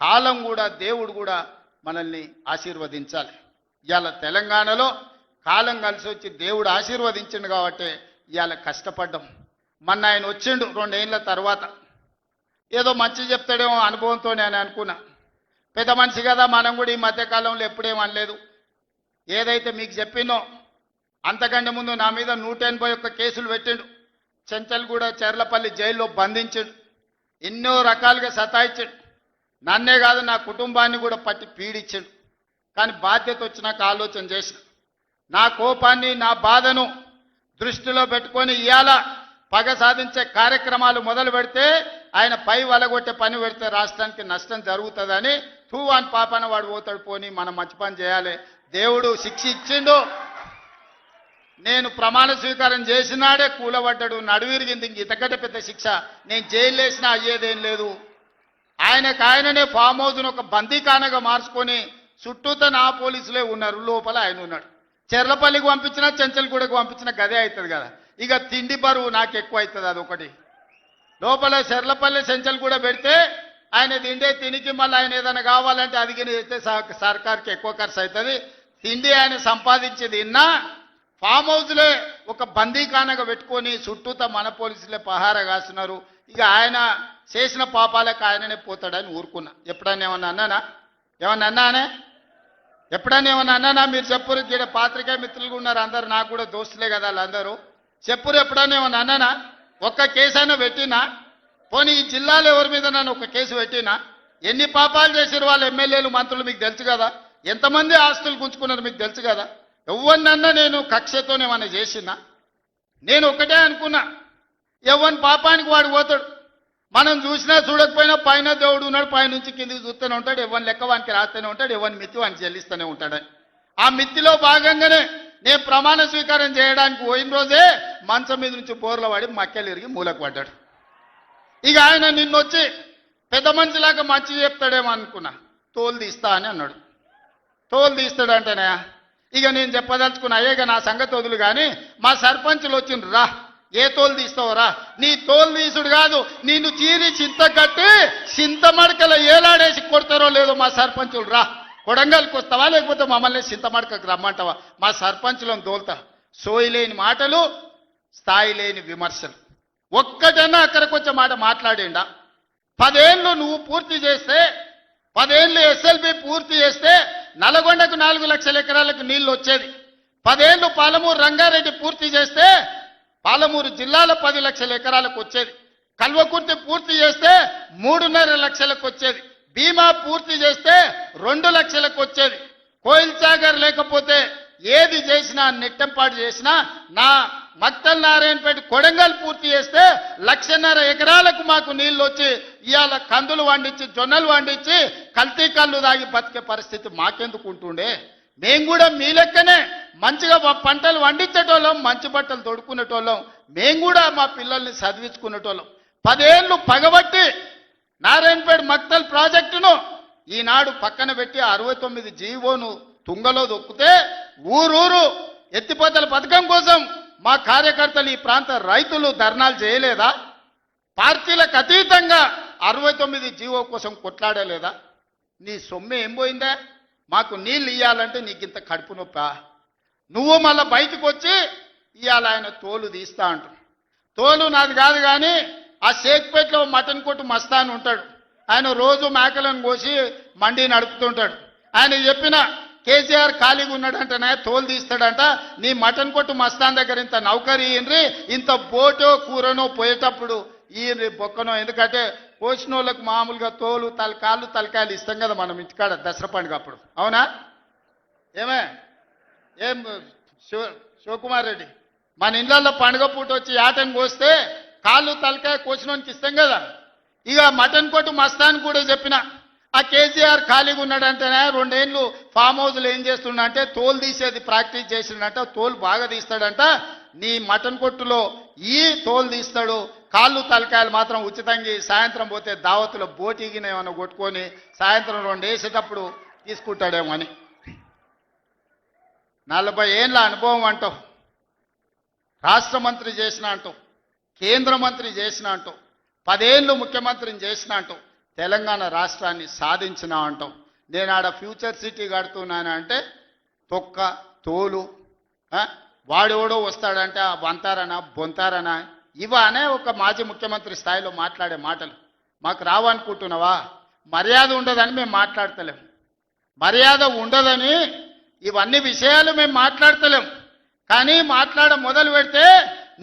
కాలం కూడా, దేవుడు కూడా మనల్ని ఆశీర్వదించాలి. ఇవాళ తెలంగాణలో కాలం కలిసి వచ్చి దేవుడు ఆశీర్వదించిండు కాబట్టి ఇవాళ కష్టపడ్డాం. మొన్న ఆయన వచ్చిండు 2 ఏళ్ల తర్వాత, ఏదో మంచి చెప్తాడేమో అనుభవంతో నేను అనుకున్నా. పెద్ద మనిషి కదా, మనం కూడా ఈ మధ్యకాలంలో ఎప్పుడేం అనలేదు. ఏదైతే మీకు చెప్పినో అంతకంటే ముందు నా మీద 181 కేసులు పెట్టిండు. చెంచల్గూడ, చెర్లపల్లి జైల్లో బంధించాడు. ఎన్నో రకాలుగా సతాయించాడు. నన్నే కాదు, నా కుటుంబాన్ని కూడా పట్టి పీడించాడు. కానీ బాధ్యత వచ్చినాక ఆలోచన చేసిన, నా కోపాన్ని, నా బాధను దృష్టిలో పెట్టుకొని ఇవాళ పగ సాధించే కార్యక్రమాలు మొదలు పెడితే, ఆయన పై వలగొట్టే పని పెడితే రాష్ట్రానికి నష్టం జరుగుతుందని తూవాన్ పాపన వాడు పోతాడు, పోని మనం మంచి పని చేయాలి. దేవుడు శిక్ష ఇచ్చిండు. నేను ప్రమాణ స్వీకారం చేసినాడే కూలబడ్డాడు, నడువిరిగింది. ఇంక ఇంతకంటే పెద్ద శిక్ష నేను జైలు వేసినా అయ్యేదేం లేదు. ఆయననే ఫామ్ హౌస్ను ఒక బందీఖానగా మార్చుకొని చుట్టూతో నా పోలీసులే ఉన్నారు, లోపల ఆయన ఉన్నాడు. చెర్లపల్లికి పంపించినా, చెంచల్గూడకు పంపించినా గదే అవుతుంది కదా. ఇక తిండి బరువు నాకు ఎక్కువ అవుతుంది. అదొకటి. లోపల చెర్లపల్లి, చెంచల్గూడ పెడితే ఆయన తిండే తినికి మళ్ళీ ఆయన ఏదైనా కావాలంటే అది అయితే సర్కార్కి ఎక్కువ ఖర్చు అవుతుంది. తిండి ఆయన సంపాదించేది ఇన్నా ఫామ్ హౌస్లే ఒక బందీఖానగా పెట్టుకొని చుట్టూతో మన పోలీసులే పహారా కాస్తున్నారు. ఇక ఆయన చేసిన పాపాలకు ఆయననే పోతాడని ఊరుకున్నా. ఎప్పుడైనా ఏమన్నా అన్నానా? ఏమన్నా అన్నానే? ఎప్పుడైనా ఏమన్నా అన్నానా? మీరు చెప్పురు. ఇక్కడ పాత్రికేయ మిత్రులు ఉన్నారు అందరు, నాకు కూడా దోస్తులే కదా వాళ్ళందరూ. చెప్పురు, ఎప్పుడైనా ఏమన్నా అన్నానా? ఒక్క కేసు అయినా పెట్టినా? పోనీ ఈ జిల్లాలో ఎవరి మీద నన్ను ఒక కేసు పెట్టినా? ఎన్ని పాపాలు చేశారు వాళ్ళు ఎమ్మెల్యేలు, మంత్రులు మీకు తెలుసు కదా. ఎంతమంది ఆస్తులు గుంజుకున్నారు మీకు తెలుసు కదా. ఎవరినన్నా నేను కక్షతోనేమన్నా చేసినా? నేను ఒకటే అనుకున్నా, ఎవరి పాపానికి వాడు పోతాడు. మనం చూసినా చూడకపోయినా పైన దేవుడు ఉన్నాడు, పైనుంచి కిందికి చూస్తూనే ఉంటాడు. ఎవరిని లెక్క వానికి రాస్తూనే ఉంటాడు, ఎవరిని మిత్తి వానికి చెల్లిస్తూనే ఉంటాడని. ఆ మిత్తిలో భాగంగానే నేను ప్రమాణ స్వీకారం చేయడానికి పోయిన రోజే మంచం మీద నుంచి బోర్ల పడి మక్కెలు ఇరిగి మూలకు పడ్డాడు. ఇక ఆయన నిన్నొచ్చి పెద్ద మనిషిలాగా మంచి చెప్తాడేమో అనుకున్నా. తోలు తీస్తా అని అన్నాడు. తోలు తీస్తాడంటేనే ఇక నేను చెప్పదలుచుకున్నా, అయ్యేగా నా సంగతి వదులు కానీ మా సర్పంచులు వచ్చిండ్రు, రా ఏ తోలు తీస్తావురా? నీ తోలు తీసుడు కాదు, నిన్ను చీరి చింత కట్టి చింతమడకల ఏలాడేసి కొడతారో లేదో మా సర్పంచులు, రా కొడంగల్కి వస్తావా లేకపోతే మమ్మల్ని చింతమడకకు రమ్మంటావా? మా సర్పంచులను దోల్తా. సోయి లేని మాటలు, స్థాయి లేని విమర్శలు. ఒక్కటన్నా అక్కడికి వచ్చే మాట మాట్లాడిండా? 10 ఏళ్ళు నువ్వు పూర్తి చేస్తే, 10 ఏళ్ళు ఎస్ఎల్బి పూర్తి చేస్తే నల్గొండకు 4 లక్షల ఎకరాలకు నీళ్లు వచ్చేది. 10 ఏళ్ళు పాలమూరు రంగారెడ్డి పూర్తి చేస్తే పాలమూరు జిల్లాలో 10 లక్షల ఎకరాలకు వచ్చేది. కల్వకుర్తి పూర్తి చేస్తే 3.5 లక్షలకు వచ్చేది. భీమా పూర్తి చేస్తే 2 లక్షలకు వచ్చేది. కోయిల్ సాగర్ లేకపోతే ఏది చేసినా, నెట్టంపాటు చేసినా, నా మక్తల్ నారాయణపేట కొడంగల్ పూర్తి చేస్తే 1.5 ఎకరాలకు మాకు నీళ్లు వచ్చి ఇవాళ కందులు వండించి, జొన్నలు వండించి, కల్తీ కళ్ళు తాగి బతికే పరిస్థితి మాకెందుకు ఉంటుండే? మేము కూడా మీ లెక్కనే మంచిగా పంటలు వండించేటోళ్ళం, మంచి బట్టలు తొడుక్కునేటోళ్ళం. మేము కూడా మా పిల్లల్ని చదివించుకునేటోళ్ళం. 10 ఏళ్ళు పగబట్టి నారాయణపేట మక్తల్ ప్రాజెక్టును ఈనాడు పక్కన పెట్టి 69 జీవోను తుంగలో దొక్కితే ఊరూరు ఎత్తిపోతల పథకం కోసం మా కార్యకర్తలు, ఈ ప్రాంత రైతులు ధర్నాలు చేయలేదా? పార్టీలకు అతీతంగా 69 జీవో కోసం కొట్లాడలేదా? నీ సొమ్మె ఏం పోయిందా? మాకు నీళ్ళు ఇయ్యాలంటే నీకింత కడుపు నొప్పా? నువ్వు మళ్ళీ బయటకు వచ్చి ఇవాళ ఆయన తోలు తీస్తా అంటు. తోలు నాది కాదు కానీ ఆ షేక్పేటలో మటన్ కొట్టు మస్తాన్ ఉంటాడు. ఆయన రోజు మేకలను కోసి మండి నడుపుతుంటాడు. ఆయన చెప్పిన కేసీఆర్ ఖాళీగా ఉన్నాడంటనే తోలు తీస్తాడంట. నీ మటన్ కొట్టు మస్తాన్ దగ్గర ఇంత నౌకరీ ఇయ్యండ్రి, ఇంత బోటో కూరనో పోయేటప్పుడు ఈయన బొక్కనో. ఎందుకంటే కోసిన వాళ్ళకు మామూలుగా తోలు, కాళ్ళు, తలకాయలు ఇస్తాం కదా మనం ఇంటికాడ దసరా పండుగ అప్పుడు. అవునా? ఏం శివకుమార్ రెడ్డి, మన ఇళ్ళల్లో పండుగ పూట వచ్చి యాటను కోస్తే కాళ్ళు, తలకాయ కోసినోనికి ఇస్తాం కదా. ఇక మటన్ కొట్టు మస్తాన్ కూడా చెప్పిన, ఆ కేసీఆర్ ఖాళీగా ఉన్నాడంటేనే 2 ఏళ్ళు ఫామ్ హౌస్లో ఏం చేస్తుండంటే తోలు తీసేది ప్రాక్టీస్ చేసిండంట, తోలు బాగా తీస్తాడంట. నీ మటన్ కొట్టులో ఈ తోలు తీస్తాడు, కాళ్ళు తలకాయలు మాత్రం ఉచితంగా సాయంత్రం పోతే దావతులో బోటిగిన ఏమైనా కొట్టుకొని సాయంత్రం 2 వేసేటప్పుడు తీసుకుంటాడేమో అని. 40 ఏళ్ళ అనుభవం అంటావు, రాష్ట్ర మంత్రి చేసిన అంటావు, కేంద్ర మంత్రి చేసిన అంటావు, 10 ఏళ్ళు ముఖ్యమంత్రిని చేసిన అంటావు, తెలంగాణ రాష్ట్రాన్ని సాధించిన అంటావు. నేను ఆడ ఫ్యూచర్ సిటీ కడుతున్నాను అంటే తొక్క తోలు వాడెవడో వస్తాడంటే వంతారనా బొంతారనా ఇవనే ఒక మాజీ ముఖ్యమంత్రి స్థాయిలో మాట్లాడే మాటలు. మాకు రావనుకుంటున్నావా? మర్యాద ఉండదని మేము మాట్లాడతలేం, మర్యాద ఉండదని ఇవన్నీ విషయాలు మేము మాట్లాడతలేం. కానీ మొదలు పెడితే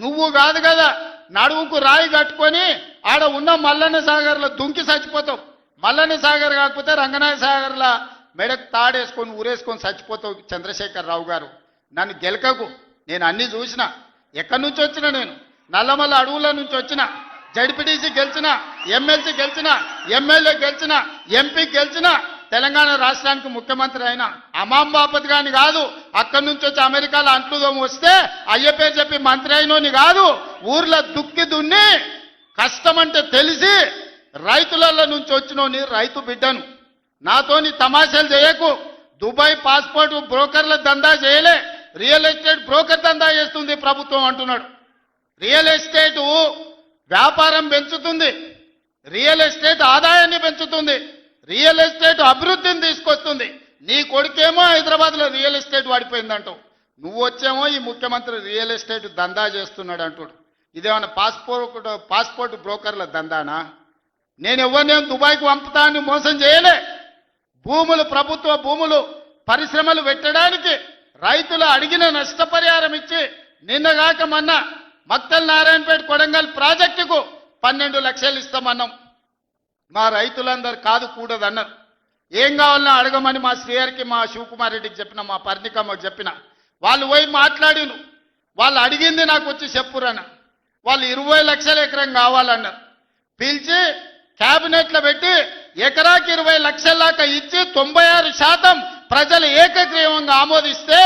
నువ్వు కాదు కదా నడువుకు రాయి కట్టుకొని ఆడ ఉన్న మల్లన్న సాగర్లో దుంకి చచ్చిపోతావు. మల్లన్న సాగర్ కాకపోతే రంగనాథ సాగర్లో మెడకు తాడేసుకొని ఊరేసుకొని చచ్చిపోతావు. చంద్రశేఖరరావు గారు, నన్ను గెలకకు. నేను అన్ని చూసిన. ఎక్కడి నుంచి వచ్చిన? నేను నల్లమల్ల అడవుల నుంచి వచ్చిన. జడ్పీటీసీ గెలిచిన, ఎమ్మెల్సీ గెలిచిన, ఎమ్మెల్యే గెలిచిన, ఎంపీ గెలిచిన, తెలంగాణ రాష్ట్రానికి ముఖ్యమంత్రి అయినా. అమాం బాపత్ గాని కాదు, అక్కడి నుంచి వచ్చి అమెరికాలో అంట్లుదోమ వస్తే అయ్య పేరు చెప్పి మంత్రి అయినోని కాదు. ఊర్లో దుక్కి దున్ని కష్టమంటే తెలిసి రైతులలో నుంచి వచ్చినోని రైతు బిడ్డను. నాతోని తమాషాలు చేయకు. దుబాయ్ పాస్పోర్ట్ బ్రోకర్ల దందా చేయలే, రియల్ ఎస్టేట్ బ్రోకర్ దందా చేస్తుంది ప్రభుత్వం అంటున్నాడు. రియల్ ఎస్టేట్ వ్యాపారం పెంచుతుంది, రియల్ ఎస్టేట్ ఆదాయాన్ని పెంచుతుంది, రియల్ ఎస్టేట్ అభివృద్ధిని తీసుకొస్తుంది. నీ కొడుకేమో హైదరాబాద్లో రియల్ ఎస్టేట్ వాడిపోయిందంటావు, నువ్వు వచ్చేమో ఈ ముఖ్యమంత్రి రియల్ ఎస్టేట్ దందా చేస్తున్నాడు అంటాడు. ఇదేమన్నా పాస్పోర్ట్ బ్రోకర్ల దందానా? నేను ఎవరినేం దుబాయ్కు పంపుతా అని మోసం చేయలే. భూములు, ప్రభుత్వ భూములు, పరిశ్రమలు పెట్టడానికి రైతులు అడిగిన నష్టపరిహారం ఇచ్చి నిన్నగాక మొన్న మక్తల్ నారాయణపేట కొడంగల్ ప్రాజెక్టుకు 12 లక్షలు ఇస్తామన్నాం. మా రైతులందరూ కాదు కూడదన్నారు. ఏం కావాలన్నా అడగమని మా శ్రీహరికి, మా శివకుమార్ రెడ్డికి చెప్పిన, మా పర్ణికమ్మకి చెప్పిన. వాళ్ళు పోయి మాట్లాడిను. వాళ్ళు అడిగింది నాకు వచ్చి చెప్పురన్న. వాళ్ళు 20 లక్షల ఎకరం కావాలన్నారు. పిలిచి క్యాబినెట్లో పెట్టి ఎకరాకి 20 లక్షల దాకా ఇచ్చి 96% ప్రజలు ఏకగ్రీవంగా ఆమోదిస్తే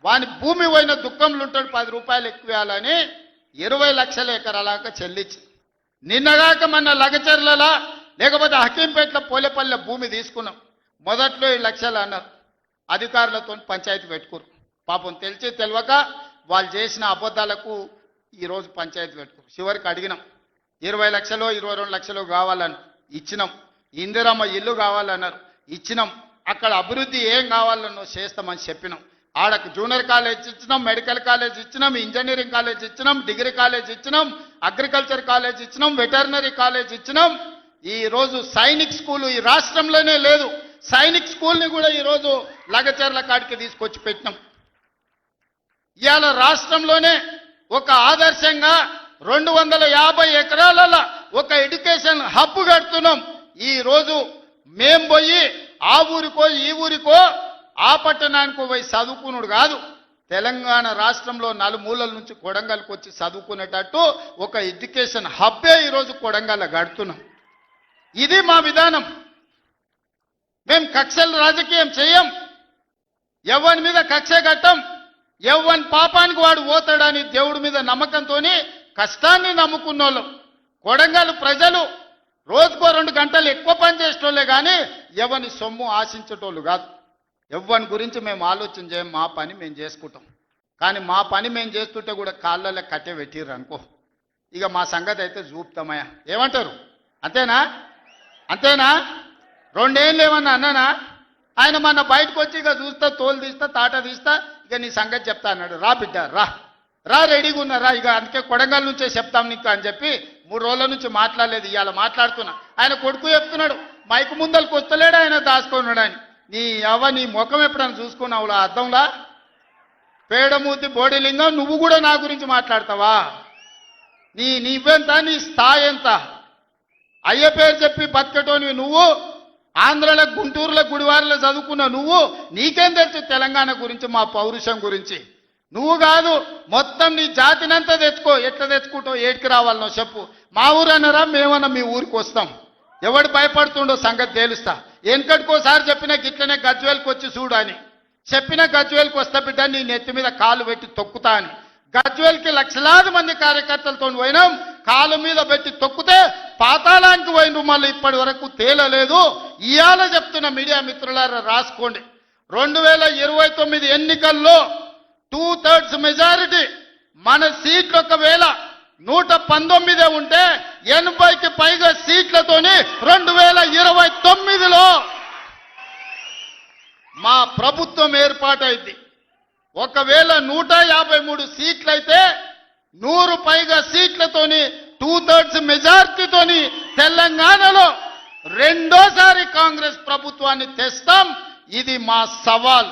వాని భూమి పోయిన దుఃఖంలో ఉంటాడు, 10 రూపాయలు ఎక్కువ ఇవ్వాలని 20 లక్షల ఎకరాలాగా చెల్లించి. నిన్నగాక మన లగచర్లలో లేకపోతే హకీంపేటలో పోలేపల్లె భూమి తీసుకున్నాం. మొదట్లో 7 లక్షలు అన్నారు. అధికారులతో పంచాయతీ పెట్టుకోరు. పాపం తెలిసి తెలియక వాళ్ళు చేసిన అబద్ధాలకు ఈరోజు పంచాయతీ పెట్టుకోరు. చివరికి అడిగినాం, 20 లక్షలు 22 లక్షలు కావాలని ఇచ్చినాం. ఇందిరమ్మ ఇల్లు కావాలన్నారు, ఇచ్చినాం. అక్కడ అభివృద్ధి ఏం కావాలన్నో చేస్తామని చెప్పినాం. ఆడకు జూనియర్ కాలేజ్ ఇచ్చినాం, మెడికల్ కాలేజ్ ఇచ్చినాం, ఇంజనీరింగ్ కాలేజ్ ఇచ్చినాం, డిగ్రీ కాలేజ్ ఇచ్చినాం, అగ్రికల్చర్ కాలేజ్ ఇచ్చినాం, వెటర్నరీ కాలేజ్ ఇచ్చినాం. ఈ రోజు సైనిక్ స్కూల్ ఈ రాష్ట్రంలోనే లేదు. సైనిక్ స్కూల్ని కూడా ఈరోజు లగచర్ల కాడికి తీసుకొచ్చి పెట్టినాం. ఇవాళ రాష్ట్రంలోనే ఒక ఆదర్శంగా 250 ఎకరాలలో ఒక ఎడ్యుకేషన్ హబ్ కడుతున్నాం. ఈ రోజు మేం పోయి ఆ ఊరికో ఈ ఊరికో ఆ పట్టణానికో పోయి చదువుకున్నాడు కాదు, తెలంగాణ రాష్ట్రంలో నలుమూలల నుంచి కొడంగల్కి వచ్చి చదువుకునేటట్టు ఒక ఎడ్యుకేషన్ హబ్బే ఈరోజు కొడంగల్లో గడుతున్నాం. ఇది మా విధానం. మేము కక్షల రాజకీయం చేయం, ఎవరి మీద కక్ష కట్టం. ఎవరి పాపానికి వాడు పోతాడని దేవుడి మీద నమ్మకంతో కష్టాన్ని నమ్ముకున్న వాళ్ళం. కొడంగల్ ప్రజలు రోజుకో 2 గంటలు ఎక్కువ పని చేసేటోళ్ళే కానీ ఎవరిని సొమ్ము ఆశించేటోళ్ళు కాదు. ఎవరి గురించి మేము ఆలోచన చేయం, మా పని మేము చేసుకుంటాం. కానీ మా పని మేము చేస్తుంటే కూడా కాళ్ళలో కట్టె పెట్టిర్రు అనుకో, ఇక మా సంగతి అయితే చూపుతామయ్యా. ఏమంటారు? అంతేనా? అంతేనా? 2 ఏళ్ళు ఏమన్నా అన్నానా? ఆయన మన బయటకు వచ్చి ఇక చూస్తా, తోలు తీస్తా, తాట తీస్తా, ఇక నీ సంగతి చెప్తా అన్నాడు. రా బిడ్డ రా, రా రెడీగా ఉన్నారా, ఇక అందుకే కొడంగల్ నుంచే చెప్తాం నీకు అని చెప్పి 3 రోజుల నుంచి మాట్లాడలేదు. ఇవాళ మాట్లాడుతున్నా. ఆయన కొడుకు చెప్తున్నాడు, మైకు ముందలకు వస్తలేడు, ఆయన దాచుకున్నాడు. ఆయన నీ ముఖం ఎప్పుడైనా చూసుకున్నావులా అద్దంలా? పేడమూతి బోడిలింగం, నువ్వు కూడా నా గురించి మాట్లాడతావా? నీవెంత, నీ స్థాయి ఎంత? అయ్య పేరు చెప్పి బతకటోనివి నువ్వు, ఆంధ్రలో గుంటూరులో గుడివారిలో చదువుకున్న నువ్వు, నీకేం తెలుసు తెలంగాణ గురించి, మా పౌరుషం గురించి? నువ్వు కాదు, మొత్తం నీ జాతినంతా తెచ్చుకో. ఎట్లా తెచ్చుకుంటావు? ఏడికి రావాలనో చెప్పు. మా ఊరు అన్నారా, మేమన్నా మీ ఊరికి వస్తాం. ఎవడు భయపడుతుండో సంగతి తేలుస్తా. వెనకటికోసారి చెప్పిన గిట్లనే గజ్వేల్కి వచ్చి చూడు అని చెప్పిన, గజ్వేల్కి వస్తా బిడ్డ నీ నెత్తి మీద కాలు పెట్టి తొక్కుతా అని. గజ్వేల్కి లక్షలాది మంది కార్యకర్తలతో పోయినాం, కాలు మీద పెట్టి తొక్కితే పాతాళానికి పోయిన మళ్ళీ ఇప్పటి వరకు తేలలేదు. ఇవాళ చెప్తున్న మీడియా మిత్రులారా రాసుకోండి, 2029 ఎన్నికల్లో 2/3 మెజారిటీ మన సీట్లు ఒకవేళ 119 ఉంటే 80కి పైగా సీట్లతోని 2029లో మా ప్రభుత్వం ఏర్పాటైంది. ఒకవేళ 153 సీట్లయితే 100 పైగా సీట్లతోని 2/3 మెజార్టీతోని తెలంగాణలో రెండోసారి కాంగ్రెస్ ప్రభుత్వాన్ని తెస్తాం. ఇది మా సవాల్.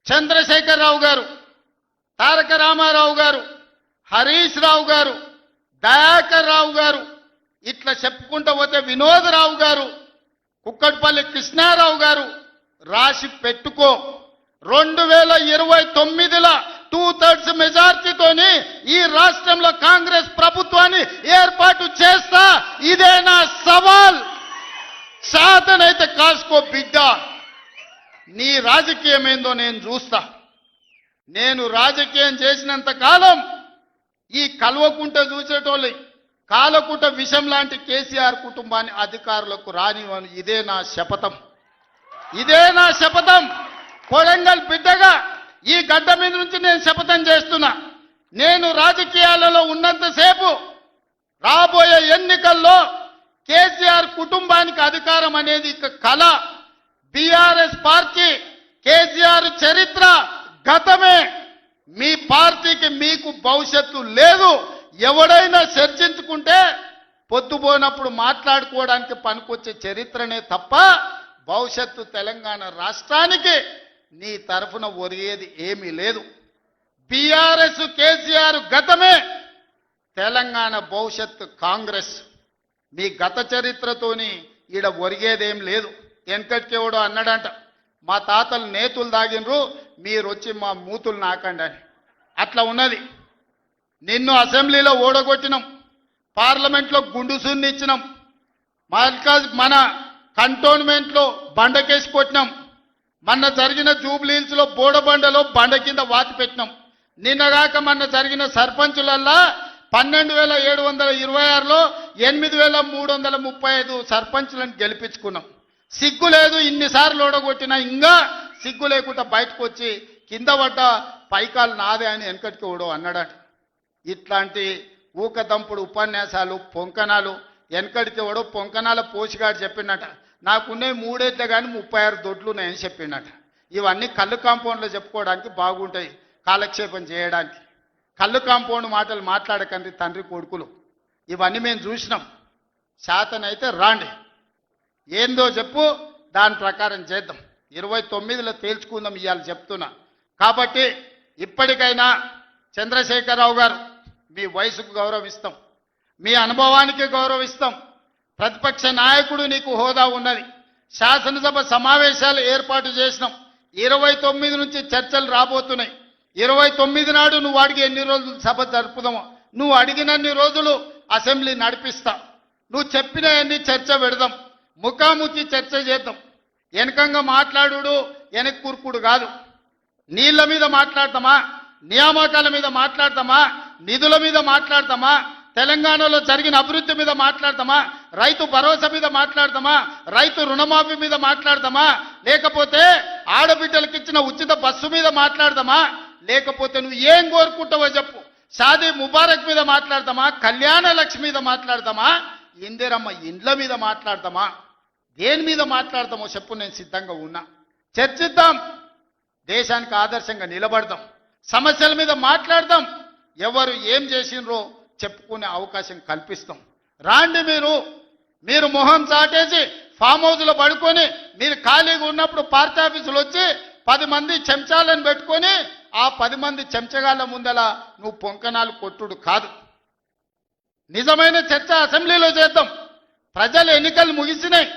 చంద్రశేఖరరావు గారు, తారక రామారావు గారు, హరీష్ రావు గారు, దయాకర్ రావు గారు, ఇట్లా చెప్పుకుంటూ పోతే వినోదరావు గారు, కుక్కట్పల్లి కృష్ణారావు గారు, రాసి పెట్టుకో 2029లో 2/3 మెజార్టీతోని ఈ రాష్ట్రంలో కాంగ్రెస్ ప్రభుత్వాన్ని ఏర్పాటు చేస్తా. ఇదే నా సవాల్. శాతనైతే కాసుకో బిడ్డ. నీ రాజకీయం ఏందో నేను చూస్తా. నేను రాజకీయం చేసినంత కాలం ఈ కల్వకుంట చూసేటోళ్ళు కాలకుంట విషం లాంటి కేసీఆర్ కుటుంబాన్ని అధికారులకు రానివ్వను. ఇదే నా శపథం, ఇదే నా శపథం. కొడంగల్ బిడ్డగా ఈ గడ్డ మీద నుంచి నేను శపథం చేస్తున్నా. నేను రాజకీయాలలో ఉన్నంతసేపు రాబోయే ఎన్నికల్లో కేసీఆర్ కుటుంబానికి అధికారం అనేది ఇక కళ. బీఆర్ఎస్ పార్టీ కేసీఆర్ చరిత్ర గతమే. మీ పార్టీకి మీకు భవిష్యత్తు లేదు. ఎవడైనా చర్చించుకుంటే పొద్దుపోనప్పుడు మాట్లాడుకోవడానికి పనికొచ్చే చరిత్రనే తప్ప భవిష్యత్తు తెలంగాణ రాష్ట్రానికి నీ తరఫున ఒరిగేది ఏమీ లేదు. బీఆర్ఎస్ కేసీఆర్ గతమే, తెలంగాణ భవిష్యత్తు కాంగ్రెస్. మీ గత చరిత్రతోని ఈడ ఒరిగేదేం లేదు. వెనకటికెవడో అన్నాడంట, మా తాతలు నేతులు దాగినరు, మీరు వచ్చి మా మూతులు నాకండి అని. అట్లా ఉన్నది. నిన్ను అసెంబ్లీలో ఓడగొట్టినాం, పార్లమెంట్లో గుండు సున్నిచ్చినాం, మన కంటోన్మెంట్లో బండకేసి కొట్టినాం, మొన్న జరిగిన జూబ్లీహిల్స్లో బోడబండలో బండ కింద వాతి పెట్టినాం. నిన్నగాక మొన్న జరిగిన సర్పంచులల్లా 12,726లో 8,335 సర్పంచులను గెలిపించుకున్నాం. సిగ్గు లేదు, ఇన్నిసార్లు ఓడగొట్టినా ఇంకా సిగ్గు లేకుండా బయటకు వచ్చి కింద పడ్డ పైకాలు నాదే అని వెనకటికి ఓడో అన్నాడట. ఇట్లాంటి ఊకదంపుడు ఉపన్యాసాలు పొంకనాలు వెనకడితే ఓడో పొంకనాల పోషిగాడు చెప్పిండట, నాకున్నే 3 ఏళ్ళే కానీ 36 దొడ్లు ఉన్నాయని చెప్పిండట. ఇవన్నీ కళ్ళు కాంపౌండ్లో చెప్పుకోవడానికి బాగుంటాయి, కాలక్షేపం చేయడానికి. కళ్ళు కాంపౌండ్ మాటలు మాట్లాడకండి తండ్రి కొడుకులు. ఇవన్నీ మేము చూసినాం. శాతనైతే రాండి, ఏందో చెప్పు, దాని ప్రకారం చేద్దాం. 29లో తేల్చుకుందాం ఇవాళ చెప్తున్నా. కాబట్టి ఇప్పటికైనా చంద్రశేఖరరావు గారు, మీ వయసుకు గౌరవిస్తాం, మీ అనుభవానికి గౌరవిస్తాం. ప్రతిపక్ష నాయకుడు నీకు హోదా ఉన్నది. శాసనసభ సమావేశాలు ఏర్పాటు చేసినాం. 29 నుంచి చర్చలు రాబోతున్నాయి. 29 నాడు నువ్వు అడిగి ఎన్ని రోజులు సభ జరుపుదామో, నువ్వు అడిగినన్ని రోజులు అసెంబ్లీ నడిపిస్తా. నువ్వు చెప్పిన అన్ని చర్చ పెడదాం, ముఖాముఖి చర్చ చేద్దాం. వెనకంగా మాట్లాడు వెనక్కి కూర్పుడు కాదు. నీళ్ల మీద మాట్లాడతామా, నియామకాల మీద మాట్లాడతామా, నిధుల మీద మాట్లాడతామా, తెలంగాణలో జరిగిన అభివృద్ధి మీద మాట్లాడతామా, రైతు భరోసా మీద మాట్లాడతామా, రైతు రుణమాఫీ మీద మాట్లాడతామా, లేకపోతే ఆడబిడ్డలకు ఇచ్చిన ఉచిత బస్సు మీద మాట్లాడతామా, లేకపోతే నువ్వు ఏం కోరుకుంటావో చెప్పు, షాదీ ముబారక్ మీద మాట్లాడతామా, కళ్యాణ లక్ష్మి మీద మాట్లాడతామా, ఇందిరమ్మ ఇండ్ల మీద మాట్లాడతామా, దేని మీద మాట్లాడతామో చెప్పు, నేను సిద్ధంగా ఉన్నా. చర్చిద్దాం, దేశానికి ఆదర్శంగా నిలబడదాం, సమస్యల మీద మాట్లాడదాం, ఎవరు ఏం చేసినరో చెప్పుకునే అవకాశం కల్పిస్తాం. రాండి, మీరు మొహం చాటేసి ఫామ్ హౌస్లో పడుకొని మీరు ఖాళీగా ఉన్నప్పుడు పార్టీ ఆఫీసులు వచ్చి 10 మంది చెంచాలను పెట్టుకొని ఆ 10 మంది చెంచగాళ్ళ ముందల నువ్వు పొంకనాలు కొట్టుడు కాదు. నిజమైన చర్చ అసెంబ్లీలో చేద్దాం. ప్రజలు ఎన్నికలు ముగిసినాయి,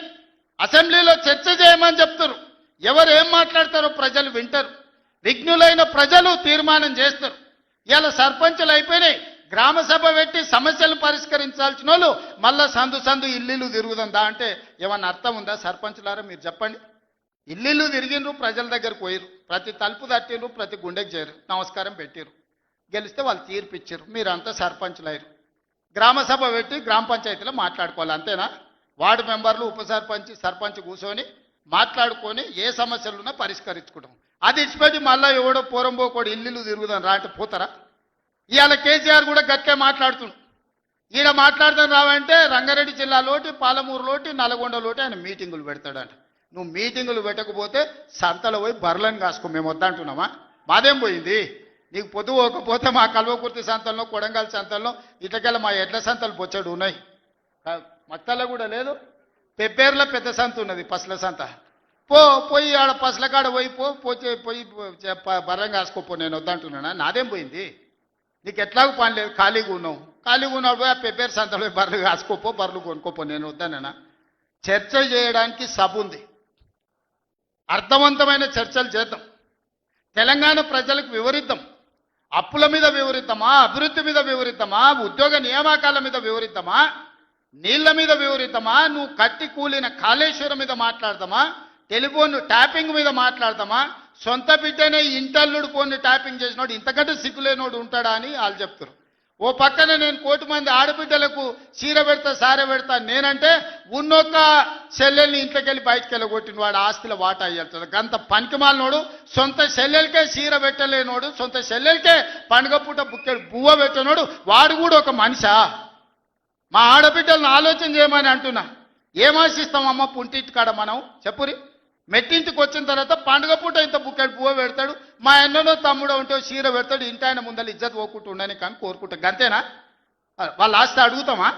అసెంబ్లీలో చర్చ చేయమని చెప్తారు. ఎవరు ఏం మాట్లాడతారో ప్రజలు వింటారు. విఘ్నులైన ప్రజలు తీర్మానం చేస్తారు. ఇలా సర్పంచులు అయిపోయినాయి, గ్రామ సభ పెట్టి సమస్యలు పరిష్కరించాల్సిన వాళ్ళు మళ్ళా సందు ఇల్లు తిరుగుతుందా అంటే ఏమన్నా అర్థం ఉందా? సర్పంచులారా మీరు చెప్పండి. ఇల్లు తిరిగిండ్రు, ప్రజల దగ్గరకు పోయిరు, ప్రతి తలుపు తట్టిండ్రు, ప్రతి గుండెకి చేరు, నమస్కారం పెట్టిరు, గెలిస్తే వాళ్ళు తీర్పు ఇచ్చారు, మీరంతా సర్పంచులయ్యారు. గ్రామ సభ పెట్టి గ్రామ పంచాయతీలో మాట్లాడుకోవాలి, అంతేనా? వార్డు మెంబర్లు, ఉప సర్పంచ్, సర్పంచ్ కూర్చొని మాట్లాడుకొని ఏ సమస్యలున్నా పరిష్కరించుకుంటాం. అది ఇచ్చిపెట్టి మళ్ళీ ఎవడో పోరంబోకోడు ఇల్లు తిరుగుదాం రా అంటే పోతారా? ఇవాళ కేసీఆర్ కూడా గట్టే మాట్లాడుతున్నాడు. ఈడ మాట్లాడదాం రావంటే రంగారెడ్డి జిల్లాలోటి, పాలమూరులోటి, నల్గొండలోటి ఆయన మీటింగులు పెడతాడంట. నువ్వు మీటింగులు పెట్టకపోతే సంతలో పోయి బర్లను కాసుకో, మేము వద్దంటున్నామా? మాదేం పోయింది? నీకు పొద్దు పోకపోతే మా కల్వకుర్తి సంతల్లో, కొడంగల్ సంతల్లో, ఇటకెళ్ళ మా ఎడ్ల సంతలు బొచ్చడు ఉన్నాయి. మత్తల్లో కూడా లేదు. పెబ్బేర్లో పెద్ద సంత ఉన్నది, పసల సంత. పోయి ఆడ పసల కాడ పోయి బర్రం కాసుకోపో, నేను వద్దంటున్నానా? నాదేం పోయింది? నీకు ఎట్లాగూ పని లేదు, ఖాళీగా ఉన్నావు. ఖాళీగా ఉన్నాడు పోయి ఆ పెబ్బేరు సంతలో బర్రెలు కాసుకోపో, బర్రెలు కొనుక్కోపో, నేను వద్దానన్నా? చర్చ చేయడానికి సభ ఉంది, అర్థవంతమైన చర్చలు చేద్దాం, తెలంగాణ ప్రజలకు వివరిద్దాం. అప్పుల మీద వివరిద్దామా, అభివృద్ధి మీద వివరిద్దామా, ఉద్యోగ నియామకాల మీద వివరిద్దామా, నీళ్ల మీద వివరిద్దామా, నువ్వు కట్టి కూలిన కాళేశ్వరం మీద మాట్లాడదామా, టెలిఫోన్ ట్యాపింగ్ మీద మాట్లాడదామా, సొంత బిడ్డనే ఇంటల్లుడు ఫోన్ ట్యాపింగ్ చేసినోడు ఇంతకంటే సిగ్గులేనోడు ఉంటాడా అని వాళ్ళు చెప్తారు. ఓ పక్కన నేను 1 కోటి మంది ఆడబిడ్డలకు చీర పెడతా, సారె పెడతా నేనంటే ఉన్నొక్క చెల్లెల్ని ఇంట్లోకెళ్ళి బయటకు వెళ్ళగొట్టిన వాడు ఆస్తిలో వాటా అయ్యేస్తుంది. గంత పనికిమాలినోడు, సొంత చెల్లెలకే చీర పెట్టలేనోడు, సొంత చెల్లెలకే పండుగ పూట బుక్కెడు బువ్వ పెట్టినోడు వాడు కూడా ఒక మనిషా? మా ఆడబిడ్డలను ఆలోచన చేయమని అంటున్నా. ఏం ఆశిస్తామమ్మ పుంటింటి కాడ మనం? చెప్పురి. మెట్టింటికి వచ్చిన తర్వాత పండుగ పూట ఇంత బుక్కెడు పువ్వు పెడతాడు, మా అన్ననో తమ్ముడో ఉంటే చీర పెడతాడు, ఇంటి ఆయన ముందర ఇజ్జత్ పోకుండా ఉండని కానీ కోరుకుంటాం. అంతేనా? వాళ్ళ ఆస్తి అడుగుతామా?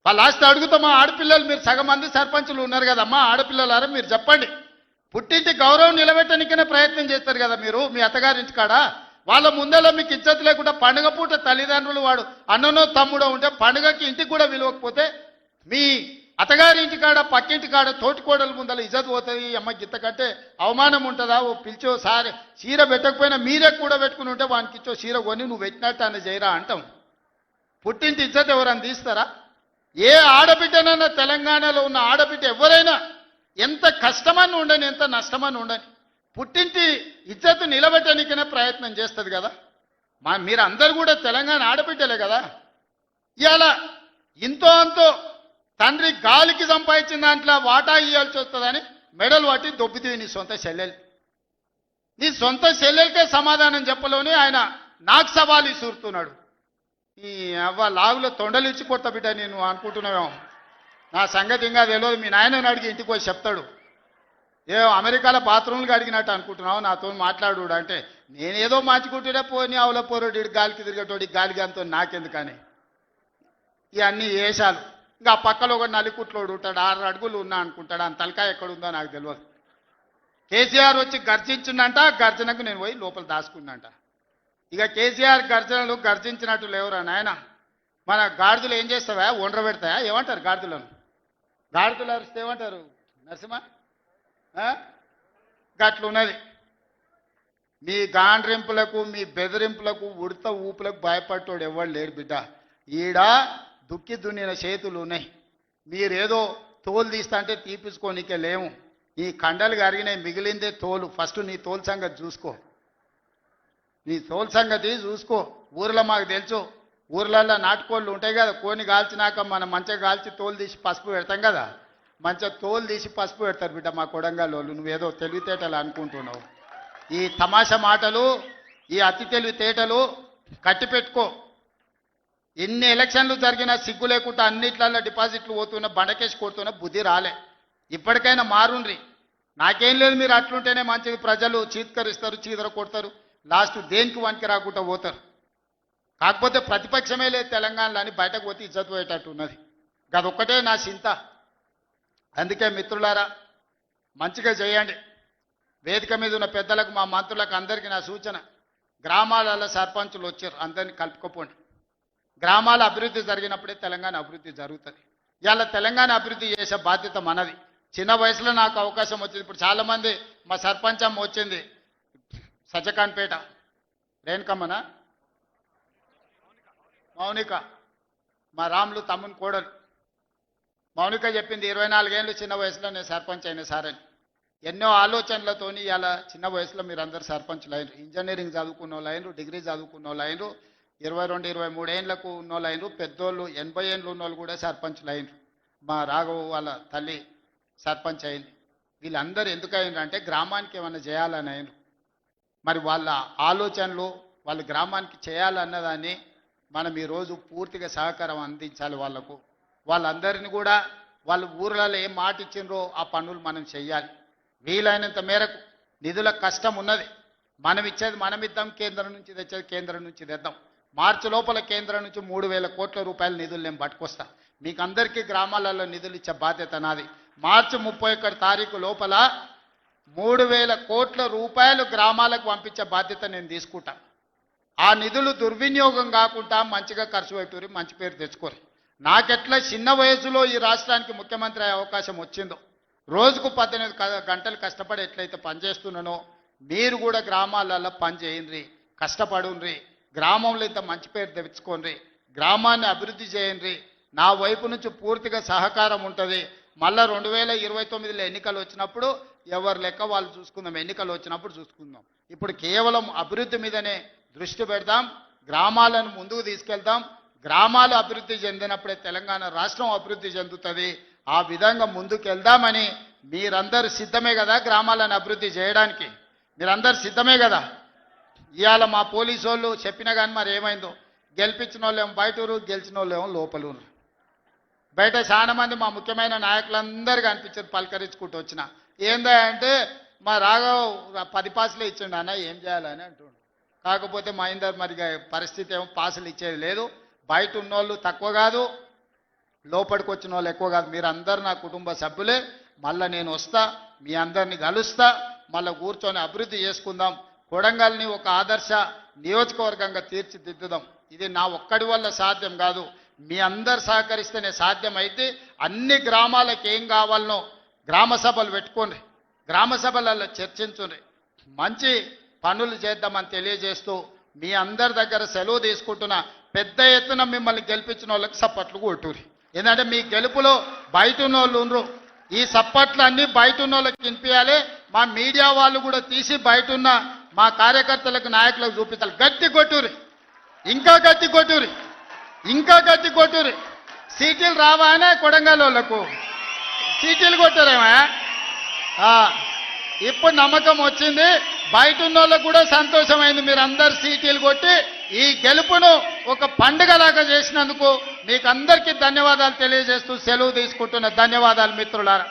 వాళ్ళ ఆస్తి అడుగుతామా? ఆడపిల్లలు మీరు సగం మంది సర్పంచులు ఉన్నారు కదమ్మా, ఆడపిల్లలారా మీరు చెప్పండి. పుట్టింటి గౌరవం నిలబెట్టడానికనే ప్రయత్నం చేస్తారు కదా మీరు మీ అత్తగారింటి కాడ. వాళ్ళ ముందర మీకు ఇజ్జత్ లేకుండా పండుగ పూట తల్లిదండ్రులు వాడు అన్ననో తమ్ముడో ఉంటే పండుగకి ఇంటికి కూడా విలువకపోతే మీ అత్తగారి ఇంటికాడ, పక్కింటి కాడ, తోటికోడల ముందర ఇజ్జత్ పోతుంది. అమ్మ గిత్త కంటే అవమానం ఉంటుందా? ఓ పిలిచో సారి చీర పెట్టకపోయినా మీరే కూడా పెట్టుకుని ఉంటే వానికి ఇచ్చో చీర కొని నువ్వు పెట్టినట్టు అని చేయరా అంటాం. పుట్టింటి ఇజ్జత్ ఎవరైనా తీస్తారా? ఏ ఆడబిడ్డనైనా తెలంగాణలో ఉన్న ఆడబిడ్డ ఎవరైనా ఎంత కష్టమని ఉండని, ఎంత నష్టమని ఉండని, పుట్టింటి ఇజ్జత్ నిలబెట్టడానికైనా ప్రయత్నం చేస్తుంది కదా. మీరు అందరు కూడా తెలంగాణ ఆడబిడ్డలే కదా. ఇవాళ ఇంతో అంతో తండ్రి గాలికి సంపాదించిన దాంట్లో వాటా ఇవ్వాల్సి వస్తుందని మెడలు పట్టి దొబ్బితీవి నీ సొంత చెల్లెలు. నీ సొంత చెల్లెలకే సమాధానం చెప్పలోనే ఆయన నాకు సవాలు ఇసురుతున్నాడు. ఈ అవ్వ లాగులో తొండలు ఇచ్చి కొత్త బిడ్డ నేను అనుకుంటున్నావేమో. నా సంగతి ఇంకా తెలియదు, మీ నాయనని అడిగి ఇంటికి పోయి చెప్తాడు. అమెరికాలో బాత్రూమ్లు అడిగినట్టు అనుకుంటున్నావు, నాతో మాట్లాడు అంటే నేనేదో మార్చుకుంటుడే పోని అవల పోరోడు గాలికి తిరిగేటోడి గాలికి అంతో నాకెందుకని ఇవన్నీ వేషాలు. ఇంకా పక్కలో ఒక నలికుట్లోడు ఉంటాడు, 6 అడుగులు ఉన్నా అనుకుంటాడు, అంత తలకాయ ఎక్కడుందో నాకు తెలియదు. కేసీఆర్ వచ్చి గర్జించిందంట, గర్జనకు నేను పోయి లోపల దాచుకున్నంట. ఇక కేసీఆర్ గర్జనలు గర్జించినట్టు లేవురా నాయన. మన గాడిదలు ఏం చేస్తావా? ఒండ్ర పెడతాయా? ఏమంటారు గాడిదలను? గాడిదలు అరిస్తే ఏమంటారు నరసింహ? గట్లున్నది. మీ గాండ్రింపులకు, మీ బెదిరింపులకు, ఉడత ఊపులకు భయపడ్డాడు ఎవడు లేడు బిడ్డ. ఈడ దుక్కి దున్నిన చేతులు ఉన్నాయి. మీరేదో తోలు తీస్తా అంటే తీపించుకోనికే లేము. ఈ కండలు కరిగినాయి, మిగిలిందే తోలు. ఫస్ట్ నీ తోలు సంగతి చూసుకో, నీ తోలు సంగతి చూసుకో. ఊర్లో మాకు తెలుసు, ఊర్లలో నాటుకోళ్ళు ఉంటాయి కదా, కోని కాల్చినాక మనం మంచిగా కాల్చి తోలు తీసి పసుపు పెడతాం కదా, మంచిగా తోలు తీసి పసుపు పెడతారు బిడ్డ మా కొడంగల్ వాళ్ళు. నువ్వేదో తెలివితేటలు అనుకుంటున్నావు. ఈ తమాషా మాటలు, ఈ అతి తెలివితేటలు కట్టి పెట్టుకో. ఎన్ని ఎలక్షన్లు జరిగినా సిగ్గు లేకుండా అన్నిట్లలో డిపాజిట్లు పోతున్నా, బండకేసి కొడుతున్నా, బుద్ధి రాలే. ఇప్పటికైనా మారుండ్రి. నాకేం లేదు, మీరు అట్లుంటేనే మంచిది. ప్రజలు చీత్కరిస్తారు, చీదర కొడతారు, లాస్ట్ దేనికి వనికి రాకుండా పోతారు. కాకపోతే ప్రతిపక్షమే లేదు తెలంగాణలో అని బయటకు పోతే ఇజ్జత్ పోయేటట్టు ఉన్నది. అదొక్కటే నా చింత. అందుకే మిత్రులారా మంచిగా చేయండి. వేదిక మీద ఉన్న పెద్దలకు, మా మంత్రులకు అందరికీ నా సూచన, గ్రామాలలో సర్పంచులు వచ్చారు, అందరినీ కలుపుకోపోండి. గ్రామాల అభివృద్ధి జరిగినప్పుడే తెలంగాణ అభివృద్ధి జరుగుతుంది. ఇవాళ తెలంగాణ అభివృద్ధి చేసే బాధ్యత మనది. చిన్న వయసులో నాకు అవకాశం వచ్చింది. ఇప్పుడు చాలామంది మా సర్పంచ్ అమ్మ వచ్చింది సజ్జకాన్పేట, రేణుకమ్మనా మౌనిక మా రాములు తమ్ముని కోడలు మౌనిక చెప్పింది 24 ఏళ్ళు చిన్న వయసులో నేను సర్పంచ్ అయిన సార్ అని. ఎన్నో ఆలోచనలతోని ఇలా చిన్న వయసులో మీరు అందరు సర్పంచ్లు అయినరు. ఇంజనీరింగ్ చదువుకున్న వాళ్ళు అయినరు, డిగ్రీ చదువుకున్న వాళ్ళు అయినరు, 22, 23 ఏళ్ళకు ఉన్న వాళ్ళు అయినరు, పెద్దోళ్ళు 80 ఏళ్ళు ఉన్న వాళ్ళు కూడా సర్పంచ్లు అయినరు. మా రాఘవ వాళ్ళ తల్లి సర్పంచ్ అయింది. వీళ్ళందరూ ఎందుకు అయినరు అంటే గ్రామానికి ఏమైనా చేయాలని అయినరు. మరి వాళ్ళ ఆలోచనలు వాళ్ళు గ్రామానికి చేయాలన్నదాన్ని మనం ఈరోజు పూర్తిగా సహకారం అందించాలి వాళ్ళకు. వాళ్ళందరినీ కూడా వాళ్ళ ఊర్లలో ఏం మాట ఇచ్చిండ్రో ఆ పనులు మనం చెయ్యాలి. వీలైనంత మేరకు నిధుల కష్టం ఉన్నది, మనం ఇచ్చేది మనం ఇద్దాం, కేంద్రం నుంచి తెచ్చేది కేంద్రం నుంచి తెద్దాం. మార్చి లోపల కేంద్రం నుంచి 3,000 కోట్ల రూపాయల నిధులు నేను పట్టుకొస్తా. మీకు అందరికీ గ్రామాలలో నిధులు ఇచ్చే బాధ్యత నాది. మార్చి 31 తారీఖు లోపల 3,000 కోట్ల రూపాయలు గ్రామాలకు పంపించే బాధ్యత నేను తీసుకుంటా. ఆ నిధులు దుర్వినియోగం కాకుండా మంచిగా ఖర్చు పెట్టుకుని మంచి పేరు తెచ్చుకోరు. నాకెట్లా చిన్న వయసులో ఈ రాష్ట్రానికి ముఖ్యమంత్రి అయ్యే అవకాశం వచ్చిందో, రోజుకు 18 గంటలు కష్టపడి ఎట్లయితే పనిచేస్తున్నానో మీరు కూడా గ్రామాలలో పని చేయండి, కష్టపడుండ్రి, గ్రామంలో ఇంత మంచి పేరు తెచ్చుకోండి, గ్రామాన్ని అభివృద్ధి చేయండి. నా వైపు నుంచి పూర్తిగా సహకారం ఉంటుంది. మళ్ళా 2029లో ఎన్నికలు వచ్చినప్పుడు ఎవరి లెక్క వాళ్ళు చూసుకుందాం, ఎన్నికలు వచ్చినప్పుడు చూసుకుందాం. ఇప్పుడు కేవలం అభివృద్ధి మీదనే దృష్టి పెడదాం, గ్రామాలను ముందుకు తీసుకెళ్దాం. గ్రామాలు అభివృద్ధి చెందినప్పుడే తెలంగాణ రాష్ట్రం అభివృద్ధి చెందుతుంది. ఆ విధంగా ముందుకు వెళ్దామని మీరందరూ సిద్ధమే కదా గ్రామాలను అభివృద్ధి చేయడానికి? మీరందరూ సిద్ధమే కదా? ఇవాళ మా పోలీసు వాళ్ళు చెప్పినా కానీ మరి ఏమైందో, గెలిపించిన వాళ్ళేమో బయటూరు, గెలిచిన వాళ్ళేమో లోపలూరు. బయట చాలా మంది మా ముఖ్యమైన నాయకులందరూ కనిపించారు, పలకరించుకుంటూ వచ్చిన. ఏందా అంటే మా రాఘవ్ 10 పాసులే ఇచ్చిండు అన్న, ఏం చేయాలని అంటుండు. కాకపోతే మా ఇందరు మరి పరిస్థితి ఏమో పాసులు ఇచ్చేది లేదు. బయట ఉన్నోళ్ళు తక్కువ కాదు, లోపలికి వచ్చిన వాళ్ళు ఎక్కువ కాదు. మీరు అందరు నా కుటుంబ సభ్యులే. మళ్ళీ నేను వస్తా, మీ అందరిని కలుస్తా, మళ్ళీ కూర్చొని అభివృద్ధి చేసుకుందాం. కొడంగల్ని ఒక ఆదర్శ నియోజకవర్గంగా తీర్చిదిద్దుదాం. ఇది నా ఒక్కడి వల్ల సాధ్యం కాదు, మీ అందరు సహకరిస్తేనే సాధ్యమైతే. అన్ని గ్రామాలకు ఏం కావాలనో గ్రామ సభలు పెట్టుకోండి, గ్రామ సభలలో చర్చించుండ్రి, మంచి పనులు చేద్దామని తెలియజేస్తూ మీ అందరి దగ్గర సెలవు తీసుకుంటున్నా. పెద్ద ఎత్తున మిమ్మల్ని గెలిపించిన వాళ్ళకి సప్పట్లు కొట్టుర్రి. ఎందుకంటే మీ గెలుపులో బయట ఉన్న వాళ్ళు ఉండరు. ఈ సప్పట్లు అన్నీ బయట ఉన్న వాళ్ళకి వినిపించాలి. మా మీడియా వాళ్ళు కూడా తీసి బయట ఉన్న మా కార్యకర్తలకు, నాయకులకు చూపించాలి. గట్టి కొట్టుర్రి, ఇంకా గట్టి కొట్టుర్రి, ఇంకా గట్టి కొట్టుర్రి. సీటీలు రావానే కొడంగల్ వాళ్ళకు సీటీలు కొట్టారేమా? ఇప్పుడు నమ్మకం వచ్చింది, బయట ఉన్న వాళ్ళకు కూడా సంతోషమైంది. మీరు అందరు సీటీలు కొట్టి ఈ గెలుపును ఒక పండుగలాగా చేసినందుకు మీకు అందరికీ ధన్యవాదాలు తెలియజేస్తూ సెలవు తీసుకుంటున్న. ధన్యవాదాలు మిత్రులారా.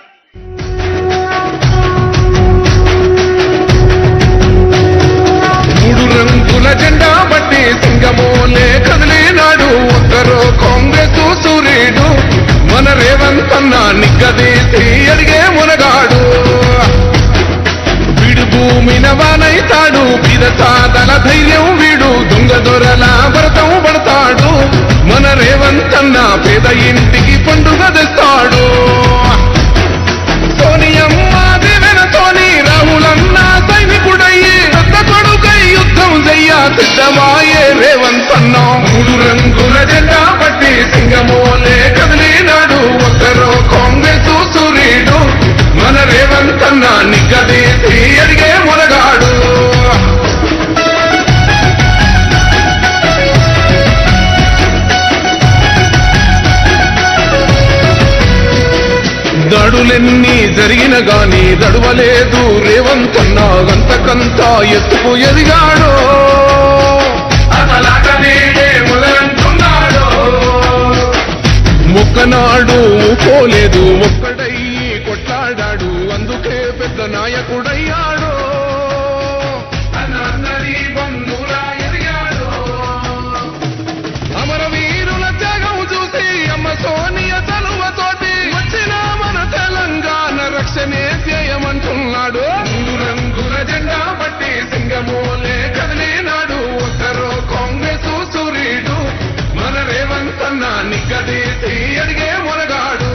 మూడు రంగుల జెండా బట్టి సింగమోలే కదిలినాడు ఉత్తరో కాంగ్రెస్ సూర్యుడు. మన రేవంత్ అన్న నిగ్గదీసి అడిగే మునగాడు. వీడు భూమిన వానైతాడు, పిద సాదల ధైర్యం వీడు, దొంగ దొరల భరతం పడతాడు. మన రేవంత్ అన్న పేద ఇంటికి పండుగ తెస్తాడు. సోనియమ్మ దివెనతోని రాహులన్న సైనికుడయ్యి పెద్ద కొడుకై యుద్ధం చెయ్య సిద్ధమాయే రేవంత్ అన్న. మూడు రంగుల జెండా బట్టి సింగమోలే కదిలినాడు ఒక్కరో కాంగ్రెస్ సూర్యుడు. మన రేవంత్ అన్న నిగ్గదీసి అడిగే మునగాడు. దాడులెన్ని జరిగిన గాని దడువలేదు రేవంత్ అన్న. అంతకంతా ఎత్తుకు ఎదిగాడు, అతలాటనే మొదలంటున్నాడు. మొక్కనాడు పోలేదు, ఒక్కడయ్యి కొట్లాడాడు, అందుకే పెద్ద నాయకుడయ్యాడు. అన్నది బంధువులా ఎదిగాడు. అమరవీరుల త్యాగం చూసి అమ్మ సోనియ చలువతోటి వచ్చిన మన తెలంగాణ రక్షణే ధ్యేయమంటున్నాడు. మూడు రంగుల జెండా బట్టి సింగమోలే కదిలినాడు ఒక్కరో కాంగ్రెస్ సూర్యుడు. మన రేవంత్ అన్న నిగ్గదీసి అడిగే మునగాడు.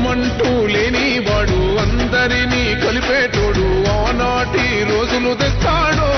కులమంటూ లేనివాడు అందరినీ కలిపేటోడు ఆనాటి రోజులు తెస్తాడో